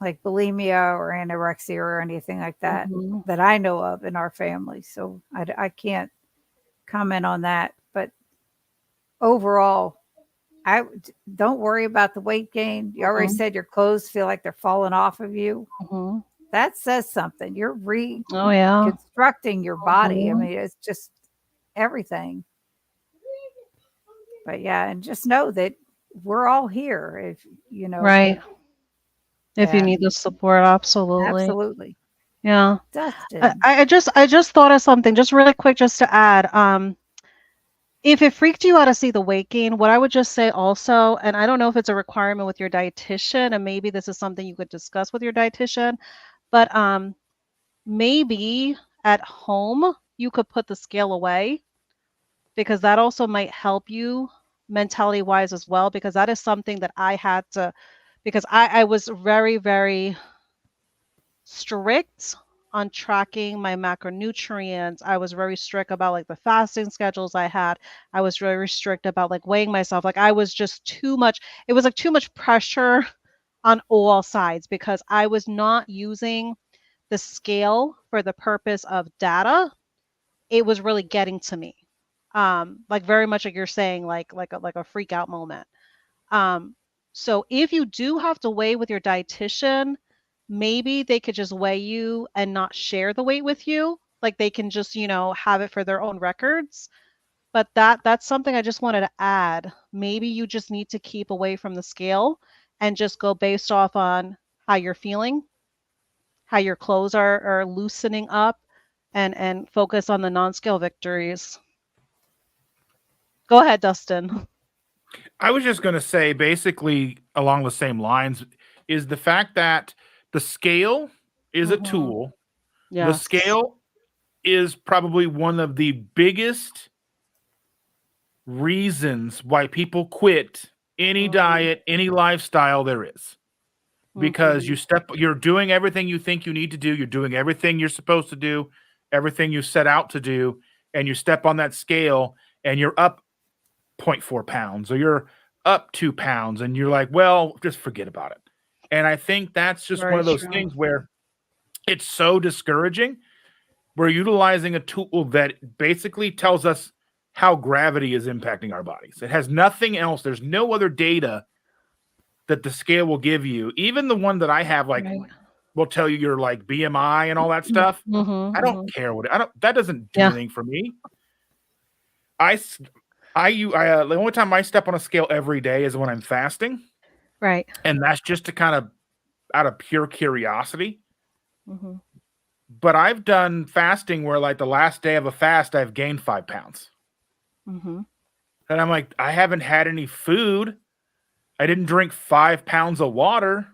like bulimia or anorexia or anything like that Mhm. that I know of in our family. So I can't comment on that. But overall, don't worry about the weight gain. You already Mhm. said your clothes feel like they're falling off of you. Mhm. That says something. You're Oh yeah. reconstructing your body. I Mhm. mean, it's just everything. But yeah, and just know that we're all here. If you know, Right. If you need and the support, absolutely. absolutely, Yeah. Dustin. I just thought of something just really quick just to add. If it freaked you out to see the weight gain, what I would just say also, and I don't know if it's a requirement with your dietitian, and maybe this is something you could discuss with your dietitian, but maybe at home you could put the scale away because that also might help you mentality wise as well, because that is something that I had to, because I was very, very strict on tracking my macronutrients. I was very strict about like the fasting schedules I had. I was very strict about like weighing myself. Like I was just too much. It was like too much pressure on all sides because I was not using the scale for the purpose of data. It was really getting to me. Like very much like you're saying, like a freak out moment. Um, so if you do have to weigh with your dietitian, maybe they could just weigh you and not share the weight with you. Like they can just, have it for their own records. But that's something I just wanted to add. Maybe you just need to keep away from the scale and just go based off on how you're feeling, how your clothes are loosening up, and focus on the non-scale victories. Go ahead, Dustin. I was just going to say, basically along the same lines, is the fact that the scale is a Hmm. tool. The Yes. scale is probably one of the biggest reasons why people quit any Hmm. diet, any lifestyle there is. Because Hmm. you're doing everything you think you need to do, you're doing everything you're supposed to do, everything you set out to do, and you step on that scale and you're up 0.4 pounds or you're up 2 pounds, and you're like, well, just forget about it. And I think that's just one Very of those true. things where it's so discouraging. We're utilizing a tool that basically tells us how gravity is impacting our bodies. It has nothing else. There's no other data that the scale will give you. Even the one that I have, like, Right. will tell you your like BMI and all that stuff. Mhm, I don't mhm. care what I don't. That doesn't do Yeah, anything for me. I s- the only time I step on a scale every day is when I'm fasting, right. and that's just to kind of out of pure curiosity. Mhm, But I've done fasting where, like, the last day of a fast, I've gained 5 pounds, mhm. and I'm like, I haven't had any food. I didn't drink 5 pounds of water.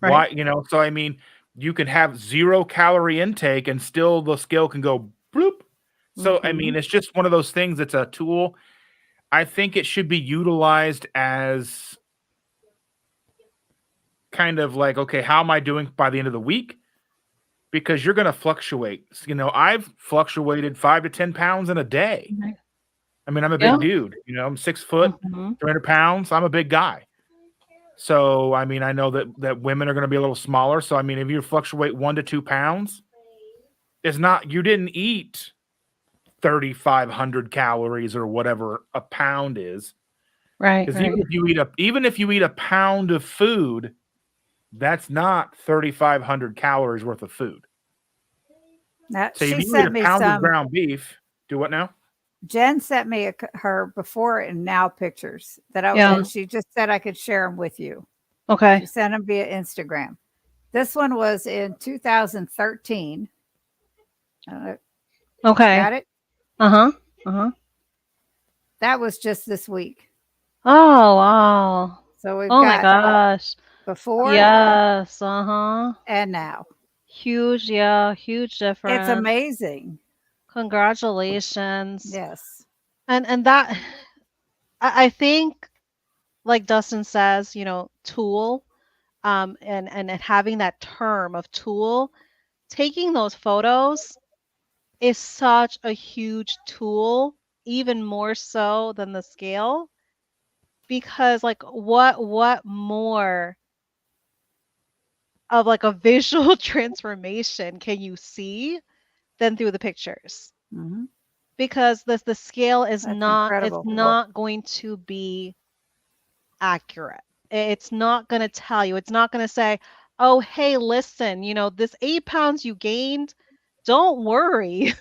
Right. Why, so I mean, you can have 0 calorie intake and still the scale can go bloop. So I mean, Mhm. it's just one of those things. It's a tool. I think it should be utilized as kind of like, okay, how am I doing by the end of the week? Because you're going to fluctuate. I've fluctuated 5 to 10 pounds in a day. Right. I mean, I'm a Yeah. big dude. I'm 6 foot, Mhm. 300 pounds. I'm a big guy. So I mean, I know that women are going to be a little smaller. So I mean, if you fluctuate 1 to 2 pounds, it's not, you didn't eat 3,500 calories or whatever a pound is. Right, Because right. even if you eat a pound of food, that's not 3,500 calories worth of food. Now So if she you eat sent a me pound of some. ground beef, do what now? Jen sent me her before and now pictures Yeah. and she just said I could share them with you. She Okay. sent them via Instagram. This one was in 2013. Okay. Got it? Uh-huh. Uh-huh. That was just this week. Oh, wow. So we've Oh my got gosh. before Yes. Uh-huh. and now. Huge, yeah, huge It's difference. amazing. Congratulations. Yes. And that I think like Dustin says, tool, and having that term of tool, taking those photos is such a huge tool, even more so than the scale, because like what more of like a visual transformation can you see than through the pictures. Mhm. Because the scale is That's not, it's incredible. not going to be accurate. It's not going to tell you. It's not going to say, "Oh, hey, listen, this 8 pounds you gained, don't worry.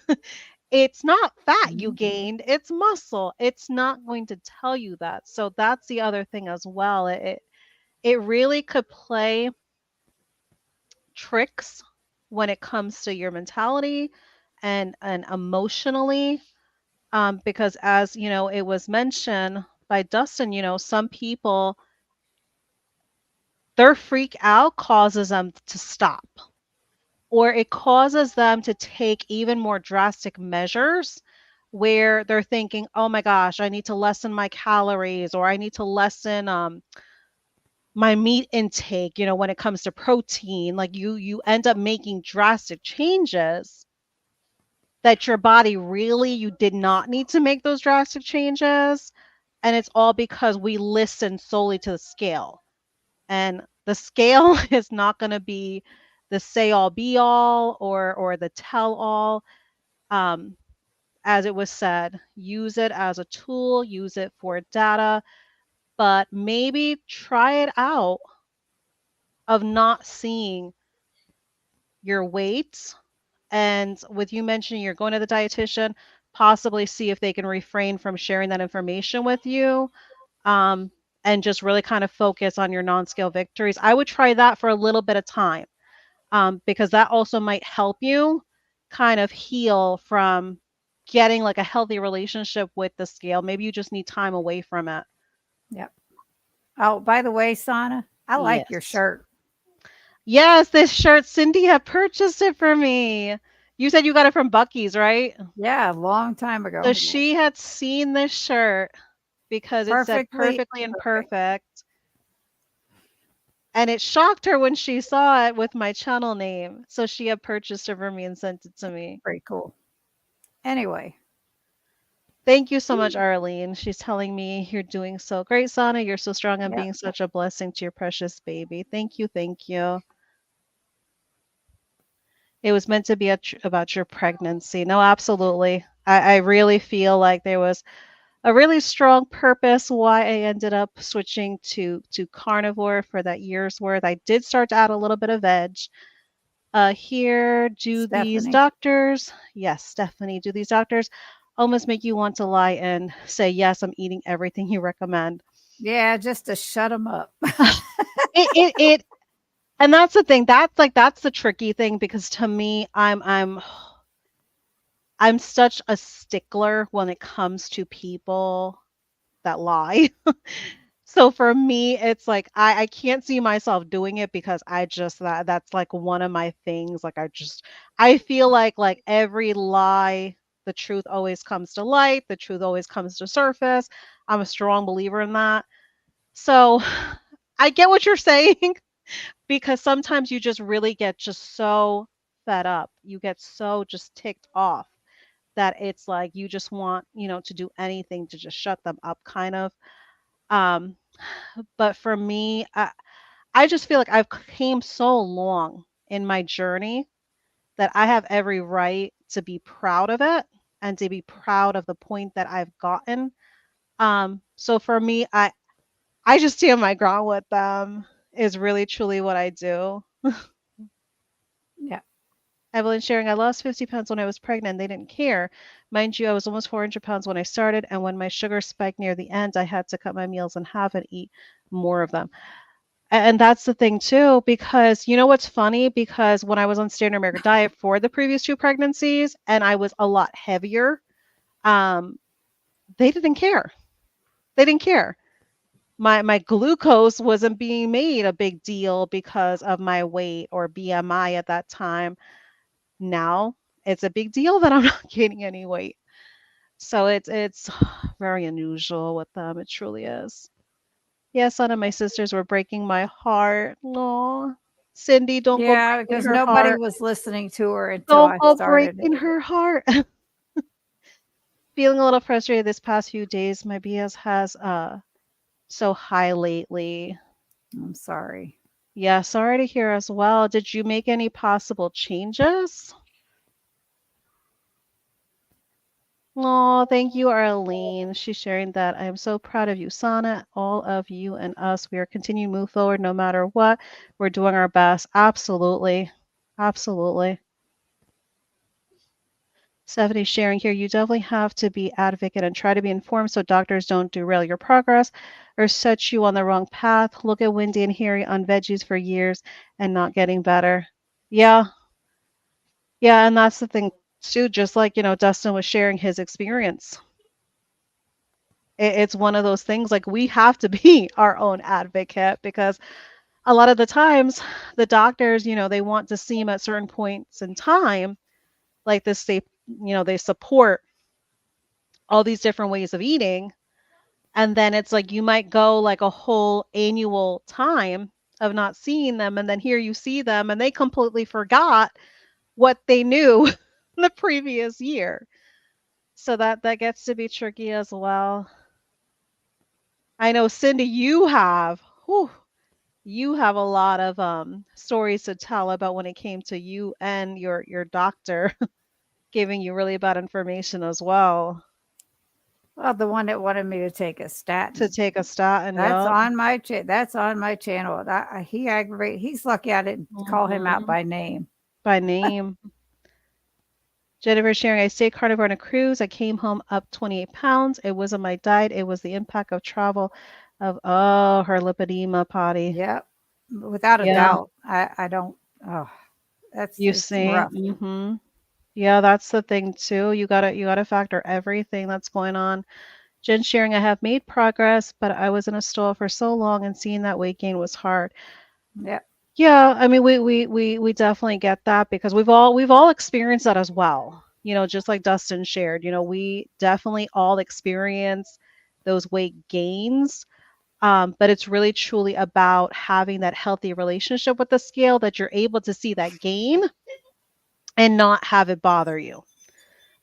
It's not fat you Mhm. gained, it's muscle." It's not going to tell you that. So that's the other thing as well. It really could play tricks when it comes to your mentality and emotionally. Because as it was mentioned by Dustin, some people, their freak out causes them to stop, or it causes them to take even more drastic measures where they're thinking, oh my gosh, I need to lessen my calories, or I need to lessen my meat intake, when it comes to protein. Like you end up making drastic changes that your body really, you did not need to make those drastic changes. And it's all because we listen solely to the scale. And the scale is not going to be the say all be all or the tell all. Um, as it was said, use it as a tool, use it for data, but maybe try it out of not seeing your weight. And with you mentioning you're going to the dietitian, possibly see if they can refrain from sharing that information with you, um, and just really kind of focus on your non-scale victories. I would try that for a little bit of time, because that also might help you kind of heal from getting like a healthy relationship with the scale. Maybe you just need time away from it. Yep. Oh, by the way, Sana, I like your Yes. shirt. Yes, this shirt, Cindy had purchased it for me. You said you got it from Bucky's, right? Yeah, a long time So ago. she had seen this shirt because it said Perfectly perfectly perfect. imperfect. And it shocked her when she saw it with my channel name. So she had purchased it for me and sent it to me. Pretty cool. Anyway, Thank you so much, Arlene. She's telling me you're doing so great, Sana. You're so strong and yeah, being such a blessing to your precious baby. Thank you. Thank you. It was meant to be about your pregnancy. No, absolutely. I really feel like there was a really strong purpose why I ended up switching to carnivore for that year's worth. I did start to add a little bit of veg. Here, do these Stephanie. doctors, yes, Stephanie, do these doctors almost make you want to lie and say, yes, I'm eating everything you recommend? Yeah, just to shut them up. It and that's the thing. That's the tricky thing, because to me, I'm such a stickler when it comes to people that lie. So for me, it's like I can't see myself doing it, because I just that's like one of my things. Like I feel like every lie, the truth always comes to light, the truth always comes to surface. I'm a strong believer in that. So I get what you're saying, because sometimes you just really get just so fed up. You get so just ticked off that it's like you just want, to do anything to just shut them up kind of. Um but for me, I just feel like I've came so long in my journey that I have every right to be proud of it and to be proud of the point that I've gotten. So for me, I just stand my ground with them is really truly what I do. Yeah. Evelyn sharing, I lost 50 pounds when I was pregnant. They didn't care. Mind you, I was almost 400 pounds when I started, and when my sugar spiked near the end, I had to cut my meals in half and eat more of them. And that's the thing too, because you know what's funny? Because when I was on standard American diet for the previous two pregnancies and I was a lot heavier, um, they didn't care. They didn't care. My glucose wasn't being made a big deal because of my weight or BMI at that time. Now it's a big deal that I'm not gaining any weight. So it's very unusual with them. It truly is. Yes, one of my sisters were breaking my heart. No, Cindy, don't go Yeah, breaking because her nobody heart. was listening to her until Don't I go started it. breaking her heart. Feeling a little frustrated this past few days. My BS has so high lately. I'm sorry. Yeah, sorry to hear as well. Did you make any possible changes? Oh, thank you, Arlene. She's sharing that. I am so proud of you, Sana, all of you and us. We are continuing to move forward no matter what. We're doing our best. Absolutely. Absolutely. Stephanie's sharing here. You definitely have to be advocate and try to be informed so doctors don't derail your progress or set you on the wrong path. Look at Wendy and Harry on veggies for years and not getting better. Yeah, yeah, and that's the thing too. Just like, Dustin was sharing his experience. It's one of those things like we have to be our own advocate because a lot of the times the doctors, they want to see him at certain points in time, like this, they support all these different ways of eating. And then it's like you might go like a whole annual time of not seeing them. And then here you see them and they completely forgot what they knew the previous year. So that gets to be tricky as well. I know, Cindy, you have a lot of stories to tell about when it came to you and your doctor giving you really bad information as well Well, the one that wanted me to take a to statin. take a statin. That's Yup. on my that's on my channel. He aggravated. He's lucky I didn't call him out Mhm. by name. By name. Jennifer sharing, I stayed carnivore on a cruise. I came home up 28 pounds. It wasn't my diet. It was the impact of travel her lipedema potty. Yep, without a Yeah, doubt. I don't. Oh, you it's see. rough. Yeah, that's the thing too. You gotta factor everything that's going on. Jen sharing, I have made progress, but I was in a stall for so long and seeing that weight gain was hard. Yep, Yeah, I mean, we definitely get that because we've all experienced that as well. Just like Dustin shared, we definitely all experience those weight gains. But it's really truly about having that healthy relationship with the scale that you're able to see that gain and not have it bother you.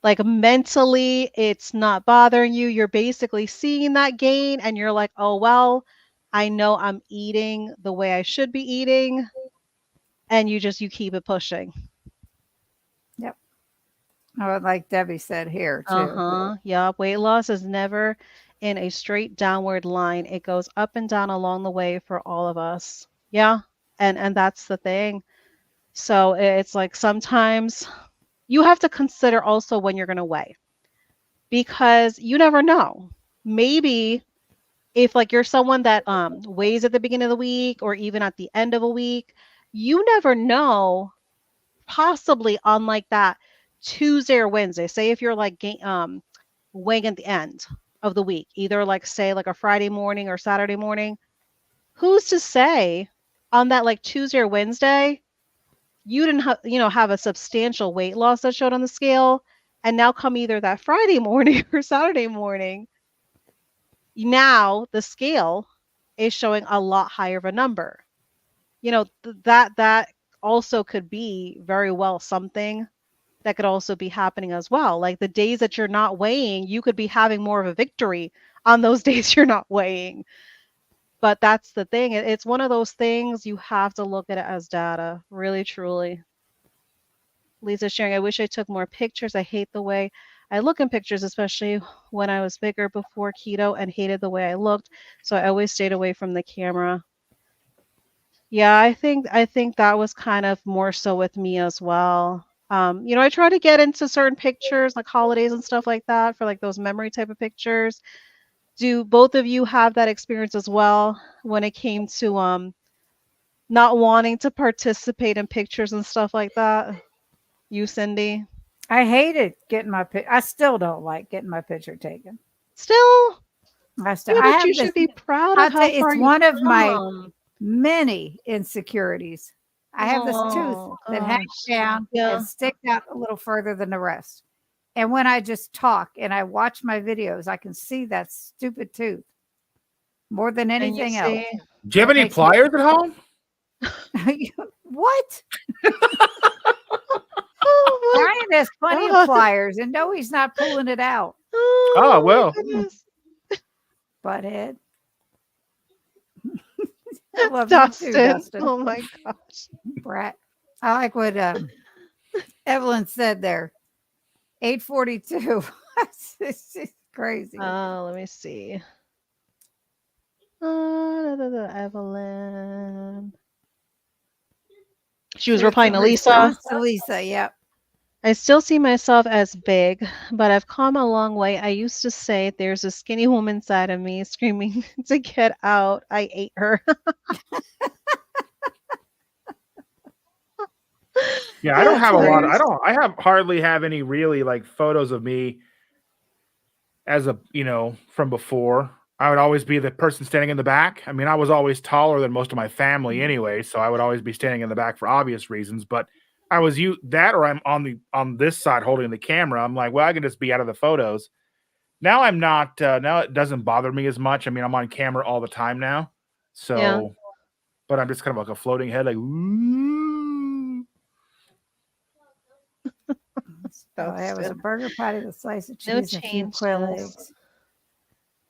Like mentally, it's not bothering you. You're basically seeing that gain and you're like, oh, well, I know I'm eating the way I should be eating. And you keep it pushing. yep. Oh, like Debbie said here too. Uh-huh. Yeah. Weight loss is never in a straight downward line. It goes up and down along the way for all of us. Yeah. And that's the thing. So it's like sometimes you have to consider also when you're going to weigh because you never know. Maybe if like you're someone that weighs at the beginning of the week or even at the end of a week, you never know possibly on like that Tuesday or Wednesday. Say if you're like weighing at the end of the week, either like say like a Friday morning or Saturday morning, who's to say on that like Tuesday or Wednesday you didn't have a substantial weight loss that showed on the scale and now come either that Friday morning or Saturday morning, now the scale is showing a lot higher of a number. That also could be very well something that could also be happening as well. Like the days that you're not weighing, you could be having more of a victory on those days you're not weighing. But that's the thing. It's one of those things you have to look at it as data, really, truly. Lisa sharing, I wish I took more pictures. I hate the way I look in pictures, especially when I was bigger before keto and hated the way I looked. So I always stayed away from the camera. Yeah, I think that was kind of more so with me as well. I try to get into certain pictures, like holidays and stuff like that, for like those memory type of pictures. Do both of you have that experience as well when it came to not wanting to participate in pictures and stuff like that? You, Cindy? I hated getting my. I still don't like getting my picture taken. Still? Yeah, I but you have should this. be proud of I'll how tell you, far it's you've one of my come. many insecurities. I have this tooth Oh that hangs gosh. down and Yeah. sticks out a little further than the rest. And when I just talk and I watch my videos, I can see that stupid tooth more than And you anything else. see, Do you have It any makes me pliers at home? what? oh Brian has plenty of my god. pliers, and no, he's not pulling it out. Oh Oh my well. goodness. Butthead. I love you too, Dustin. Dustin. Oh my gosh. Brat. I like what Evelyn said there. 8:42. It's just crazy. Let me see. Evelyn. She was So it's a replying to Lisa. response to Lisa. Yep. I still see myself as big, but I've come a long way. I used to say there's a skinny woman side of me screaming to get out. I ate her. Yeah, I don't That's have a lot. hilarious. I have hardly have any really like photos of me as a from before. I would always be the person standing in the back. I mean, I was always taller than most of my family anyway, so I would always be standing in the back for obvious reasons. But I was you that, or I'm on this side holding the camera. I'm like, well, I can just be out of the photos. Now I'm not. Now it doesn't bother me as much. I mean, I'm on camera all the time now, Yeah. so but I'm just kind of like a floating head, like. Ooh. Oh, yeah, it was a Dustin. burger patty with a slice of No cheese and a few quail changes. eggs.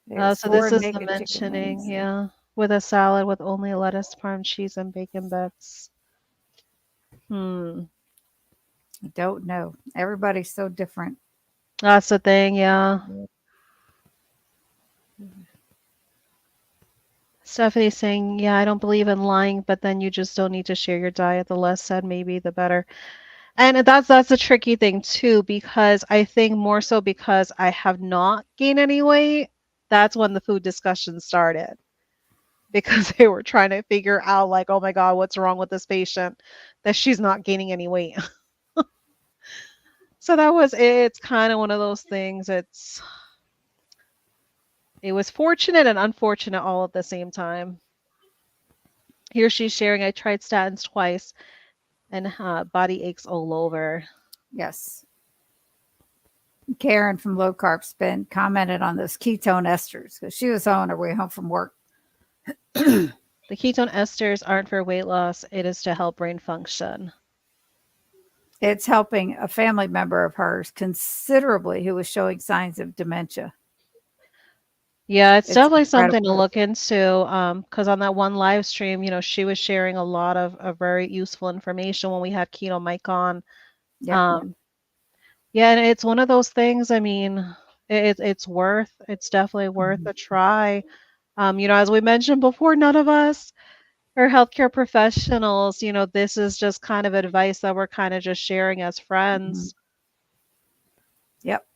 There's So this four is the naked chicken mentioning, wings. yeah, with a salad with only lettuce, parm, cheese, and bacon bits. Hmm. I don't know. Everybody's so different. That's the thing, yeah. Stephanie's saying, yeah, I don't believe in lying, but then you just don't need to share your diet. The less said, maybe the better. And that's a tricky thing too, because I think more so because I have not gained any weight, that's when the food discussion started. Because they were trying to figure out like, oh my God, what's wrong with this patient that she's not gaining any weight. So that was it's kind of one of those things. It was fortunate and unfortunate all at the same time. Here she's sharing, I tried statins twice and body aches all over. Yes. Karen from Low Carb Spin commented on those ketone esters because she was on her way home from work. The ketone esters aren't for weight loss, it is to help brain function. It's helping a family member of hers considerably who was showing signs of dementia. Yeah, it's It's definitely something to incredible. look into. Because on that one live stream, she was sharing a lot of very useful information when we had Keto Mike on. Yep. Um, yeah, and it's one of those things. I mean, it's definitely worth Mhm. a try. As we mentioned before, none of us are healthcare professionals. This is just kind of advice that we're kind of just sharing as Mhm. friends. Yep.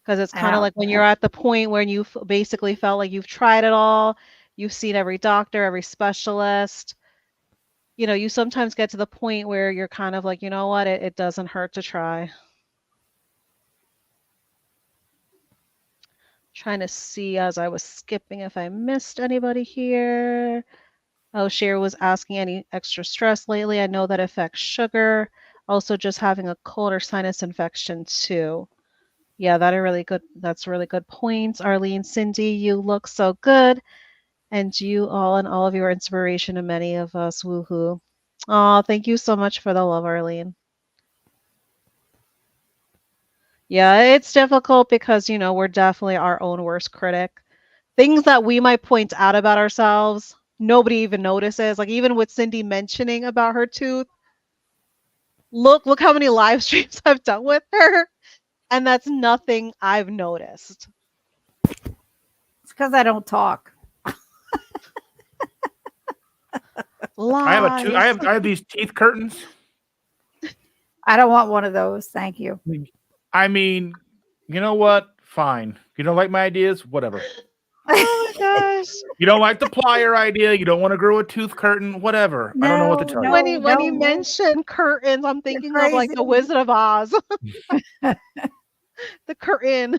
Because it's And kind of like when you're at the point where you've basically felt like you've tried it all, you've seen every doctor, every specialist. You sometimes get to the point where you're kind of like, you know what, it doesn't hurt to try. Trying to see as I was skipping if I missed anybody here. Oh, Cher was asking any extra stress lately. I know that affects sugar. Also, just having a cold or sinus infection too. Yeah, that's really good points. Arlene, Cindy, you look so good. And you all and all of your inspiration to many of us. Woohoo. Oh, thank you so much for the love, Arlene. Yeah, it's difficult because, we're definitely our own worst critic. Things that we might point out about ourselves, nobody even notices. Like even with Cindy mentioning about her tooth, look how many live streams I've done with her, and that's nothing I've noticed. it's because I don't talk. I have a two. Lies. I have these teeth curtains. I don't want one of those. Thank you. I mean, you know what? Fine. You don't like my ideas? Whatever. Oh my gosh. You don't like the plier idea? You don't want to grow a tooth curtain? Whatever. I don't know what to No, tell you. When he no, when he no. mentioned curtains, I'm You're thinking of like crazy. the Wizard of Oz. The curtain.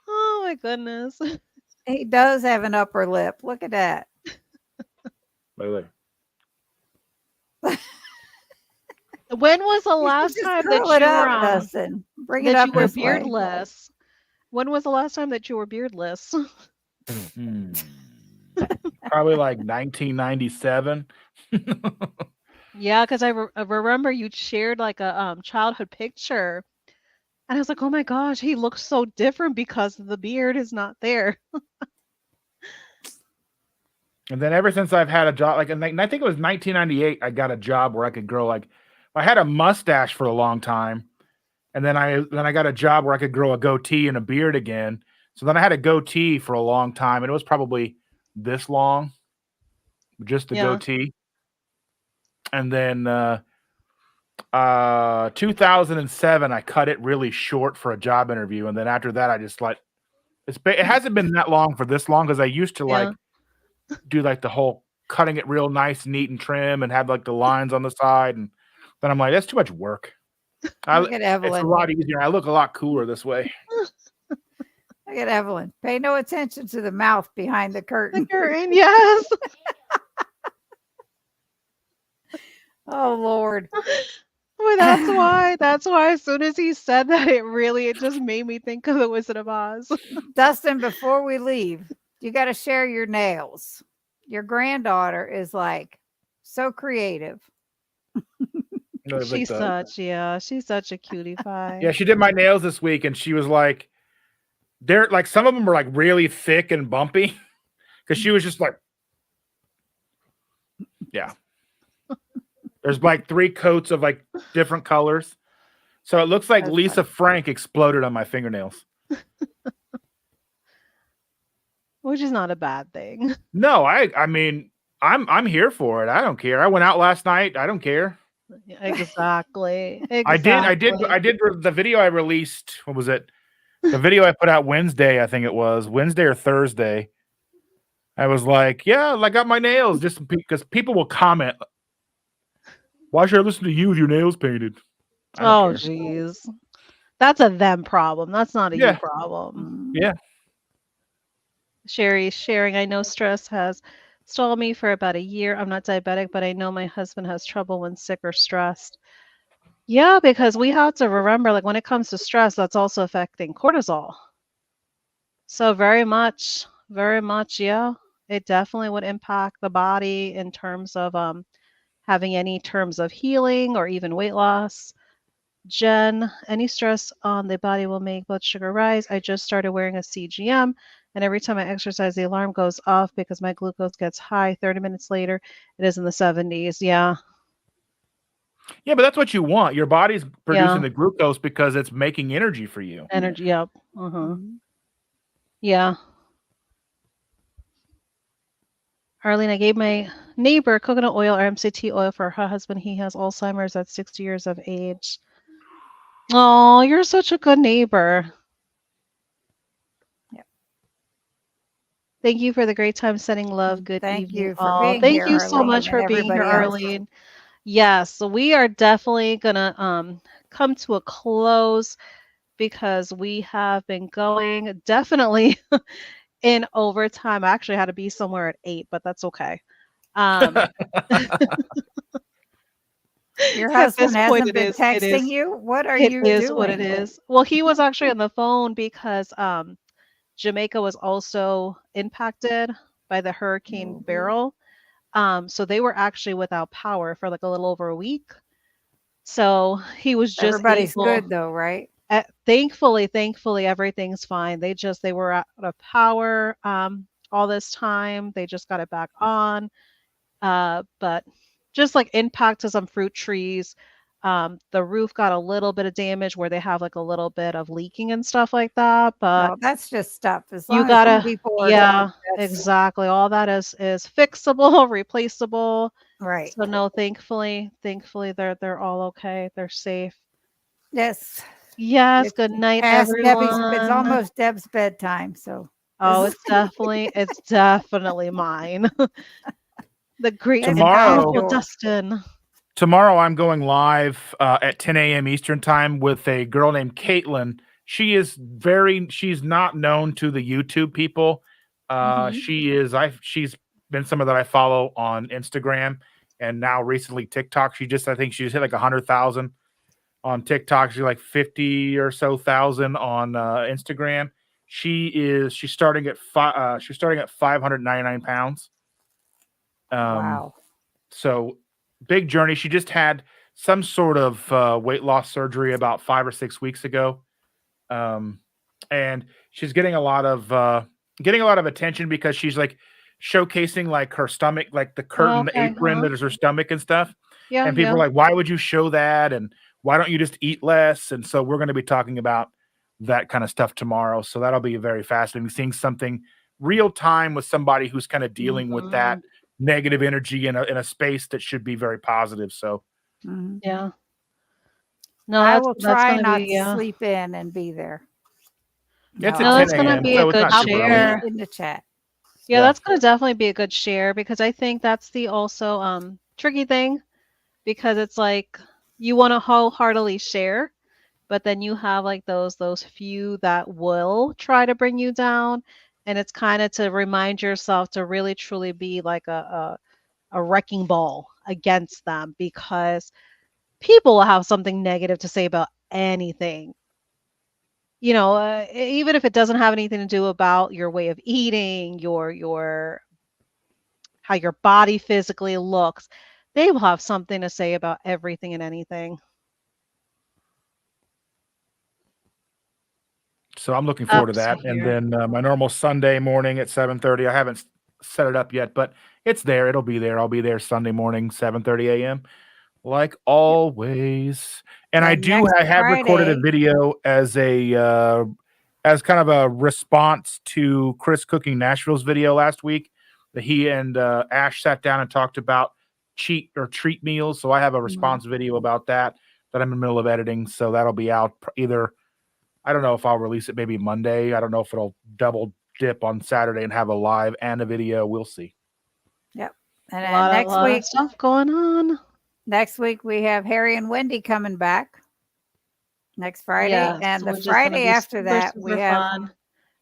Oh my goodness. He does have an upper lip. Look at that. Look. When was the You should last just time curl that it you were up, Dustin. Bring it that you up were this way. beardless? When was the last time that you were beardless? Hmm. Probably like 1997. Yeah, because I remember you shared like a childhood picture, and I was like, oh my gosh, he looks so different because the beard is not there. And then ever since I've had a job, like, and I think it was 1998, I got a job where I could grow like, I had a mustache for a long time, and then I got a job where I could grow a goatee and a beard again. So then I had a goatee for a long time, and it was probably this long, just the Yeah. goatee. And then 2007, I cut it really short for a job interview, and then after that, I just like it hasn't been that long for this long because I used to Yeah. like do like the whole cutting it real nice, neat, and trim, and have like the lines on the side, and then I'm like, that's too much work. Look at It's a Evelyn. lot easier. I look a lot cooler this way. Look at Evelyn. Pay no attention to the mouth behind the The curtain. curtain, yes. Oh Lord. Well, that's why. That's why. As soon as he said that, it just made me think of the Wizard of Oz. Dustin, before we leave, you got to share your nails. Your granddaughter is like so creative. You know, like She's such a cutie pie. yeah, she did my nails this week, and she was like, they're like some of them were like really thick and bumpy because she was just like, yeah. There's like 3 coats of like different colors, so it looks like That's Lisa funny. Frank exploded on my fingernails. Which is not a bad thing. No, I mean, I'm here for it. I don't care. I went out last night. I don't care. Yeah, exactly. I Exactly. did the video I released. What was it? The video I put out Wednesday, I think it was Wednesday or Thursday. I was like, yeah, I got my nails just because people will comment. Why should I listen to you with your nails painted? I don't Oh, care. geez. That's a them problem. That's not a you Yeah, problem. Mm. yeah. Sherry sharing, I know stress has stalled me for about a year. I'm not diabetic, but I know my husband has trouble when sick or stressed. Yeah, because we have to remember, like when it comes to stress, that's also affecting cortisol. So very much, yeah. It definitely would impact the body in terms of having any terms of healing or even weight loss. Jen, any stress on the body will make blood sugar rise. I just started wearing a CGM, and every time I exercise, the alarm goes off because my glucose gets high. 30 minutes later, it is in the 70s. Yeah, Yeah, but that's what you want. Your body's producing yeah, the glucose because it's making energy for you. energy. Yep. Uh-huh. Mhm. Yeah. Arlene, I gave my neighbor coconut oil or MCT oil for her husband. He has Alzheimer's at 60 years of age. Oh, you're such a good neighbor. Yep. Thank you for the great time sending love. And Good thank evening, you for all. being Thank here, you so Arlene, much and for being here, everybody else. Arlene. Yes, so we are definitely gonna come to a close because we have been going definitely in overtime. I actually had to be somewhere at 8, but that's okay. Um, Your at this husband point, hasn't been texting you? What are it you is what it doing? is. Well, he was actually on the phone because Jamaica was also impacted by the Hurricane Mhm. Beryl. So they were actually without power for like a little over a week. So he was just Everybody's able, good though, right? thankfully, everything's fine. They were out of power all this time. They just got it back on. But just like impact to some fruit trees. The roof got a little bit of damage where they have like a little bit of leaking and stuff like that. But No, that's just stuff. As you long as Home gotta, Depot are good, yeah, that's exactly. All that is fixable, replaceable. right. So no, thankfully they're all okay. They're safe. Yes. Yes, It's good night, past Debbie's it's everyone. almost Deb's bedtime, so this Oh, is it's definitely mine. The great it's and past tomorrow, beautiful yours. Dustin. tomorrow I'm going live at 10 a.m. Eastern time with a girl named Caitlin. She's not known to the YouTube people. Hmm. She's been someone that I follow on Instagram and now recently TikTok. I think she's hit like 100,000 on TikTok. She's like 50 or so thousand on Instagram. She's starting at she's starting at 599 pounds. Um, Wow. so big journey. She just had some sort of weight loss surgery about 5 or 6 weeks ago, um, and she's getting a lot of attention because she's like showcasing like her stomach, like the Oh, curtain, the okay. apron that is her stomach and stuff. Yeah, And people yeah. are like, why would you show that? And why don't you just eat less? And so we're going to be talking about that kind of stuff tomorrow. So that'll be very fascinating, seeing something real time with somebody who's kind of dealing with that Mhm. negative energy in a space that should be very positive. So Mhm. Yeah. No, I that's will that's try gonna not be, to yeah. sleep in and be there. it's No, at No, I'll 10 that's be gonna a.m., be a so it's good not I'll super early. be share. in the chat. Yeah, Yeah. that's gonna definitely be a good share because I think that's the also tricky thing because it's like you want to wholeheartedly share, but then you have like those few that will try to bring you down, and it's kind of to remind yourself to really truly be like a wrecking ball against them because people will have something negative to say about anything. Even if it doesn't have anything to do about your way of eating, your how your body physically looks, they will have something to say about everything and anything. So I'm looking forward to Ups that. And here. then my normal Sunday morning at 7:30. I haven't set it up yet, but it's there. It'll be there. I'll be there Sunday morning, 7:30 a.m. like Yep. always. And And next I have recorded a Friday, video as kind of a response to Chris cooking Nashville's video last week that he and Ash sat down and talked about cheat or treat meals. So I have a Mhm. response video about that I'm in the middle of editing. So that'll be out either, I don't know if I'll release it maybe Monday. I don't know if it'll double dip on Saturday and have a live and a video. We'll see. yep. And A lot of next lot of week, stuff going on. we have Harry and Wendy coming back next Friday, Yes, and the which is gonna Friday be after super, that super fun.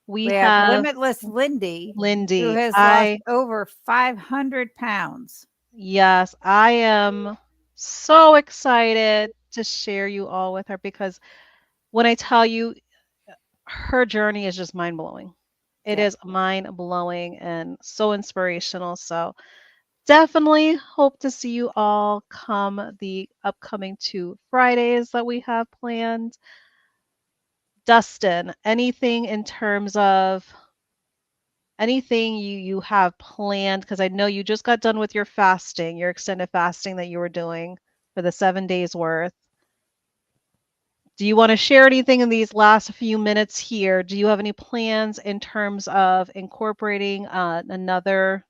We we have have Limitless Lindy, who Lindy. has lost I over 500 pounds. Yes, I am so excited to share you all with her because when I tell you her journey is just mind blowing. It Yep. is mind blowing and so inspirational. So definitely hope to see you all come the upcoming 2 Fridays that we have planned. Dustin, anything in terms of anything you have planned? Because I know you just got done with your fasting, your extended fasting that you were doing for the 7 days worth. Do you want to share anything in these last few minutes here? Do you have any plans in terms of incorporating another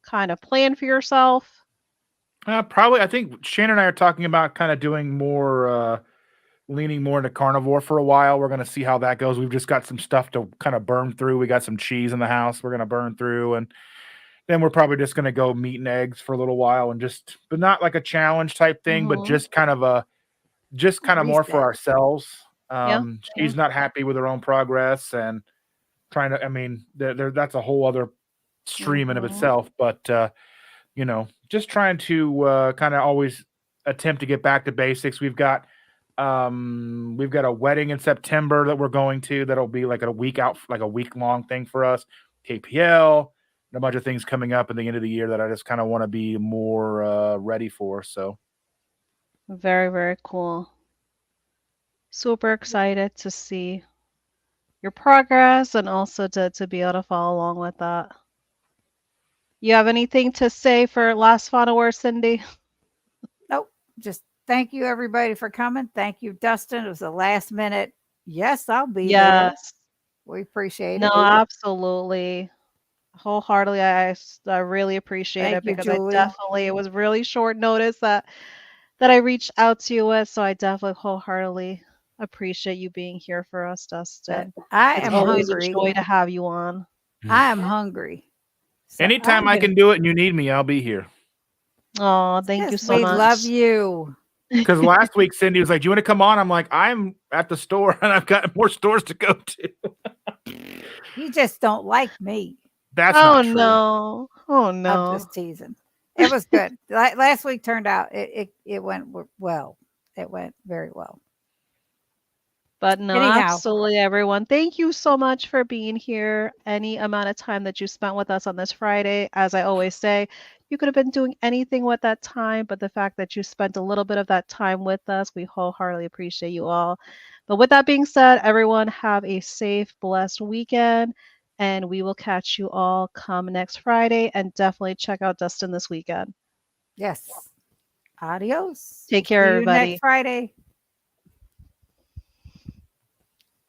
kind of plan for yourself? Probably, I think Shannon and I are talking about kind of doing more, leaning more into carnivore for a while. We're going to see how that goes. We've just got some stuff to kind of burn through. We got some cheese in the house we're going to burn through. And then we're probably just going to go meat and eggs for a little while and just, but not like a challenge type thing, but Hmm. just kind of more for Reset. ourselves. Yeah, yeah. She's not happy with her own progress and trying to, I mean, that's a whole other stream in of Hmm. itself. But, just trying to kind of always attempt to get back to basics. We've got a wedding in September that we're going to. That'll be like a week out, like a week long thing for us. KPL and a bunch of things coming up at the end of the year that I just kind of want to be more ready for. So Very, very cool. Super excited to see your progress and also to be able to follow along with that. You have anything to say for last final word, Cindy? Nope. Just thank you everybody for coming. Thank you, Dustin. It was a last minute. Yes, I'll be there. Yes. We appreciate No, it. absolutely. Wholeheartedly, I really appreciate Thank it you, because I Julie. definitely it was really short notice that I reached out to you with, so I definitely wholeheartedly appreciate you being here for us, But Dustin. I It's am always a hungry. joy to have you on. I am hungry. So anytime I'm I gonna can do it and you need me, I'll be here. Oh, thank you Yes, so we love much. you. Because last week Cindy was like, "Do you want to come on?" I'm like, "I'm at the store and I've got more stores to go to." You just don't like me. That's Oh not true. no. Oh I'm no. just teasing. It was good. Last week turned out it went well. It went very well. But no, Anyhow, absolutely, everyone. Thank you so much for being here. Any amount of time that you spent with us on this Friday, as I always say, you could have been doing anything with that time, but the fact that you spent a little bit of that time with us, we wholeheartedly appreciate you all. But with that being said, everyone have a safe, blessed weekend. And we will catch you all come next Friday. And definitely check out Dustin this weekend. Yes. Adios. Take We'll care, see you next everybody. Friday.